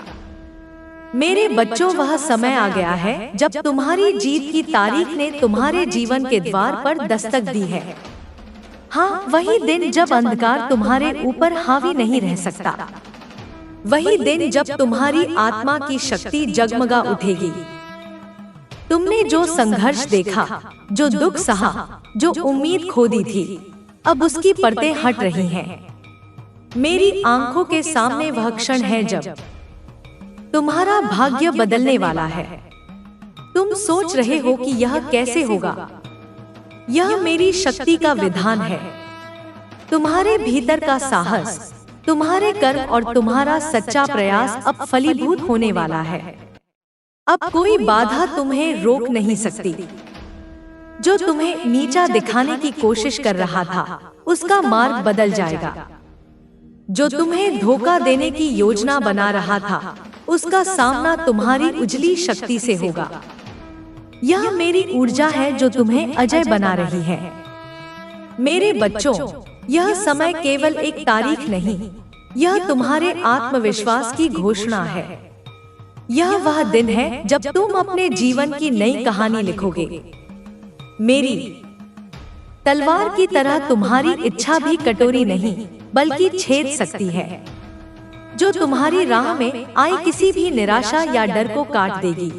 मेरे बच्चों, वह समय आ गया है जब तुम्हारी जीत की तारीख ने तुम्हारे जीवन के द्वार पर दस्तक दी है। हाँ, वही दिन जब अंधकार तुम्हारे ऊपर हावी नहीं रह सकता। वही दिन जब तुम्हारी आत्मा की शक्ति जगमगा उठेगी। तुमने जो संघर्ष देखा, जो दुख सहा, जो उम्मीद खो दी थी, अब उसकी परतें हट रही हैं। मेरी आंखों के सामने वह क्षण है जब तुम्हारा भाग्य बदलने वाला है। तुम सोच रहे हो कि यह कैसे होगा? यह मेरी शक्ति का विधान है। तुम्हारे भीतर का साहस, तुम्हारे कर्म और तुम्हारा सच्चा प्रयास अब फलीभूत होने वाला है। अब कोई बाधा तुम्हें रोक नहीं सकती। जो तुम्हें नीचा दिखाने की कोशिश कर रहा था, उसका मार्ग बदल जाएगा। जो तुम्हें धोखा देने की योजना बना रहा था, उसका सामना तुम्हारी उजली शक्ति से होगा। यह मेरी ऊर्जा है जो तुम्हें अजय बना रही है। मेरे बच्चों, यह समय केवल एक तारीख नहीं, यह तुम्हारे आत्मविश्वास की घोषणा है। यह वह दिन है जब तुम अपने जीवन की नई कहानी लिखोगे। मेरी तलवार की तरह तुम्हारी इच्छा भी कटोरी नहीं, बल्कि छेद सकती है, जो तुम्हारी राह में आई किसी भी निराशा या डर को काट देगी।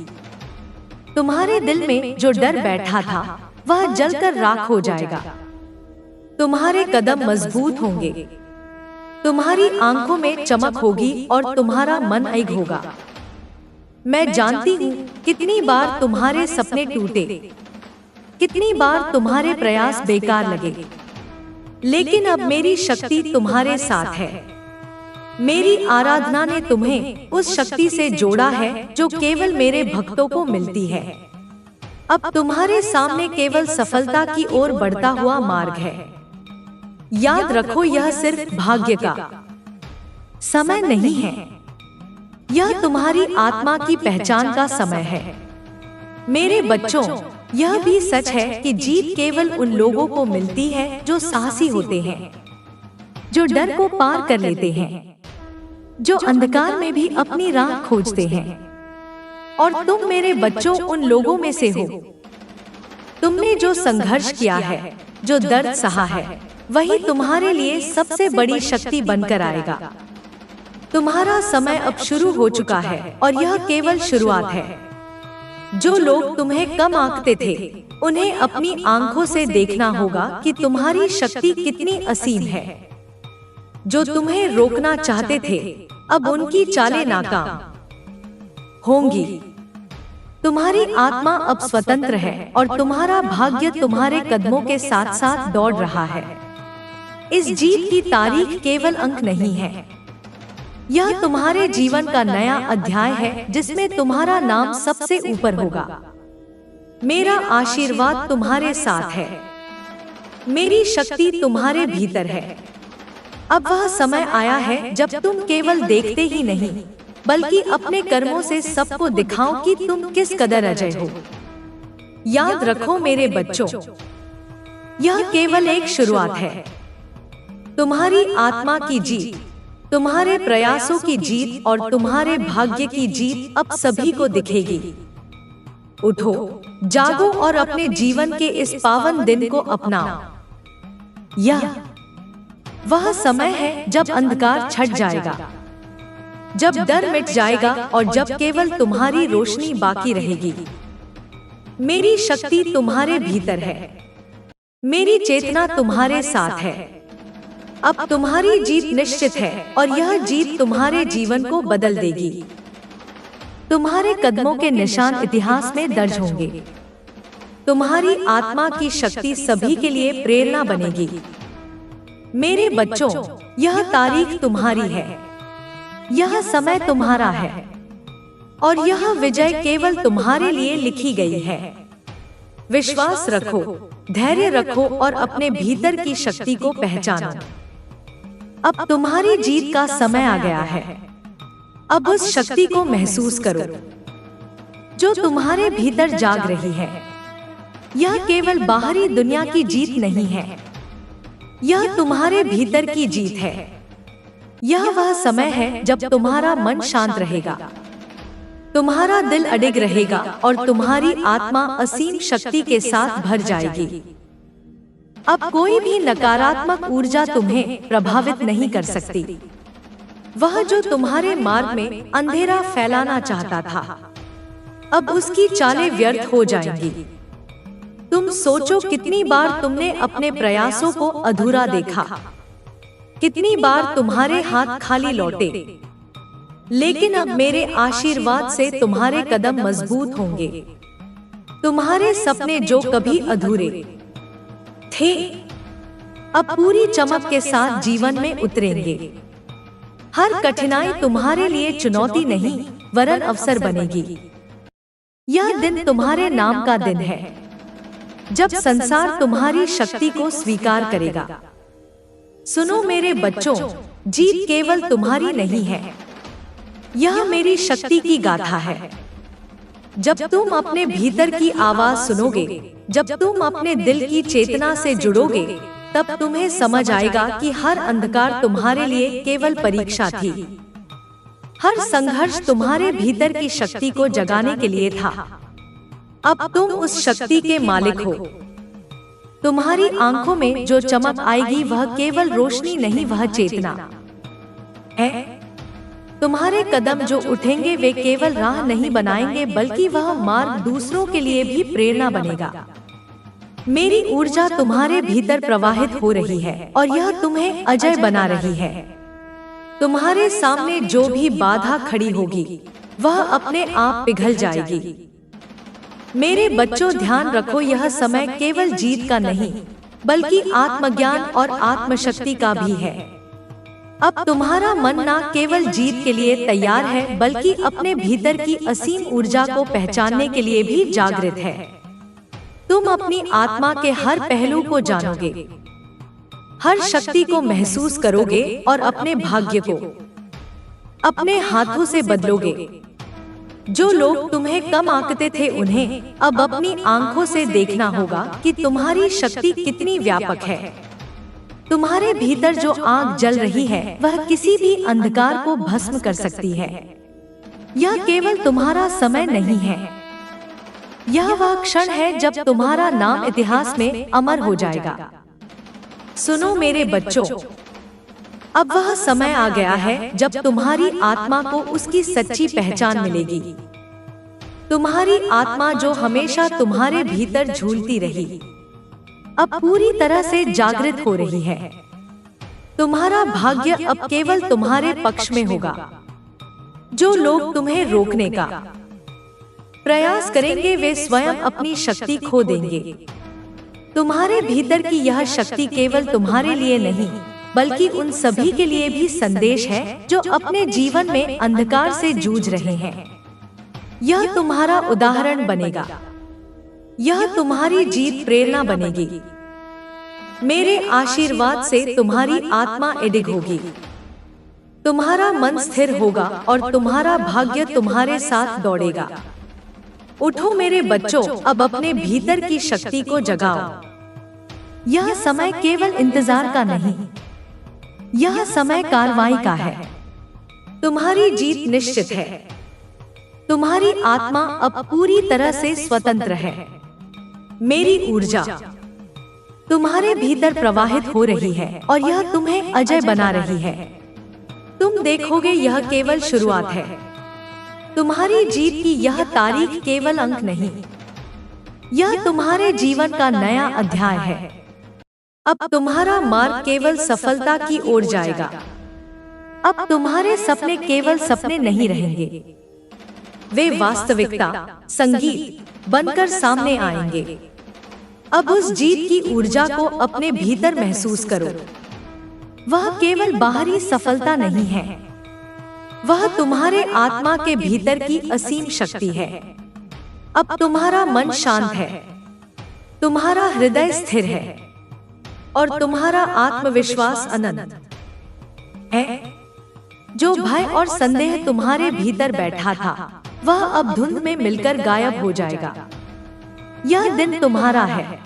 तुम्हारे दिल में जो डर बैठा था, वह जलकर राख हो जाएगा। तुम्हारे कदम मजबूत होंगे, तुम्हारी आंखों में चमक होगी और तुम्हारा मन एक होगा। मैं जानती हूँ कितनी बार तुम्हारे सपने टूटे, कितनी बार तुम्हारे प्रयास बेकार लगे, लेकिन अब मेरी शक्ति तुम्हारे साथ है। मेरी आराधना ने तुम्हें उस शक्ति से जोड़ा है जो केवल मेरे भक्तों को मिलती है। अब तुम्हारे सामने केवल सफलता की ओर बढ़ता हुआ मार्ग है। याद रखो, यह सिर्फ भाग्य का समय नहीं है, यह तुम्हारी आत्मा की पहचान का समय है। मेरे बच्चों, यह भी सच है कि जीत केवल उन लोगों को मिलती है जो साहसी होते हैं, जो डर को पार कर लेते हैं, जो अंधकार में भी अपनी राह खोजते हैं। और तुम मेरे बच्चों उन लोगों में से हो। तुमने जो संघर्ष किया है, जो दर्द सहा है, वही तुम्हारे लिए सबसे बड़ी शक्ति बनकर आएगा। तुम्हारा समय अब शुरू हो चुका है और यह केवल शुरुआत है। जो लोग तुम्हें कम आंकते थे, उन्हें अपनी आंखों से देखना होगा कि तुम्हारी शक्ति कितनी असीम है। जो तुम्हें रोकना चाहते थे, अब उनकी चालें नाकाम होंगी। तुम्हारी आत्मा अब स्वतंत्र है और तुम्हारा भाग्य तुम्हारे कदमों के साथ साथ दौड़ रहा है। इस जीत की तारीख केवल अंक नहीं है, यह तुम्हारे जीवन का नया अध्याय है जिसमें तुम्हारा नाम सबसे ऊपर होगा। मेरा आशीर्वाद तुम्हारे साथ है, मेरी शक्ति तुम्हारे भीतर है। अब वह समय आया है जब तुम केवल देखते ही नहीं, बल्कि अपने कर्मों से सबको दिखाओ कि तुम किस कदर अजय हो। याद रखो मेरे बच्चों, यह केवल एक शुरुआत है। तुम्हारी आत्मा की जीत, तुम्हारे प्रयासों की जीत और तुम्हारे भाग्य की जीत अब सभी को दिखेगी। उठो, जागो और अपने जीवन के इस पावन दिन को अपनाओ। यह वह समय है जब अंधकार छट जाएगा, जब डर मिट जाएगा और जब केवल तुम्हारी रोशनी बाकी रहेगी। मेरी शक्ति तुम्हारे भीतर है, मेरी चेतना तुम्हारे साथ है। अब तुम्हारी जीत निश्चित है और यह जीत तुम्हारे जीवन को बदल देगी। तुम्हारे कदमों के निशान इतिहास में दर्ज होंगे। तुम्हारी आत्मा की शक्ति सभी के लिए प्रेरणा बनेगी। मेरे बच्चों, यह तारीख तुम्हारी है, यह समय तुम्हारा है और यह विजय केवल तुम्हारे लिए लिखी गई है। विश्वास रखो, धैर्य रखो और अपने भीतर की शक्ति को पहचानो। अब तुम्हारी जीत का समय आ गया है। अब उस शक्ति को महसूस करो जो तुम्हारे भीतर जाग रही है। यह केवल बाहरी दुनिया की जीत नहीं है, यह तुम्हारे भीतर की जीत है। यह वह समय है जब तुम्हारा मन शांत रहेगा, तुम्हारा दिल अडिग रहेगा और तुम्हारी आत्मा असीम शक्ति के साथ भर जाएगी। अब कोई भी नकारात्मक ऊर्जा तुम्हें प्रभावित नहीं कर सकती। वह जो तुम्हारे मार्ग में अंधेरा फैलाना चाहता था, अब उसकी चालें व्यर्थ हो जाएंगी। तुम सोचो कितनी बार तुमने अपने प्रयासों को अधूरा देखा, कितनी बार तुम्हारे हाथ खाली लौटे, लेकिन अब मेरे आशीर्वाद से तुम्हारे कदम मजबूत होंगे। तुम्हारे सपने जो कभी अधूरे थे, अब पूरी चमक के साथ जीवन में उतरेंगे। हर कठिनाई तुम्हारे लिए चुनौती नहीं, वरन अवसर बनेगी। यह दिन तुम्हारे नाम का दिन है, जब संसार तुम्हारी शक्ति को स्वीकार करेगा। सुनो मेरे बच्चों, जीत केवल तुम्हारी नहीं है, यह मेरी शक्ति की गाथा है। जब तुम अपने भीतर की आवाज सुनोगे, जब तुम अपने दिल की चेतना से जुड़ोगे, तब तुम्हें समझ आएगा कि हर अंधकार तुम्हारे लिए केवल परीक्षा थी। हर संघर्ष तुम्हारे भीतर की शक्ति को जगाने के लिए था। अब तुम उस शक्ति के मालिक हो। तुम्हारी आंखों में जो चमक आएगी वह केवल रोशनी नहीं, वह चेतना है। तुम्हारे कदम जो उठेंगे वे केवल राह नहीं बनाएंगे, बल्कि वह मार्ग दूसरों के लिए भी प्रेरणा बनेगा। मेरी ऊर्जा तुम्हारे भीतर प्रवाहित हो रही है और यह तुम्हें अजय बना रही है। तुम्हारे सामने जो भी बाधा खड़ी होगी, वह अपने आप पिघल जाएगी। मेरे बच्चों, ध्यान रखो, यह समय केवल जीत का नहीं, बल्कि आत्मज्ञान और आत्मशक्ति का भी है। अब तुम्हारा मन न केवल जीत के लिए तैयार है, बल्कि अपने भीतर की असीम ऊर्जा को पहचानने के लिए भी जागृत है। तुम अपनी आत्मा के हर पहलू को जानोगे, हर शक्ति को महसूस करोगे और अपने भाग्य को अपने हाथों से बदलोगे। जो लोग तुम्हें कम आंकते थे, उन्हें अब अपनी आंखों से देखना होगा कि तुम्हारी शक्ति कितनी व्यापक है। तुम्हारे भीतर जो आग जल रही है, वह किसी भी अंधकार को भस्म कर सकती है। यह केवल तुम्हारा समय नहीं है, यह वह क्षण है जब तुम्हारा नाम इतिहास में अमर हो जाएगा। सुनो मेरे बच्चों, अब वह समय आ गया है जब तुम्हारी आत्मा को उसकी सच्ची पहचान मिलेगी। तुम्हारी आत्मा जो हमेशा तुम्हारे भीतर झूलती रही, अब पूरी तरह से जागृत हो रही है। तुम्हारा भाग्य अब केवल तुम्हारे पक्ष में होगा। जो लोग तुम्हें रोकने का प्रयास करेंगे, वे स्वयं अपनी शक्ति खो देंगे। तुम्हारे भीतर की यह शक्ति केवल तुम्हारे लिए नहीं, बल्कि उन सभी के लिए भी संदेश है जो अपने जीवन में अंधकार से जूझ रहे हैं। यह तुम्हारा उदाहरण बनेगा, यह तुम्हारी जीत प्रेरणा बनेगी। मेरे आशीर्वाद से तुम्हारी आत्मा अडिग होगी, तुम्हारा मन स्थिर होगा और तुम्हारा भाग्य तुम्हारे साथ दौड़ेगा। उठो मेरे बच्चों, अब अपने भीतर की शक्ति को जगाओ। यह समय केवल इंतजार का नहीं, यह समय कार्रवाई का है। तुम्हारी जीत निश्चित है। तुम्हारी आत्मा अब पूरी तरह से स्वतंत्र है। मेरी ऊर्जा तुम्हारे भीतर प्रवाहित हो रही है और यह तुम्हें अजय बना रही है। तुम देखोगे, यह केवल शुरुआत है। तुम्हारी जीत की यह तारीख केवल अंक नहीं, यह तुम्हारे जीवन का नया अध्याय है। अब तुम्हारा मार्ग केवल सफलता की ओर जाएगा। अब तुम्हारे सपने केवल सपने नहीं रहेंगे, वे वास्तविकता, संगीत बनकर सामने आएंगे। अब उस जीत की ऊर्जा को अपने भीतर महसूस करो। वह केवल बाहरी सफलता नहीं है, वह तुम्हारे आत्मा के भीतर की असीम शक्ति है। अब तुम्हारा मन शांत है, तुम्हारा हृदय स्थिर है और तुम्हारा आत्मविश्वास अनंत है। जो भय और संदेह तुम्हारे भीतर बैठा था, वह अब धुंध में मिलकर गायब हो जाएगा। यह दिन तुम्हारा है,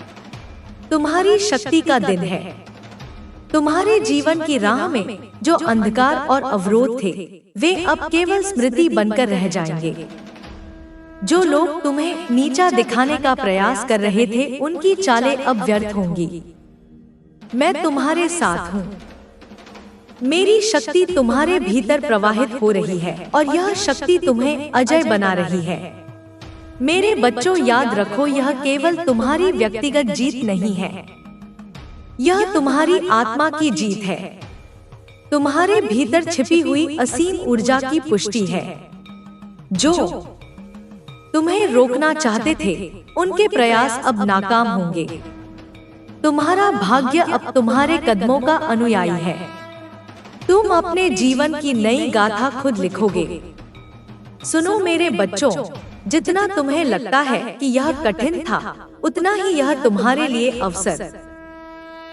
तुम्हारी शक्ति का दिन है। तुम्हारे जीवन की राह में जो अंधकार और अवरोध थे, वे अब केवल स्मृति बनकर रह जाएंगे। जो लोग तुम्हें नीचा दिखाने का प्रयास कर रहे थे, उनकी चालें अब व्यर्थ होंगी। मैं तुम्हारे साथ हूँ। मेरी शक्ति तुम्हारे भीतर प्रवाहित हो रही है और यह शक्ति तुम्हें अजय बना रही है। मेरे बच्चों, याद रखो, यह केवल तुम्हारी व्यक्तिगत जीत नहीं है, यह तुम्हारी आत्मा की जीत है। तुम्हारे भीतर छिपी हुई असीम ऊर्जा की पुष्टि है। जो तुम्हें रोकना चाहते थे, उनके प्रयास अब नाकाम होंगे। तुम्हारा भाग्य अब तुम्हारे कदमों का अनुयायी है। तुम अपने जीवन की नई गाथा खुद लिखोगे। सुनो मेरे बच्चों, जितना तुम्हें लगता है कि यह कठिन था, उतना ही यह तुम्हारे लिए अवसर।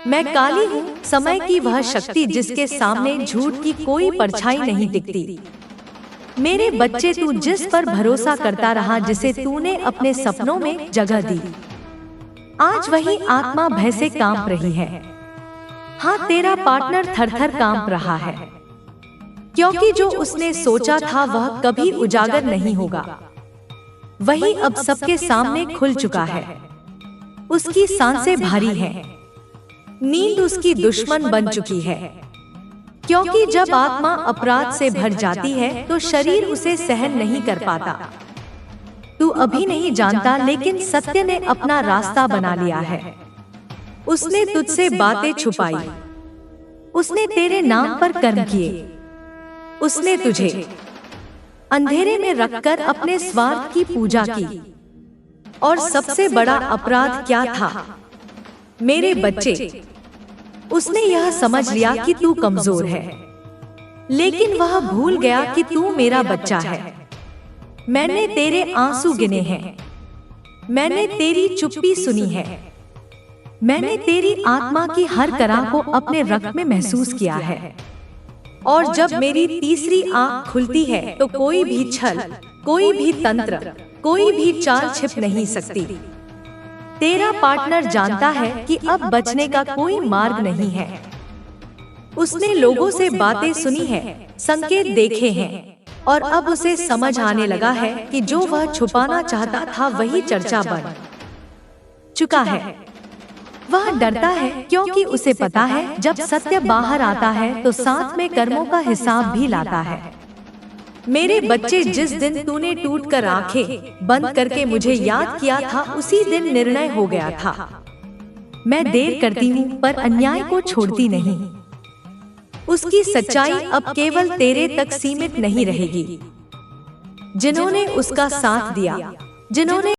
मैं काली हूँ, समय की वह शक्ति जिसके सामने झूठ की कोई परछाई नहीं दिखती। मेरे बच्चे, तू जिस पर भरोसा करता रहा, जिसे तूने अपने सपनों में जगह दी, आज वही आत्मा भय से कांप रही है। हाँ, तेरा पार्टनर थर-थर कांप रहा है, क्योंकि जो उसने सोचा था वह कभी उजागर नहीं होगा, वही अब सबके सामने खुल चुका है। उसकी सांसें भारी हैं, नींद उसकी दुश्मन बन चुकी है, क्योंकि जब आत्मा अपराध से भर जाती है तो शरीर उसे सहन नहीं कर पाता। तू अभी नहीं जानता, लेकिन सत्य ने अपना रास्ता बना लिया है। उसने तुझसे बातें छुपाई, उसने तेरे नाम पर कर्म किए, उसने तुझे अंधेरे में रखकर अपने स्वार्थ की पूजा की। और सबसे बड़ा अपराध क्या था मेरे बच्चे? उसने यह समझ लिया कि तू कमजोर है, लेकिन वह भूल गया कि तू मेरा बच्चा है। मैंने तेरे आंसू गिने हैं, मैंने तेरी चुप्पी सुनी है, मैंने तेरी आत्मा की हर तरह को अपने रक्त में महसूस किया है। और जब मेरी तीसरी आंख खुलती है तो कोई भी छल, कोई भी तंत्र, कोई भी चाल छिप नहीं सकती। तेरा पार्टनर जानता है कि अब बचने का कोई मार्ग नहीं है। उसने लोगों से बातें सुनी है, संकेत देखे हैं, और अब उसे समझ आने लगा है कि जो वह छुपाना चाहता था वही चर्चा बन चुका है। वह डरता है क्योंकि उसे पता है जब सत्य बाहर आता है तो साथ में कर्मों का हिसाब भी लाता है। मेरे बच्चे, जिस दिन तूने टूटकर आंखें बंद करके मुझे याद किया था, उसी दिन निर्णय हो गया था। मैं देर करती हूँ पर अन्याय को छोड़ती नहीं। उसकी सच्चाई अब केवल तेरे तक सीमित नहीं रहेगी। जिन्होंने उसका साथ दिया, जिन्होंने